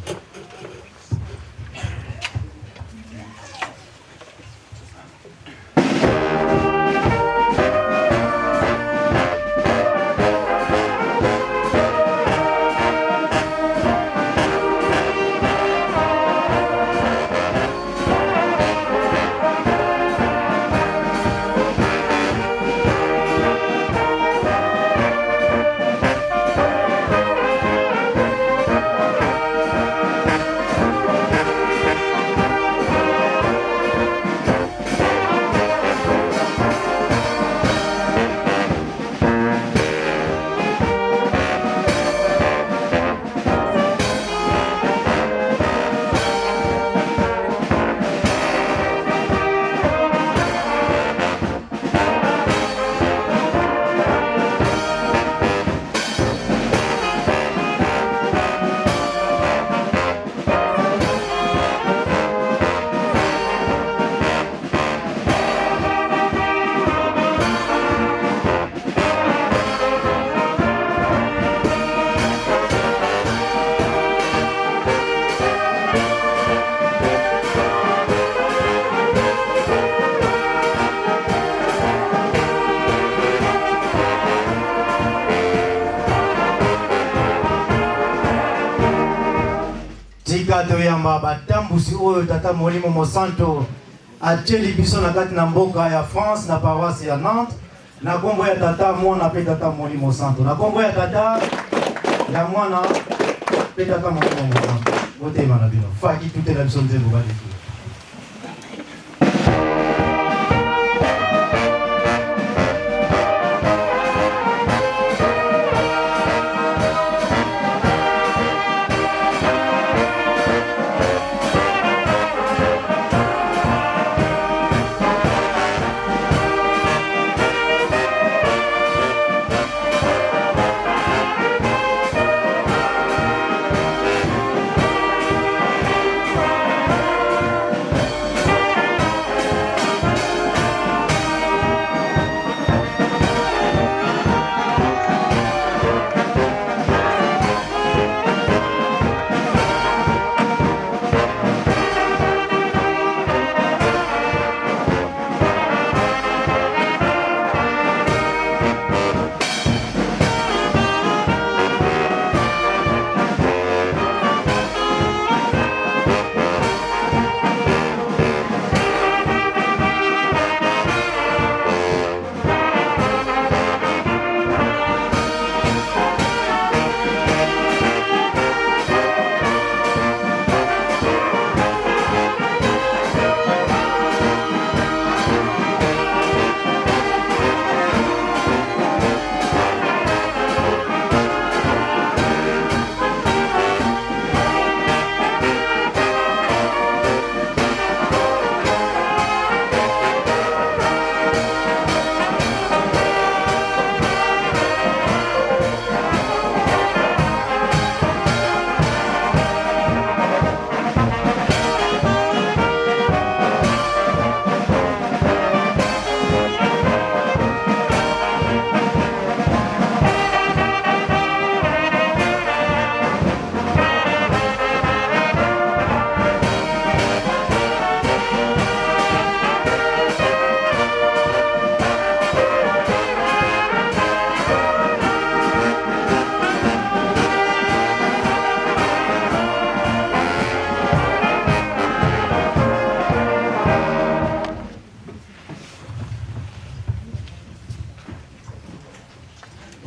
Toyamba batambusi oyo tata Molimo Mosantu ateli biso na kati na mboka ya France na paroisse ya Nantes na kombo ya tata mwana pe tata Molimo Mosantu na kombo ya tata ya mwana pe tata Molimo Mosantu botema na bino faki tutela biso nzembo badi.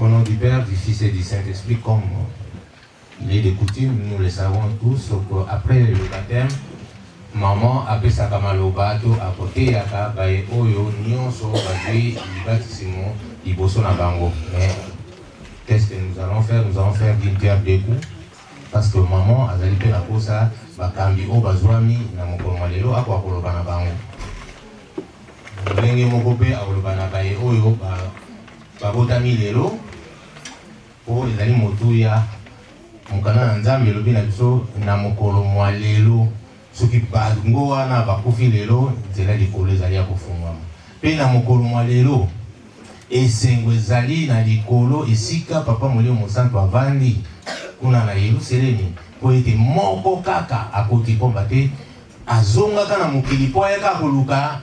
Au nom du Père, du Fils et du Saint-Esprit, comme il est de coutume, nous le savons tous, après le baptême, maman appelle sa kamalobato à côté yaka baye oyo nyonso bazui libatisimo liboso na bango. Mais qu'est-ce que nous allons faire d'une pierre deux coups parce que maman azali pe na kosa bakambi o bazwami na mokolo malelo ako akoloba na bango. Ndenge moko pe akoloba na baye oyo babotami lelo po ezali motu ya mokana na nzambe elobi na biso na mokolo malelo soki bango wana bakufi lelo nzela likolo ezali ya kofungwama mpe na mokolo mwa lelo esengo ezali na likolo esika papa molimo mosantu avandi kuna na Yerusalemi po ete moko kaka akoti pomba te azongaka na mokili po ayaka koluka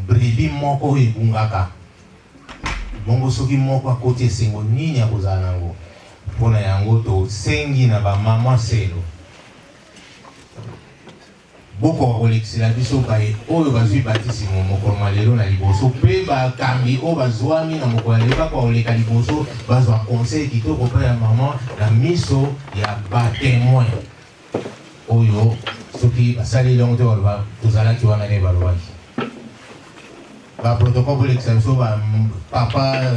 brebi moko oyo ebungaka bongo soki moko akoti esengo nini akozala nango mpona yango tosengi na bamama selo boko kolekisela biso baye oyo bazwi batisimo mokolo malelo na liboso mpe bakambi oyo bazwami na mokolo malelo kaka koleka liboso bazwa conseil kitoko mpe ya mama na miso ya batemoin oyo soki basaleli yango te baloba tozalaki wana nde balobaki baprotocole kolekisa biso bapapa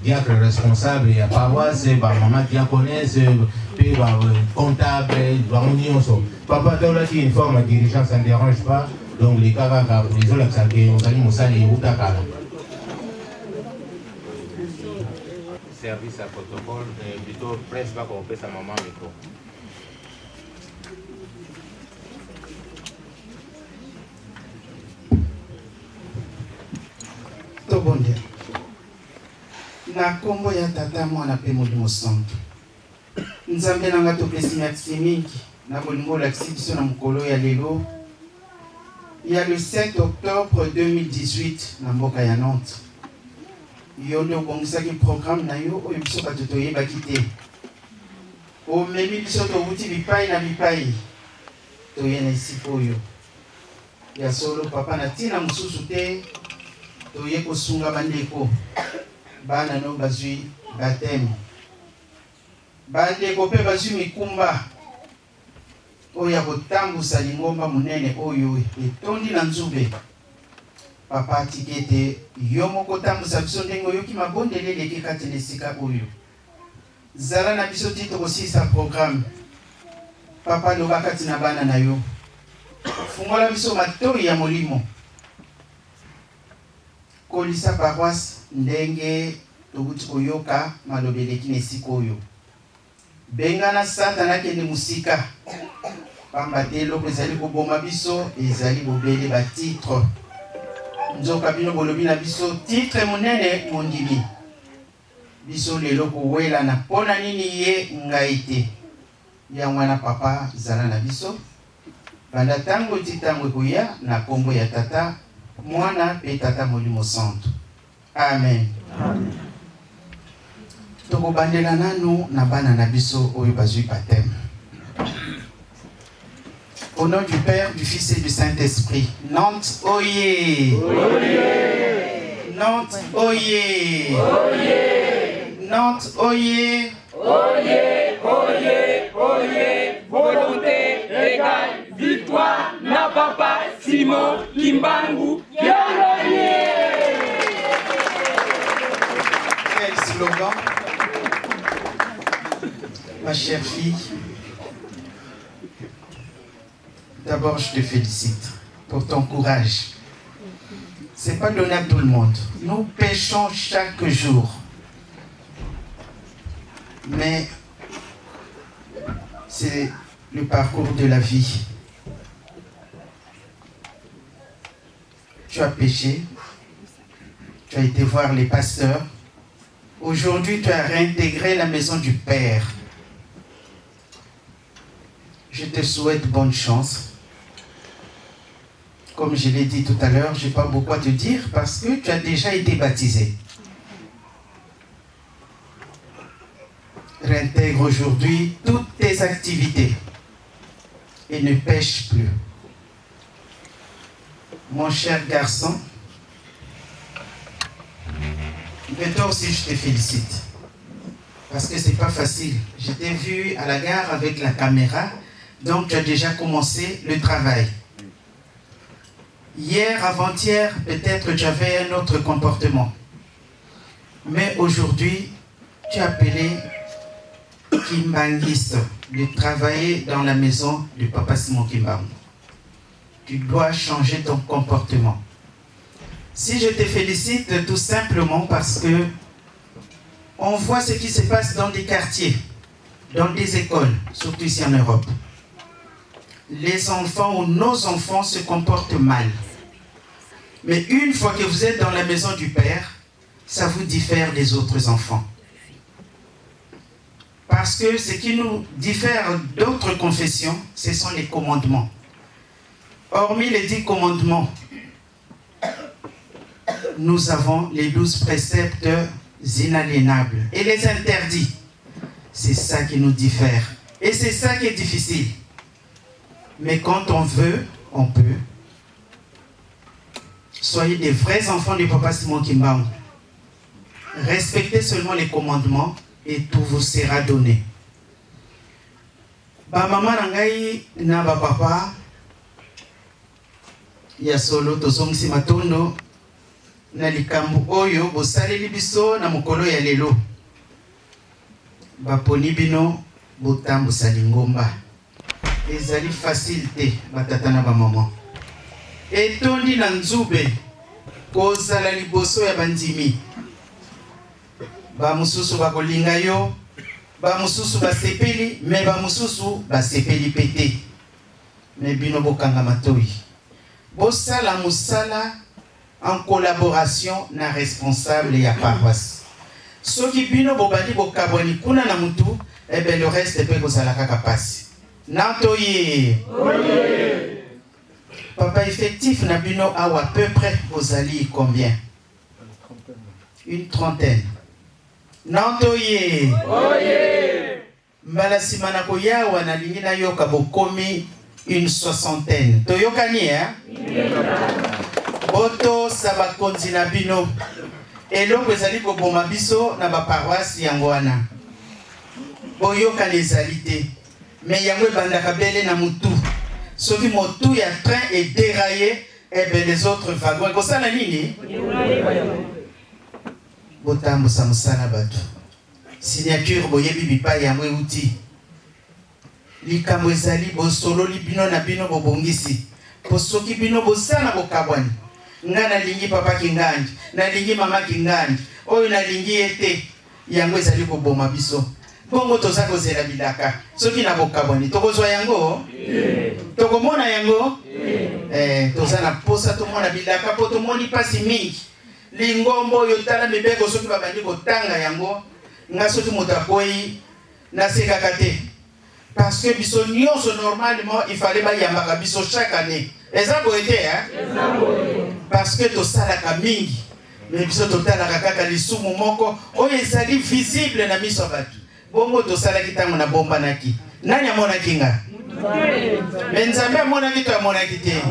diacre responsable ya paroisse bamama diaconesse mpe bacontable bango nyonso papa taolaki une forme de dirigeant, ça ne dérange pas. Donc les cas, les autres, ça allons mosali et outakala. Service à protocole, plutôt presse pas qu'on paie sa maman micro. Tobonde. Na kombo ya tata mwana pe molimo santo. Nzambe nanga topesi merci mingi. Na bolingo lakisi biso na mokolo ya lelo. Il y a le 7 octobre 2018 na mboka ya Nantes. Yo nde obongisaki programme na yo oyo biso bato toyebaki te. Omemi biso towuti bipai na bipai. Toye na esika oyo. Ya solo papa na ntina mosusu te. Toye kosunga bandeko. Bana no bazwi baptême. Bandeko pe bazwi mikumba. Oya kotambusa lingomba munene oyo etondi na nzube. Papa tikete yo moko tambusa biso ndenge oyo ki mabondelele ke kati nesika oyo. Zala na biso tito kosisa programme. Papa loba kati na bana na yo. Fungola biso matoi ya molimo. Kolisa paroisse ndenge tobuti koyoka malobeleki nesika oyo. Bengana Satan kende musika. Pamba te loko ezali koboma biso ezali bobele ba titre. Nzoka bino bolobi na biso titre monene mondimi. Biso lelo kowela na pona nini ye ngai te. Ya mwana papa zala na biso. Banda tango titango koya na kombo ya tata mwana pe tata molimo santo. Amen. Amen. Toko bandela nanu na bana na biso oyo bazui baptême. Au nom du Père, du Fils et du Saint-Esprit. Nantes, oyez! Oyez! Nantes, oyez! Oyez! Nantes, oyez! Oyez! Oyez! Oyez! Volonté égale victoire na papa Simon Kimbangu Kialoye! Quel slogan! Ma chère fille, d'abord je te félicite pour ton courage. C'est pas donné à tout le monde. Nous péchons chaque jour. Mais c'est le parcours de la vie. Tu as péché. Tu as été voir les pasteurs. Aujourd'hui, tu as réintégré la maison du Père. Je te souhaite bonne chance. Comme je l'ai dit tout à l'heure, je n'ai pas beaucoup à te dire parce que tu as déjà été baptisé. Réintègre aujourd'hui toutes tes activités et ne pêche plus. Mon cher garçon, mais toi aussi je te félicite. parce que c'est pas facile. Je t'ai vu à la gare avec la caméra, donc tu as déjà commencé le travail. Hier, avant-hier, peut-être tu avais un autre comportement. Mais aujourd'hui, tu as appelé Kimbangis de travailler dans la maison de Papa Simon Kimbangu. Tu dois changer ton comportement. Si je te félicite tout simplement parce que on voit ce qui se passe dans des quartiers, dans des écoles, surtout ici en Europe. Les enfants ou nos enfants se comportent mal. Mais une fois que vous êtes dans la maison du Père, ça vous diffère des autres enfants. Parce que ce qui nous diffère d'autres confessions, ce sont les commandements. Hormis les 10 commandements, nous avons les 12 préceptes inaliénables et les interdits. C'est ça qui nous diffère. Et c'est ça qui est difficile. Mais quand on veut, on peut. Soyez des vrais enfants du Papa Simon Kimbangu. Respectez seulement les commandements et tout vous sera donné. Ba maman nangai na ba papa ya solo tozongisi matondo na likambo oyo bosaleli biso na mokolo ya lelo. Baponi bino botambusa lingomba. Ezali facile te batata na ba maman. Etondi na nzube kozala liboso ya bandimi. Ba mususu bakolinga yo, ba mususu basepeli, mais ba mususu basepeli pete. Mais bino bokanga matoi. Bosala musala en collaboration na responsable ya paroisse. Soki bino bobandi bokabwani kuna na mutu, eh ben le reste peut kozala kaka pasi. Nantoye. Papa effectif na bino awa à peu près bozali combien? Une trentaine. Nantoye. Mbala simana koyawa na lingina yoka bokomi une soixantaine. Toyokani Boto sabakonzi na bino. Eloko ezali koboma biso na ba paroisse yango wana. Boyoka ezali te. Mais yango bandaka bele na mutu. Soki motu ya train est déraillé, et bien les autres wagons. Kosala nini? Botambo samusana batu. Signature boyebi bipa ya mwe uti. Likambo ezali bosolo li bino na bino bobongisi. Posoki bino bosana bokabwani. Nga na lingi papa kinganji, na lingi mama kinganji. Oyo na lingi ete yango ezali koboma biso. Bongo toza kozela bilaka. Soki na bokabwani tokozwa yango? Tokomona yango? Toza na posa tomona bilaka po tomoni pasi mingi. Lingombo yotala mibeko soki babandi kotanga yango nga soki motakoyi na sekaka te. Parce que biso nyonso normalement il fallait bayambaka biso chaque année. Eza boete parce que tosalaka mingi. Mais biso totalaka kaka lisumu moko oyo ezali visible na miso batu. Bongo tosalaki tango na bomba naki. Nani amonaki nga? Mais Nzambe amonaki to amonaki te.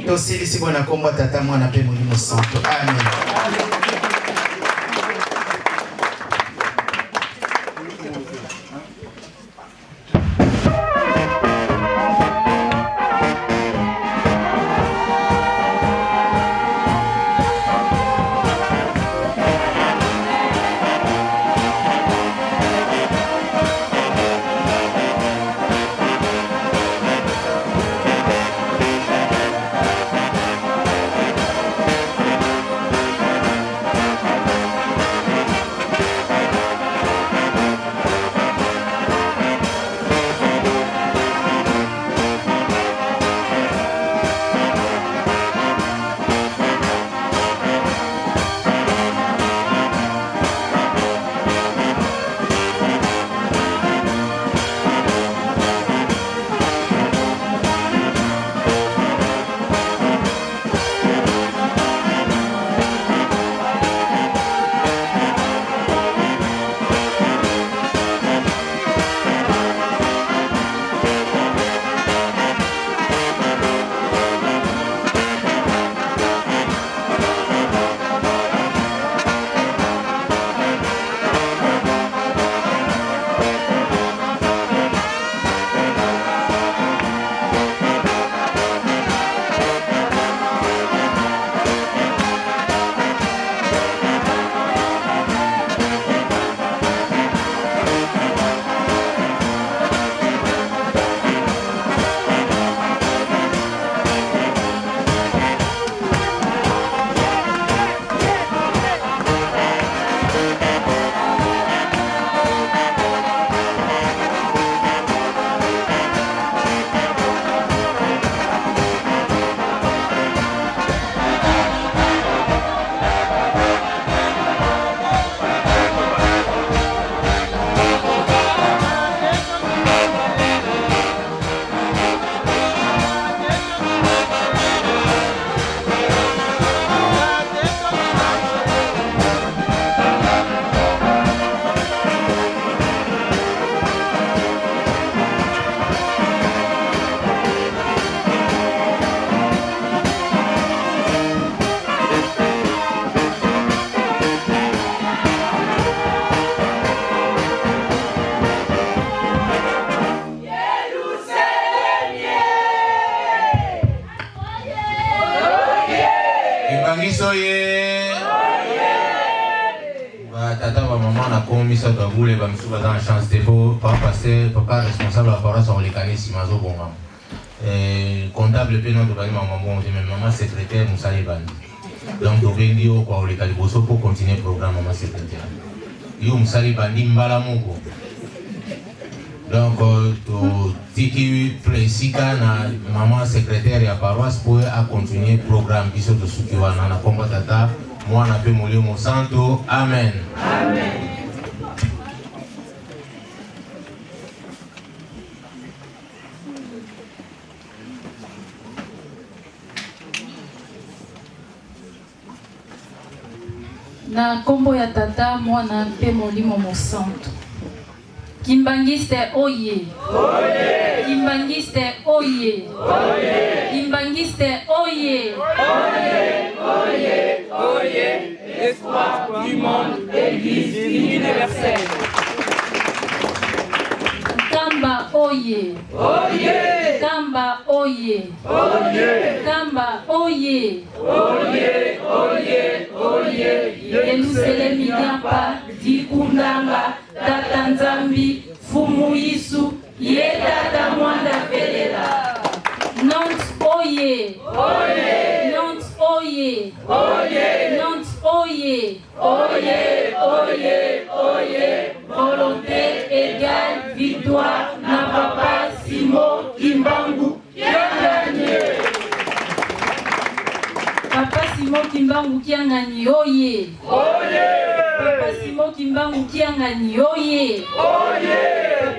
Tosilisi bona kombo tata mwana pe molimo santo. Amen. oye. Tata ba maman na komi sa to boule ba msuba dans chance de fo papa responsable la paroisse on les connaît si mazo bonga. Comptable pe non to ba maman bon mais maman secrétaire musali bandi. Donc to bendi o kwa ole kali boso pour continuer programme maman secrétaire. Yo musali bandi mbala moko. Donc to tiki plesika na maman secrétaire ya paroisse pour a continuer programme biso to sukiwa na komba tata moi na pe molio mo santo. Amen. Amen. Na kombo ya tata mwana mpe molimo mosantu. Kimbangiste oye. Oye. Kimbangiste oye. Oye. Kimbangiste oye. Oye. Oye. Oye. Espoir du monde, Église universelle. Kamba oye. Oye. Kamba oye. Oye. Kamba oye. Oye. Oye. Oye. Yelusele minyapa dikundanga tata nzambi fumu yisu ye tata mwanda velela. Nantes oye. Oye. Nantes oye. Oye. Nantes oye. Oye. Oye. Oye. Volonté égale victoire na papa Simon Kimbangu qui a gagné. Papa Simon Kimbangu qui a gagné. Oye. Oye. Papa Simon Kimbangu qui a gagné. Oye. Oye.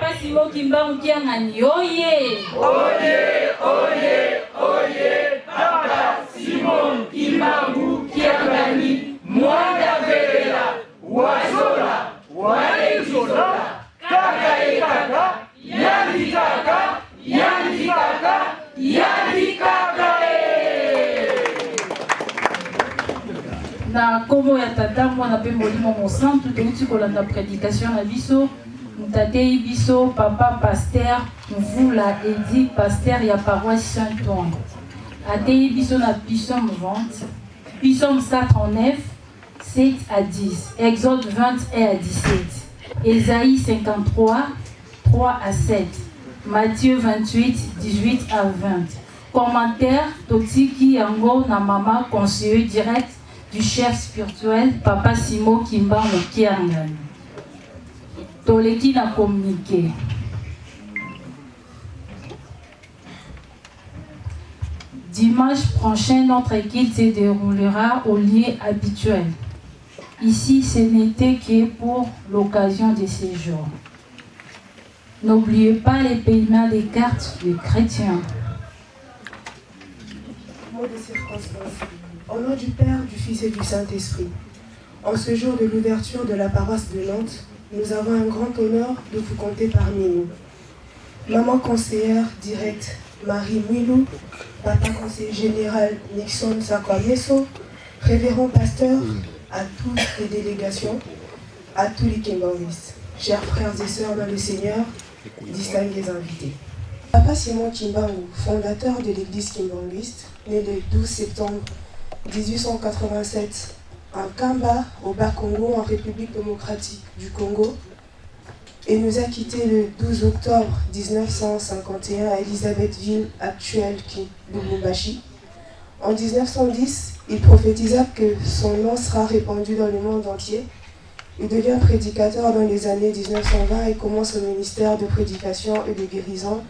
Papa Simon Kimbangu qui a gagné. Oye. Oye. Oye. Oye. Papa Simon Kimbangu qui a gagné. Mwanda velela. Wazola. Waezola. Kaka e kaka. Yandi kaka. Yandi kaka. Yandi kaka na kombo ya tata mwana pe molimo mosantu touti kolanda prédication na biso mutatei biso papa pasteur Mvula Edi pasteur ya paroisse Saint-Ouen atei biso na Psaume 20 Psaume 139 7 à 10 Exode 20 et à 17 Ésaïe 53 3 à 7 Matthieu 28 18 à 20 Commentaire totiki yango na mama conseiller direct du chef spirituel Papa Simon Kimbangu Kiangani. Toleki na communiqué. Dimanche prochain, notre culte se déroulera au lieu habituel. Ici, ce n'était que pour l'occasion de ces jours. N'oubliez pas les paiements des cartes des chrétiens. Mot de circonstance. Au nom du Père, du Fils et du Saint-Esprit, en ce jour de l'ouverture de la paroisse de Nantes, nous avons un grand honneur de vous compter parmi nous. Maman conseillère directe Marie Mwilou, papa conseiller général Nixon Sakwameso, révérend pasteur, à toutes les délégations, à tous les Kimbanguistes, chers frères et sœurs dans le Seigneur, distingués invités. Papa Simon Kimbangu, fondateur de l'église Kimbanguiste, né le 12 septembre 1887 en Kamba, au Bas-Congo, en République démocratique du Congo, et nous a quittés le 12 octobre 1951 à Elisabethville, actuelle Lubumbashi. En 1910, il prophétisa que son nom sera répandu dans le monde entier. Il devient prédicateur dans les années 1920 et commence le ministère de prédication et de guérison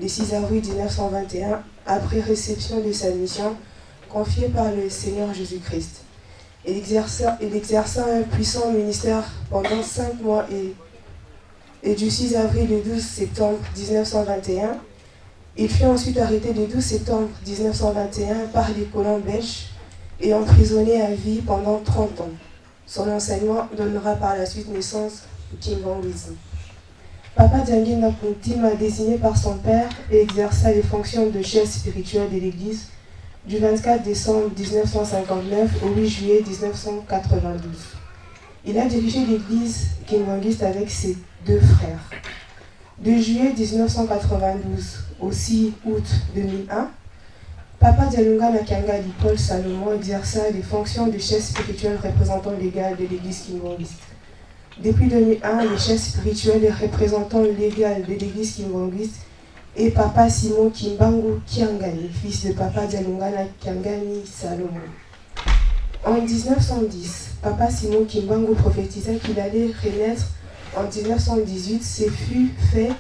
le 6 avril 1921, après réception de sa mission confiée par le Seigneur Jésus-Christ. Il exerça un puissant ministère pendant 5 mois et du 6 avril au 12 septembre 1921, il fut ensuite arrêté le 12 septembre 1921 par les colons belges et emprisonné à vie pendant 30 ans. Son enseignement donnera par la suite naissance au Kimbanguisme. Papa Diangué Napunti m'a désigné par son père et exerça les fonctions de chef spirituel de l'église du 24 décembre 1959 au 8 juillet 1992. Il a dirigé l'église kimbanguiste avec ses 2 frères. De juillet 1992 au 6 août 2001, Papa Dialungana Kiangali Paul Salomon exerça les fonctions de chef spirituel représentant légal de l'église kimbangiste. Depuis 2001, le chef spirituel et représentant légal de l'église kimbangiste est Papa Simon Kimbangu Kiangani, fils de Papa Dialungana Kiangani Salomon. En 1910, Papa Simon Kimbangu prophétisa qu'il allait renaître en 1918, ce fut fait,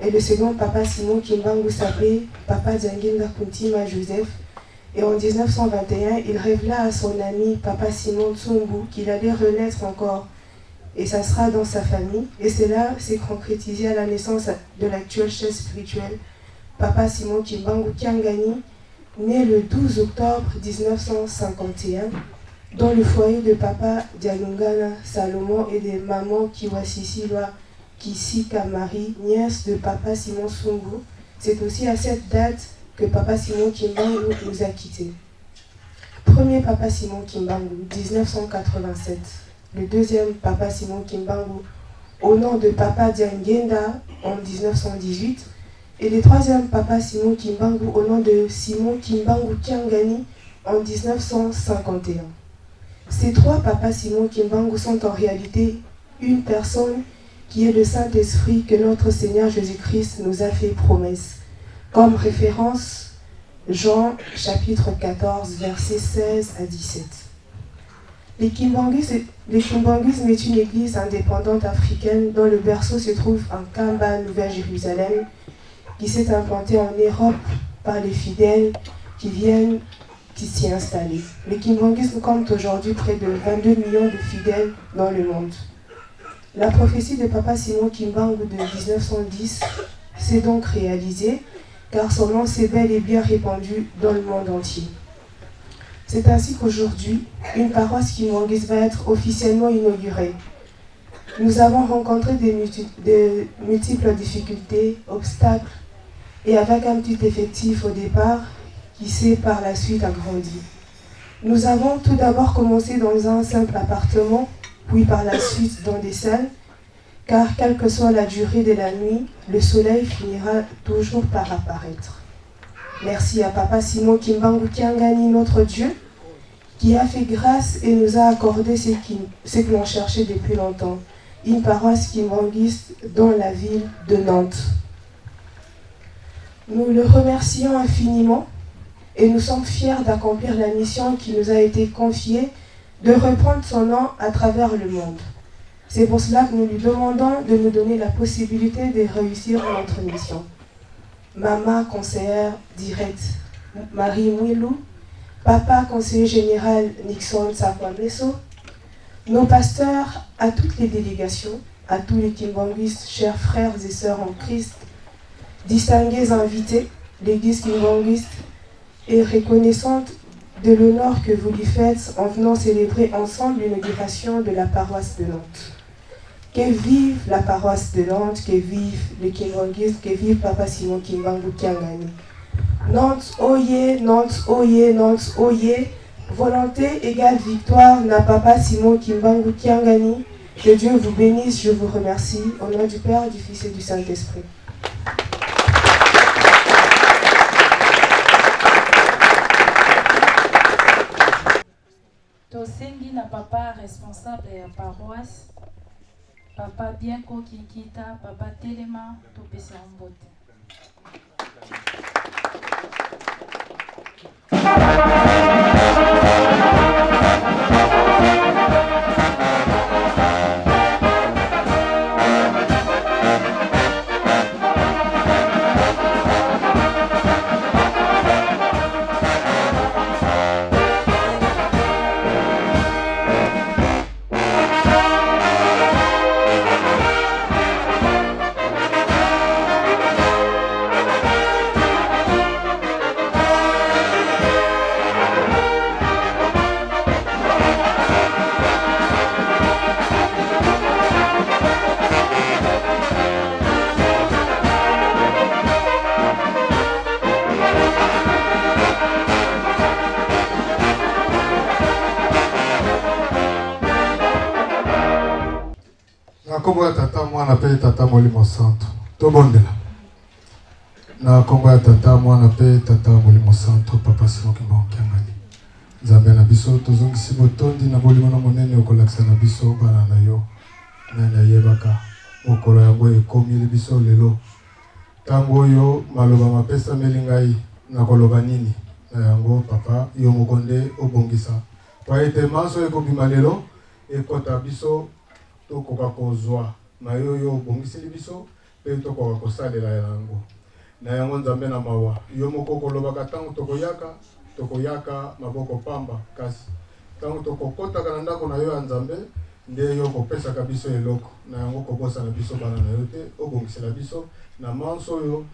et le second Papa Simon Kimbangu s'appelait Papa Dianginda Kuntima Joseph, et en 1921, il révéla à son ami Papa Simon Tsumbu qu'il allait renaître encore, et ça sera dans sa famille, et cela s'est concrétisé à la naissance de l'actuel chef spirituel, Papa Simon Kimbangu Kiangani, né le 12 octobre 1951, dans le foyer de Papa Dialungana Salomon et de Maman Kiwasisilwa Kisika Marie, nièce de Papa Simon Tsumbu. C'est aussi à cette date que Papa Simon Kimbangu nous a quittés. Premier Papa Simon Kimbangu, 1987. Le deuxième Papa Simon Kimbangu, au nom de Papa Diangenda en 1918. Et le troisième Papa Simon Kimbangu, au nom de Simon Kimbangu Kiangani en 1951. Ces trois Papas Simon Kimbangu sont en réalité une personne qui est le Saint-Esprit que notre Seigneur Jésus-Christ nous a fait promesse. Comme référence, Jean chapitre 14, versets 16 à 17. Le Kimbanguisme est une église indépendante africaine dont le berceau se trouve en Kamba, Nouvelle-Jérusalem, qui s'est implantée en Europe par les fidèles qui s'y installer. Le Kimbanguisme compte aujourd'hui près de 22 millions de fidèles dans le monde. La prophétie de Papa Simon Kimbangu de 1910 s'est donc réalisée, car son nom s'est bel et bien répandu dans le monde entier. C'est ainsi qu'aujourd'hui, une paroisse kimbanguiste va être officiellement inaugurée. Nous avons rencontré de multiples difficultés, obstacles, et avec un petit effectif au départ, qui s'est par la suite agrandi. Nous avons tout d'abord commencé dans un simple appartement, puis par la suite dans des salles, car quelle que soit la durée de la nuit, le soleil finira toujours par apparaître. Merci à Papa Simon Kimbangu Kiangani, notre Dieu, qui a fait grâce et nous a accordé ce que l'on cherchait depuis longtemps, une paroisse kimbanguiste dans la ville de Nantes. Nous le remercions infiniment et nous sommes fiers d'accomplir la mission qui nous a été confiée de reprendre son nom à travers le monde. C'est pour cela que nous lui demandons de nous donner la possibilité de réussir notre mission. Maman conseillère directe Marie Mwilou, Papa conseiller général Nixon Sakwameso, nos pasteurs, à toutes les délégations, à tous les kimbanguistes, chers frères et sœurs en Christ, distingués invités, l'église kimbanguiste est reconnaissante de l'honneur que vous lui faites en venant célébrer ensemble l'inauguration de la paroisse de Nantes. Que vive la paroisse de Nantes, que vive le kimbanguisme, que vive Papa Simon Kimbangu Kiangani. Nantes, oyez, Nantes, oyez, Nantes, oyez. Volonté égale victoire n'a Papa Simon Kimbangu Kiangani. Que Dieu vous bénisse, je vous remercie. Au nom du Père, du Fils et du Saint-Esprit. Tosengi na papa responsable ya paroisse, Papa Bianco Kikita, Papa Telema, topesa mbote. Nakombo ya tata mwana pe tata molimo santo. Tobondela. Na kombo ya tata mwana pe tata molimo santo papa Simon Kimbangu Kiangani. Nzambe na biso tozongisi botondi na bolimo na monene okolakisa na biso bana na yo. Nani ayebaka mokolo yango ekomi biso lelo. Tango oyo maloba mapesa melingai na koloba nini na yango papa yo mokonde obongisa. Pa ete maso ekobima lelo ekota biso tokoka kozwa na yo obongisi biso pe tokoka kosalela yango. Na yango nzambe na mawa yo moko kolobaka tango tokoyaka maboko pamba kasi tango tokokotaka na ndako na yo ya nzambe nde yo kopesaka biso eloko na yango kobosana biso bana na yo te obongisela biso na manso oyo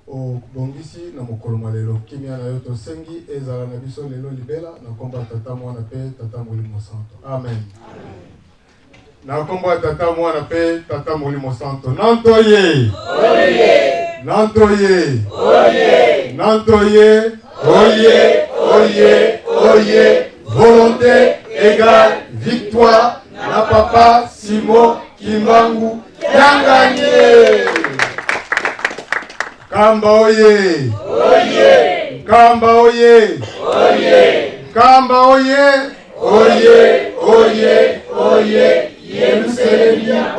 obongisi na mokolo malelo kimia na yo tosengi ezala na biso lelo libela na kombo ya tata mwana pe tata molimo santo amen. Na kombo ya tata mwana pe tata molimo santo nantoye nantoye nantoye oye volonté égale victoire na papa Simon Kimbangu Kiangani. Kamba oye Kamba oye Kamba oye Yerusalemu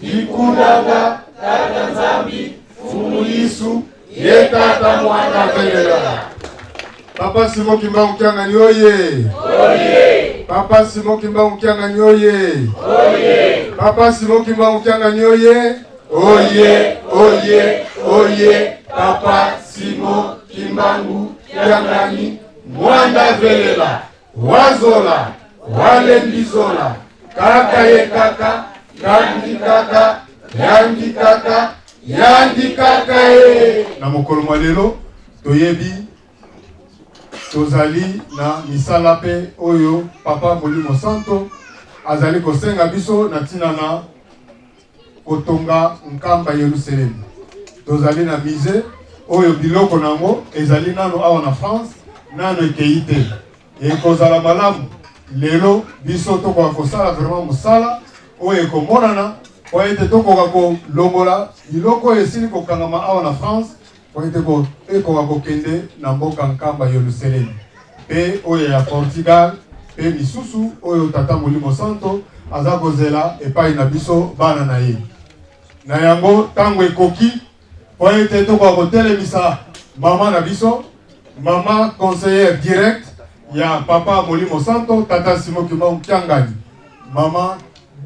Ikunanga tata Nzambi Fumu Yesu yetata mwana velela. Papa Simon Kimbangu Kiangani oye Papa Simon Kimbangu Kiangani oye Papa Simon Kimbangu Kiangani oye Papa Simon Kimbangu Kiangani mwanda velela wazola walembizola kaka ye kaka yandi kaka ye. Na mokolo malelo toyebi tozali na misala pe oyo papa molimo santo azali kosenga biso na tina na kotonga nkamba Yerusalemu. Tozali na mise oyo biloko nango ezali nano awa na France nano ekei te ekozala malamu lelo biso tokoka kosala vraiment mosala oyo ekomonana po ete tokoka kolongola biloko esili kokangama awa na France po ete ekoka kokende na mboka nkamba Yerusalemu pe oyo ya Portugal pe misusu oyo tata molimo santo aza kozela epai na biso bana na ye. Na yango tango ekoki po ete tokoka kotelemisa mama na biso mama conseillère direct ya papa molimo santo tata Simon Kimbangu Kiangani. Mama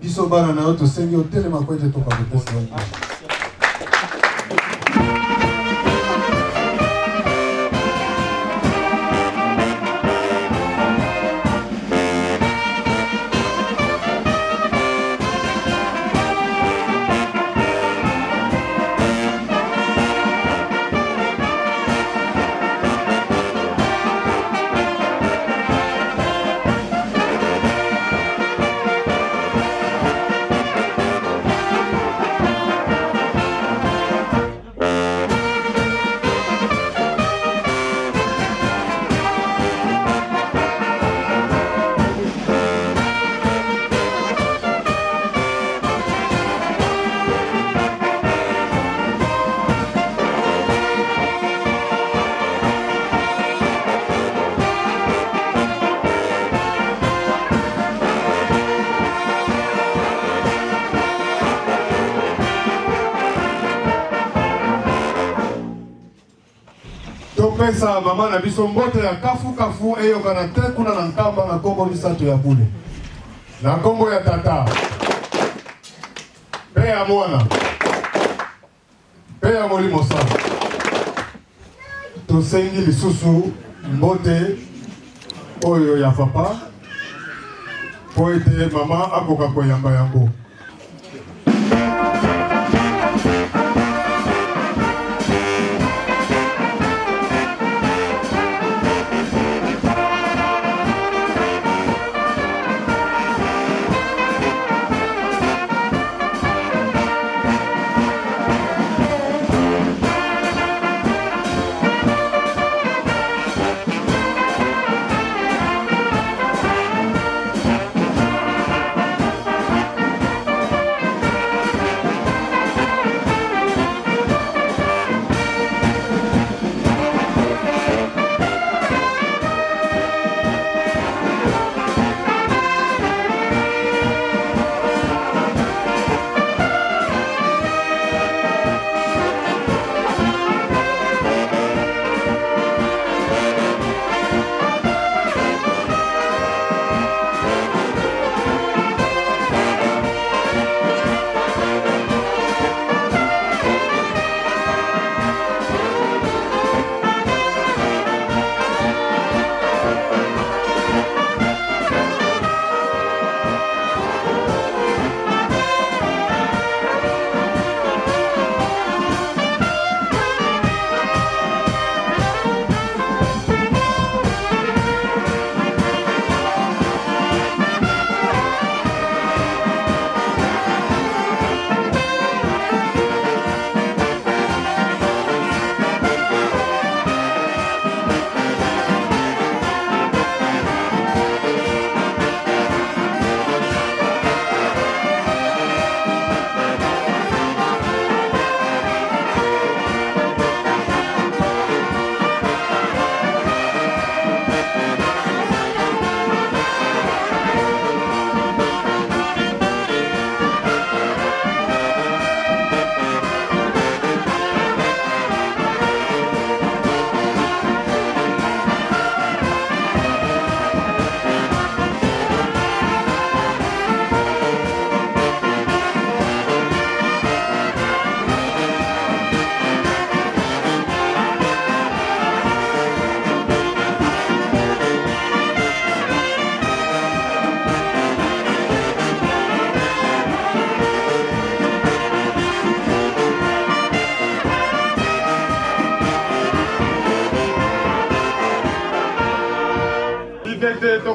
biso bana na yo tosengi otelema po ete tokoka kopesa pesa mama na biso mbote ya kafu eyokana te kuna na nkamba na kombo misato ya bule na kombo ya tata pe ya mwana pe ya molimo santo tosengi lisusu mbote oyo ya papa po ete mama akoka koyamba yango.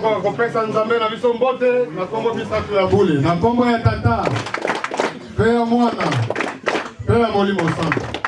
tokoka kopesa nzambe na biso mbote na kombo misato ya bule na kombo ya tata mpe ya mwana mpe ya molimo santo.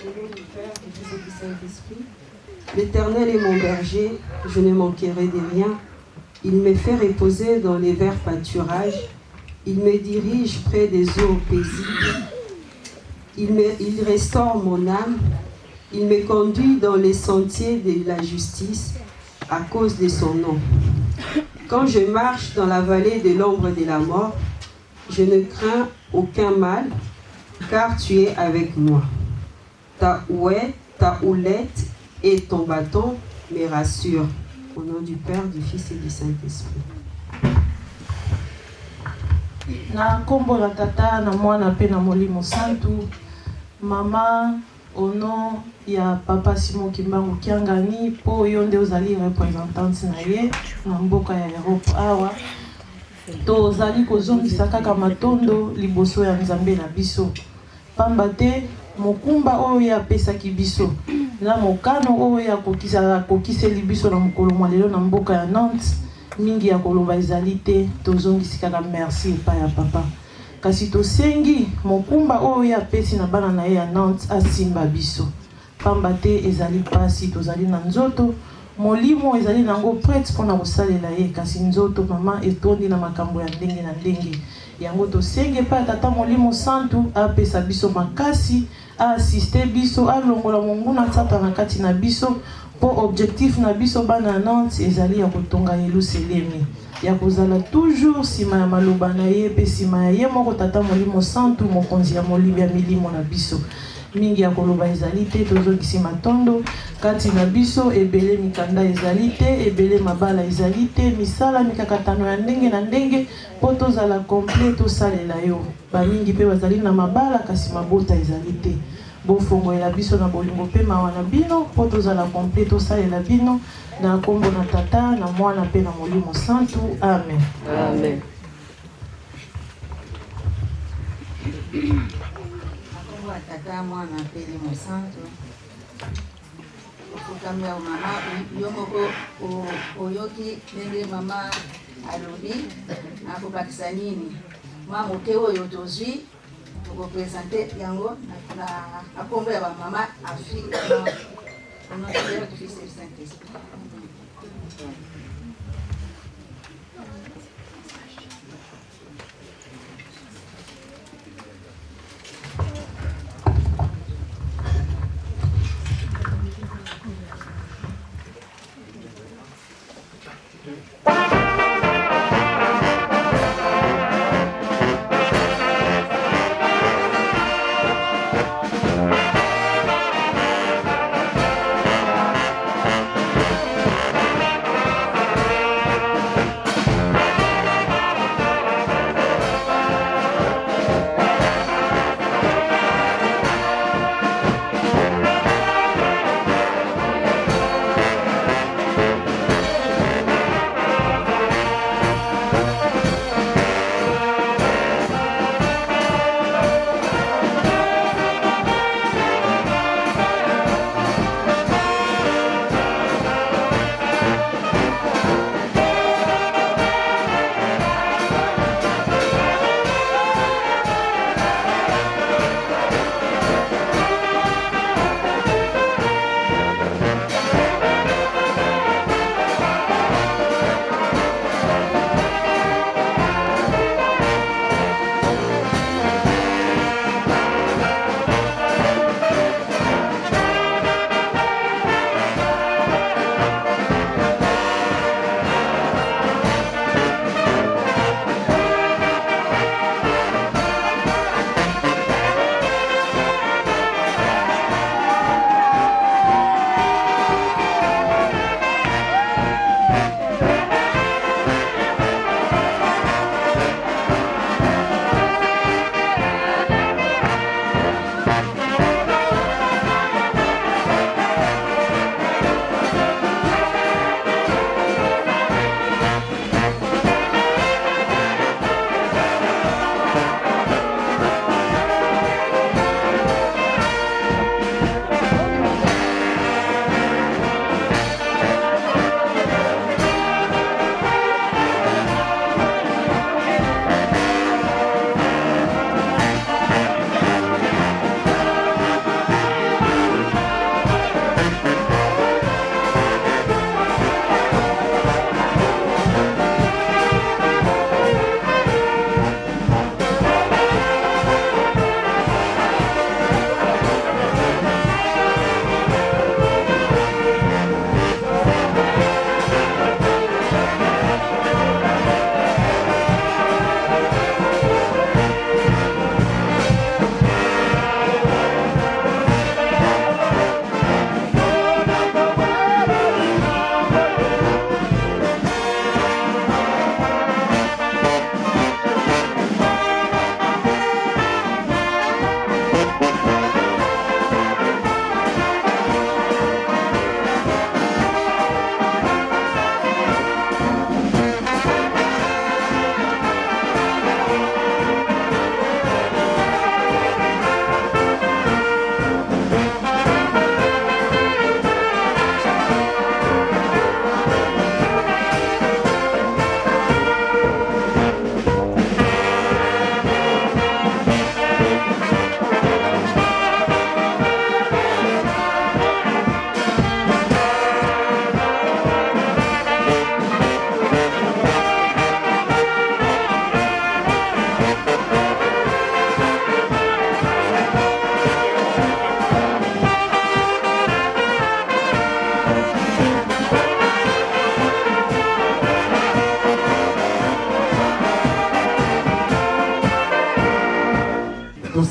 Au nom du Père, du Fils et du Saint-Esprit. L'Éternel est mon berger, je ne manquerai de rien. Il me fait reposer dans les verts pâturages. Il me dirige près des eaux paisibles. Il restaure mon âme. Il me conduit dans les sentiers de la justice à cause de son nom. Quand je marche dans la vallée de l'ombre de la mort, je ne crains aucun mal, car tu es avec moi. Ta ouette, ta houlette et ton bâton me rassurent. Au nom du Père, du Fils et du Saint-Esprit. Na kombo la tata na mwana pe na molimo santu. Mama, au nom ya papa Simon Kimbangu Kiangani, po yonde ozali représentante na ye na mboka ya Europe awa. To ozali kozongisa kaka matondo liboso ya Nzambe na biso. Pamba te mokumba oyo ya pesaki biso na mokano oyo ya kokiseli biso na mokolo mwa lelo na mboka ya Nantes mingi ya koloba ezali te tozongisi kaka merci epai ya papa. Kasi tosengi mokumba oyo ya pesi na bana na ye ya Nantes asimba biso. Pamba te ezali pasi tozali na nzoto molimo ezali nango prête mpona kosalela ye kasi nzoto mama etondi na makambo ya ndenge na ndenge. Yango tosengi epai ya tata molimo santu apesa biso makasi assiste biso alongola monguna nzata na kati na biso po objectif na biso bana Nantes ezali ya kotonga Yerusalemi ya kozala toujours sima ya maloba na ye pe sima ya ye moko tata molimo santu mokonzi ya molimo ya milimo na biso mingi ya koloba ezali te tozongisi matondo kati na biso ebele mikanda ezali te ebele mabala ezali te misala mikakatano ya ndenge na ndenge po tozala complet tosalela yo bamingi pe bazali na mabala kasi mabota ezali te bofongolela biso na bolingo pe mawa na bino po tozala complet tosalela bino na kombo na tata na mwana pe na molimo santu amen. Amen. Tata mwana peli mosantu okukamya mama yomoko oyoki ndenge mama alobi akobakisa nini mwa moke oyo tozwi tokopresente yango na kombo ya bamama afrique au nom du Père, du Fils et du Saint-Esprit.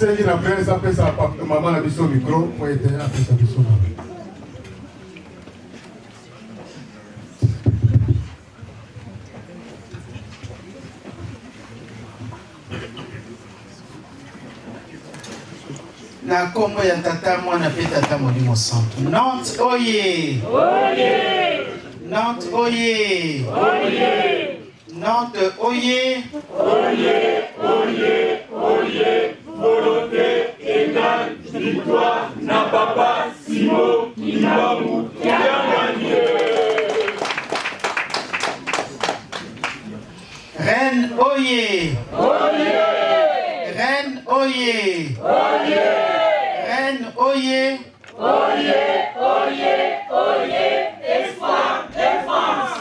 asengi na priere apesa mama na biso micro po ete apesa biso na kombo ya tata mwana pe tata molimo santo. Nantes oye! Oye! Nantes oye! Oye! Nantes oye! Oye! Oye! Oye! Volonté égale, victoire na papa Simon Kimbangu qui a gagné. Reine oye! Oye! Reine oye! Oye! Reine oye! Oye! Oye! Oye! Espoir de France!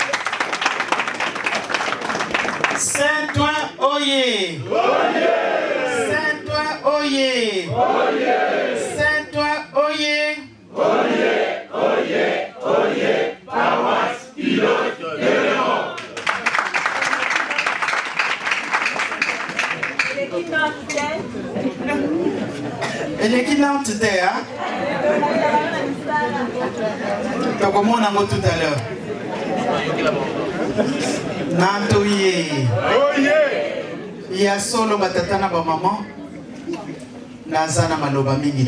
Saint-Ouen oye! Oye! Saint-Ouen oye! Oye! Saint-Ouen oye! Oye! Oye! Oye! Paroisse pilote de Léon! Eleki Nantes te, hein? Donc, on a tout à l'heure. Nantes, oye! Il y a solo batatana ba maman. Nazana maloba mingi.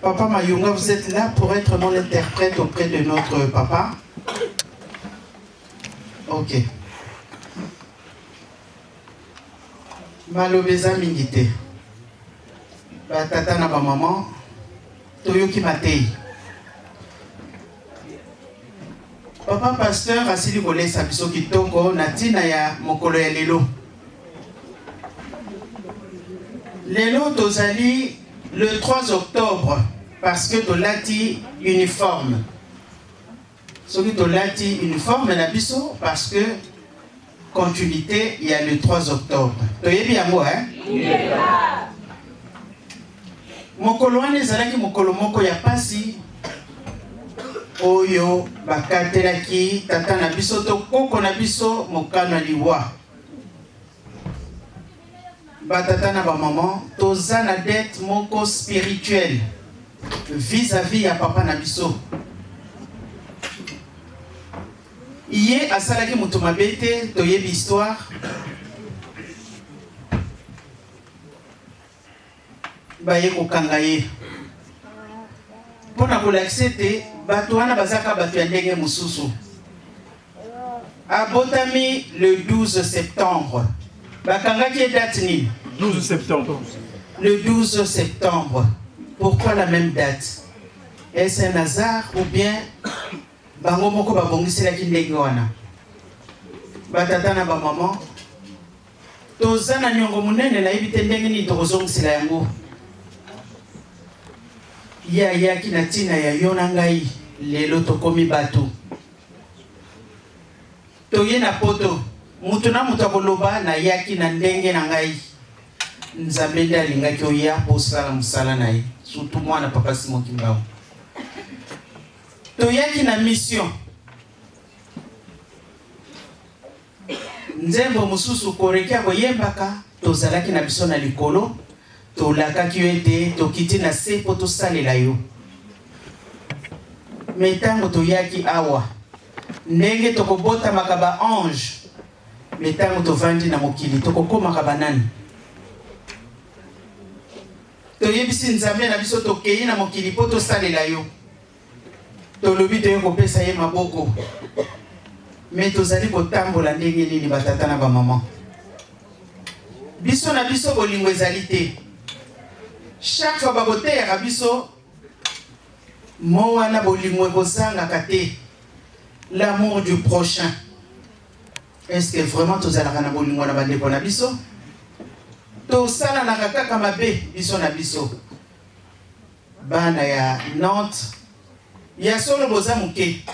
Papa Mayunga, vous êtes là pour être mon interprète auprès de notre papa? Ok. Malobeza mingite. Batata na ba maman. Toyoki matei. Papa pasteur asili kolesa biso kitoko na tina ya mokolo ya lelo. Lelo tozali le 3 octobre parce que tolati uniforme. Soki tolati uniforme na biso parce que continuité, il y a le 3 octobre. Toyebi yango, hein? Mokolo wana ezalaki mokolo moko ya pasi oyo bakatelaki tata na biso to koko na biso mokano liwa. Batata na ba maman toza na dette moko spirituelle vis-à-vis ya papa na biso. Iye asalaki mutu mabe te toyebi histoire. Baye kokanga ye. Pona kolakise te bato wana bazaka bato ya ndenge mosusu. Abotami le 12 septembre. Bakangaki date nini? 12 septembre. Le 12 septembre. Pourquoi la même date? Est-ce un hasard ou bien bango moko babongiselaki ndenge wana? Batata na ba maman toza na nyongo munene na yebi te ndenge nini tokozongisela yango. Ya yaki na tina ya yo na ngai lelo tokomi bato. Toye na poto mutu na mutu akoloba na yaki na ndenge na ngai. Nzambe nde alingaki oya posala musala na ye. Surtout mwana papa Simon Kimbangu. Toyaki na mission. Nzembo mususu koreki akoyembaka tozalaki na biso na likolo tolakaki yo ete tokiti na se po tosalela yo. Me ntango toyaki awa ndenge tokobotamaka ba ange me ntango tovandi na mokili tokokomaka banani? Toyebisi Nzambe na biso tokei na mokili po tosalela yo. Tolobi toye kopesa ye maboko. Mais tozali kotambola ndenge nini batata na ba maman. Biso na biso bolingo ezali te. Chaque fois babotera biso mo wana bolingo ekozangaka te. L'amour du prochain. Est-ce que vraiment tozalaka na bolingo na bandeko na biso? Tosala na kaka mabe biso na biso. Bana ya Nantes ya solo boza muke.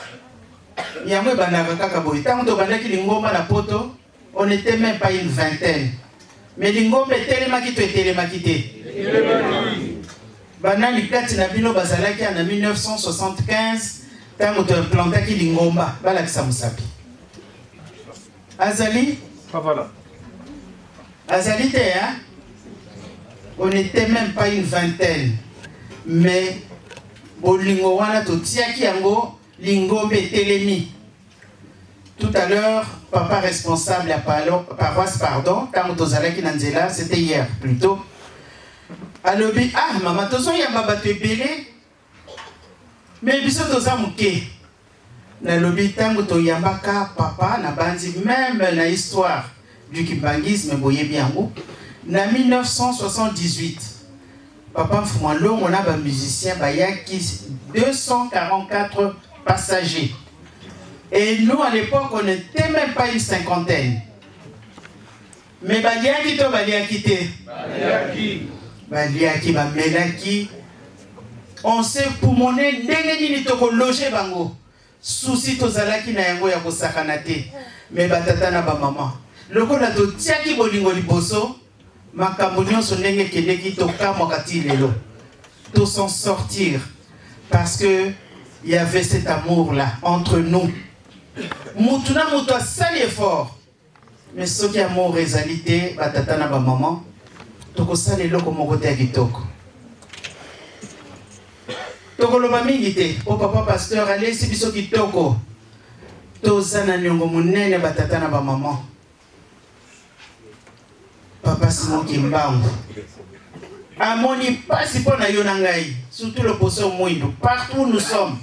Yamwe bandaka kaka boy. Tant to bandaki lingomba na poto, on n'était même pas une vingtaine. Mais lingomba telemaki to telemaki te. Banani kati na bino bazalaki en 1975, tant to plantaki lingomba balakisa musapi. Azali voilà. Azalité, hein? On n'était même pas une vingtaine. Mais, bolingo wana totiaki yango lingombe telemi. Tout à l'heure, papa responsable à paroisse, pardon, quand tozalaki nanzela, c'était hier plutôt. Alobi, ah, maman, tozo yamba bato ebele. Mais biso toza muke. Nalobi tango to yambaka papa na bandi même na histoire du kimbangisme boyebi yango. Na 1978, papa Mfumalo, on a un musicien bayaki 244 passagers. Et nous, à l'époque, on n'était même pas une cinquantaine. Mais Baliaki to Baliaki te. Baliaki, Bamelaki. On s'est poumoné, n'engeni toko loger bango. Souci to zalaki na yango ya kosakanate. Mais batata na ba maman. Loko na to tiaki bolingo liboso. Makambo nyonso ndenge kendeki to kamwakati lelo. To s'en sortir. Parce que il y avait cet amour là entre nous. Mutuna muto asali effort. Mais ce qui amour réalité batata na ba maman. Toko sali loko mokote ya kitoko. Toko loba mingi te. O papa pasteur alesi biso kitoko. Tozana nyongo munene batata na ba maman. Papa Simon Kimbangu. Amoni pasi pona yonangai. Surtout le poisson mouindou. Partout où nous sommes.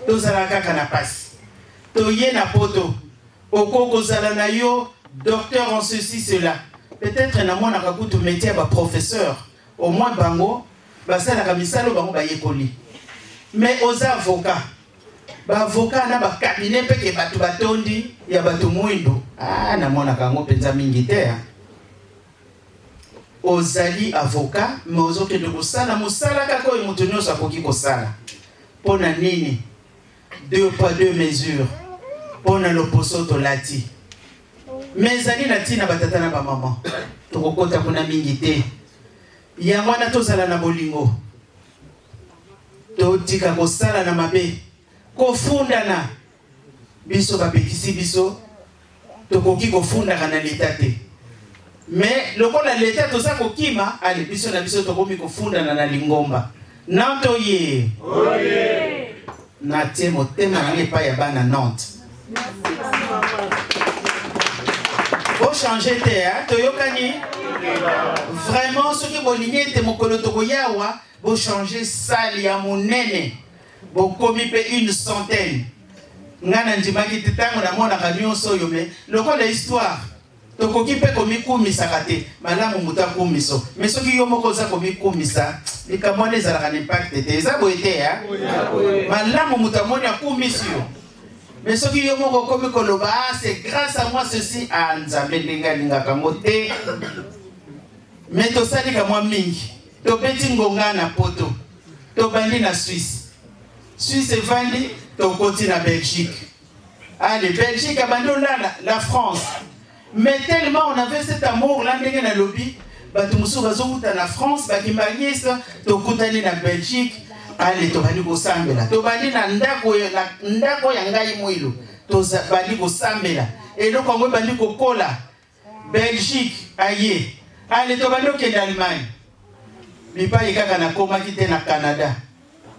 Tozalaka kana pasi. Toye na poto. Oko zalana yo. Docteur en ceci, cela. Peut-être na mona kakutu métier ba professeur. Au moins bango. Basa la kamisalo bango ba yekoli. Mais aux avocats. Ba avocat na ba cabinet peke batu batondi. Ya batu mouindou. Ah na mona kango penza mingi te. Ozali avocat, mais ozoke de kosala mosala kako emotonyo sa koki kosala. Pona nini? 2 pas 2 mesures. Pona loposo to lati. Mais ali na tina batata na ba maman. Tokokota kuna mingi te. Ya mwana tozala na bolingo. To tika kosala na mabe. Kofunda na biso bapekisi biso. Tokoki kofunda kana litate. Mais le monde a l'état tout ça kokima ali biso na biso tokomi kofunda na lingomba nanto ye oye na temo tema na pa ya bana Nantes faut changer terre toyokani vraiment ce qui boligné te mokolo tokoyawa bo changer salle ya monene bo komi pe 100 ngana ndimaki titango na mona kanyoso yo me lokolo histoire tokoki pe komikumisa kate malamu muta kumiso mais soki yo moko za komikumisa likamone za la impact te za boete ya malamu muta moni akumisio mais soki yo moko komi koloba c'est grâce à moi ceci a nzambe ndinga linga kangote mais to sali ka mwa mingi to beti ngonga na poto to bandi na Suisse vandi to koti na Belgique. Allez Belgique abandi la France. Mais tellement on avait cet amour là ndenge na lobby bato musu bazokuta na France bakimbangisa tokutani na Belgique ale tobali kosambela tobali na ndako ya ngai mwilo tozabali kosambela eloko yango bandi kokola Belgique aye ale tobali okende Allemagne mipai kaka na komaki te na Canada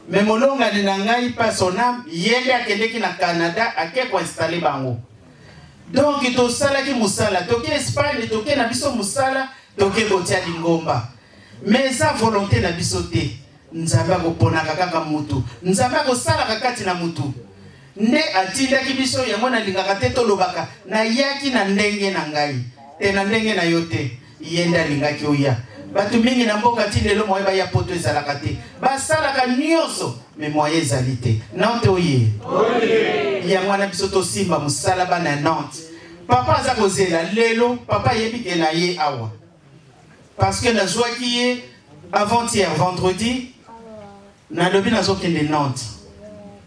mais molonga ni na ngai pasona yende akendeki na Canada ake ko installer bango. Donc to sala ki musala toke Espagne toke na biso musala toke botia lingomba mais sa volonté na biso te nzamba ko ponaka kaka mutu nzamba ko sala kakati na mutu ne atinda ki biso yango na lingaka te to lobaka na yaki na ndenge na ngai te na ndenge na yote yenda lingaki oya batu mingi na mboka ti lelo moye ba ya poto ezalaka te basala ka nyonso mais moye ezali te Nantes oye ya mwana biso to simba musala bana Nantes papa za kozela lelo papa yebi ke na ye awa parce que na joie qui est avant-hier vendredi na lobi na zokende Nantes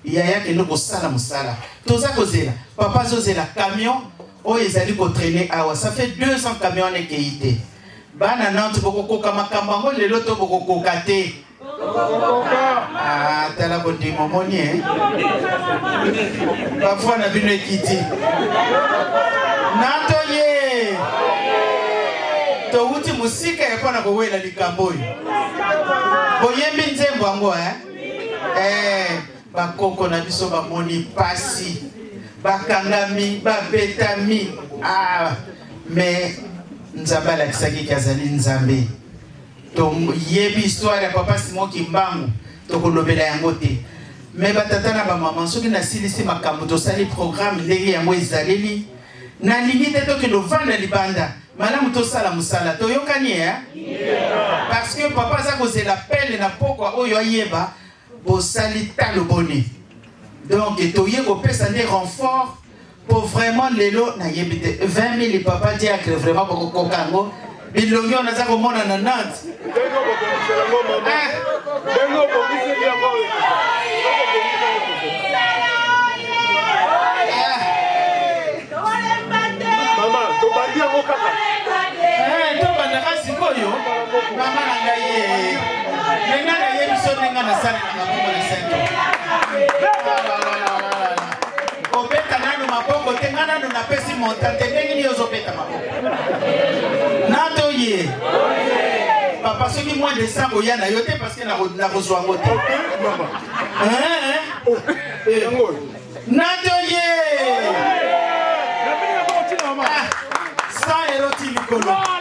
yaya ke ndoko sala musala toza kozela papa zozela camion o ezali ko traîner awa ça fait 200 camions ne keite bana Nantes boko kama kambango lelo to boko kate ah tala ko di momoni parfois na bino ekiti Nantoye touti musika ya mpona kowela likambo oyo boyembi nzembo yango bakoko na biso bamoni pasi bakangami babetami mais nzambe alakisaki ki azali nzambe toyebi histoire ya papa Simon Kimbangu tokolobela yango te mais batata na bamama soki nasilisi makambo tosali programme ndenge yango ezaleli nalingi te tokende ovanda libanda malamu tosala mosala toyokani parce que papa aza kozela pele na pokwa oyo ayeba bosali talo boni donc toye kopesa nde renfort pour vraiment lelo nayebi te 20 000 papa diacre vraiment bokokoka yango bilongi oyo naza komona na Nantes tobandaka sikoyo mama na ngai nenga nayebi so ndenge nasalelaka moko na sento obeta nano maboko te nga nano napesi montante ndenge nini ozobeta maboko natoye papa soki moins de 100 koya na yo te parce que nakozwa yango te natoye 100 € ti likolo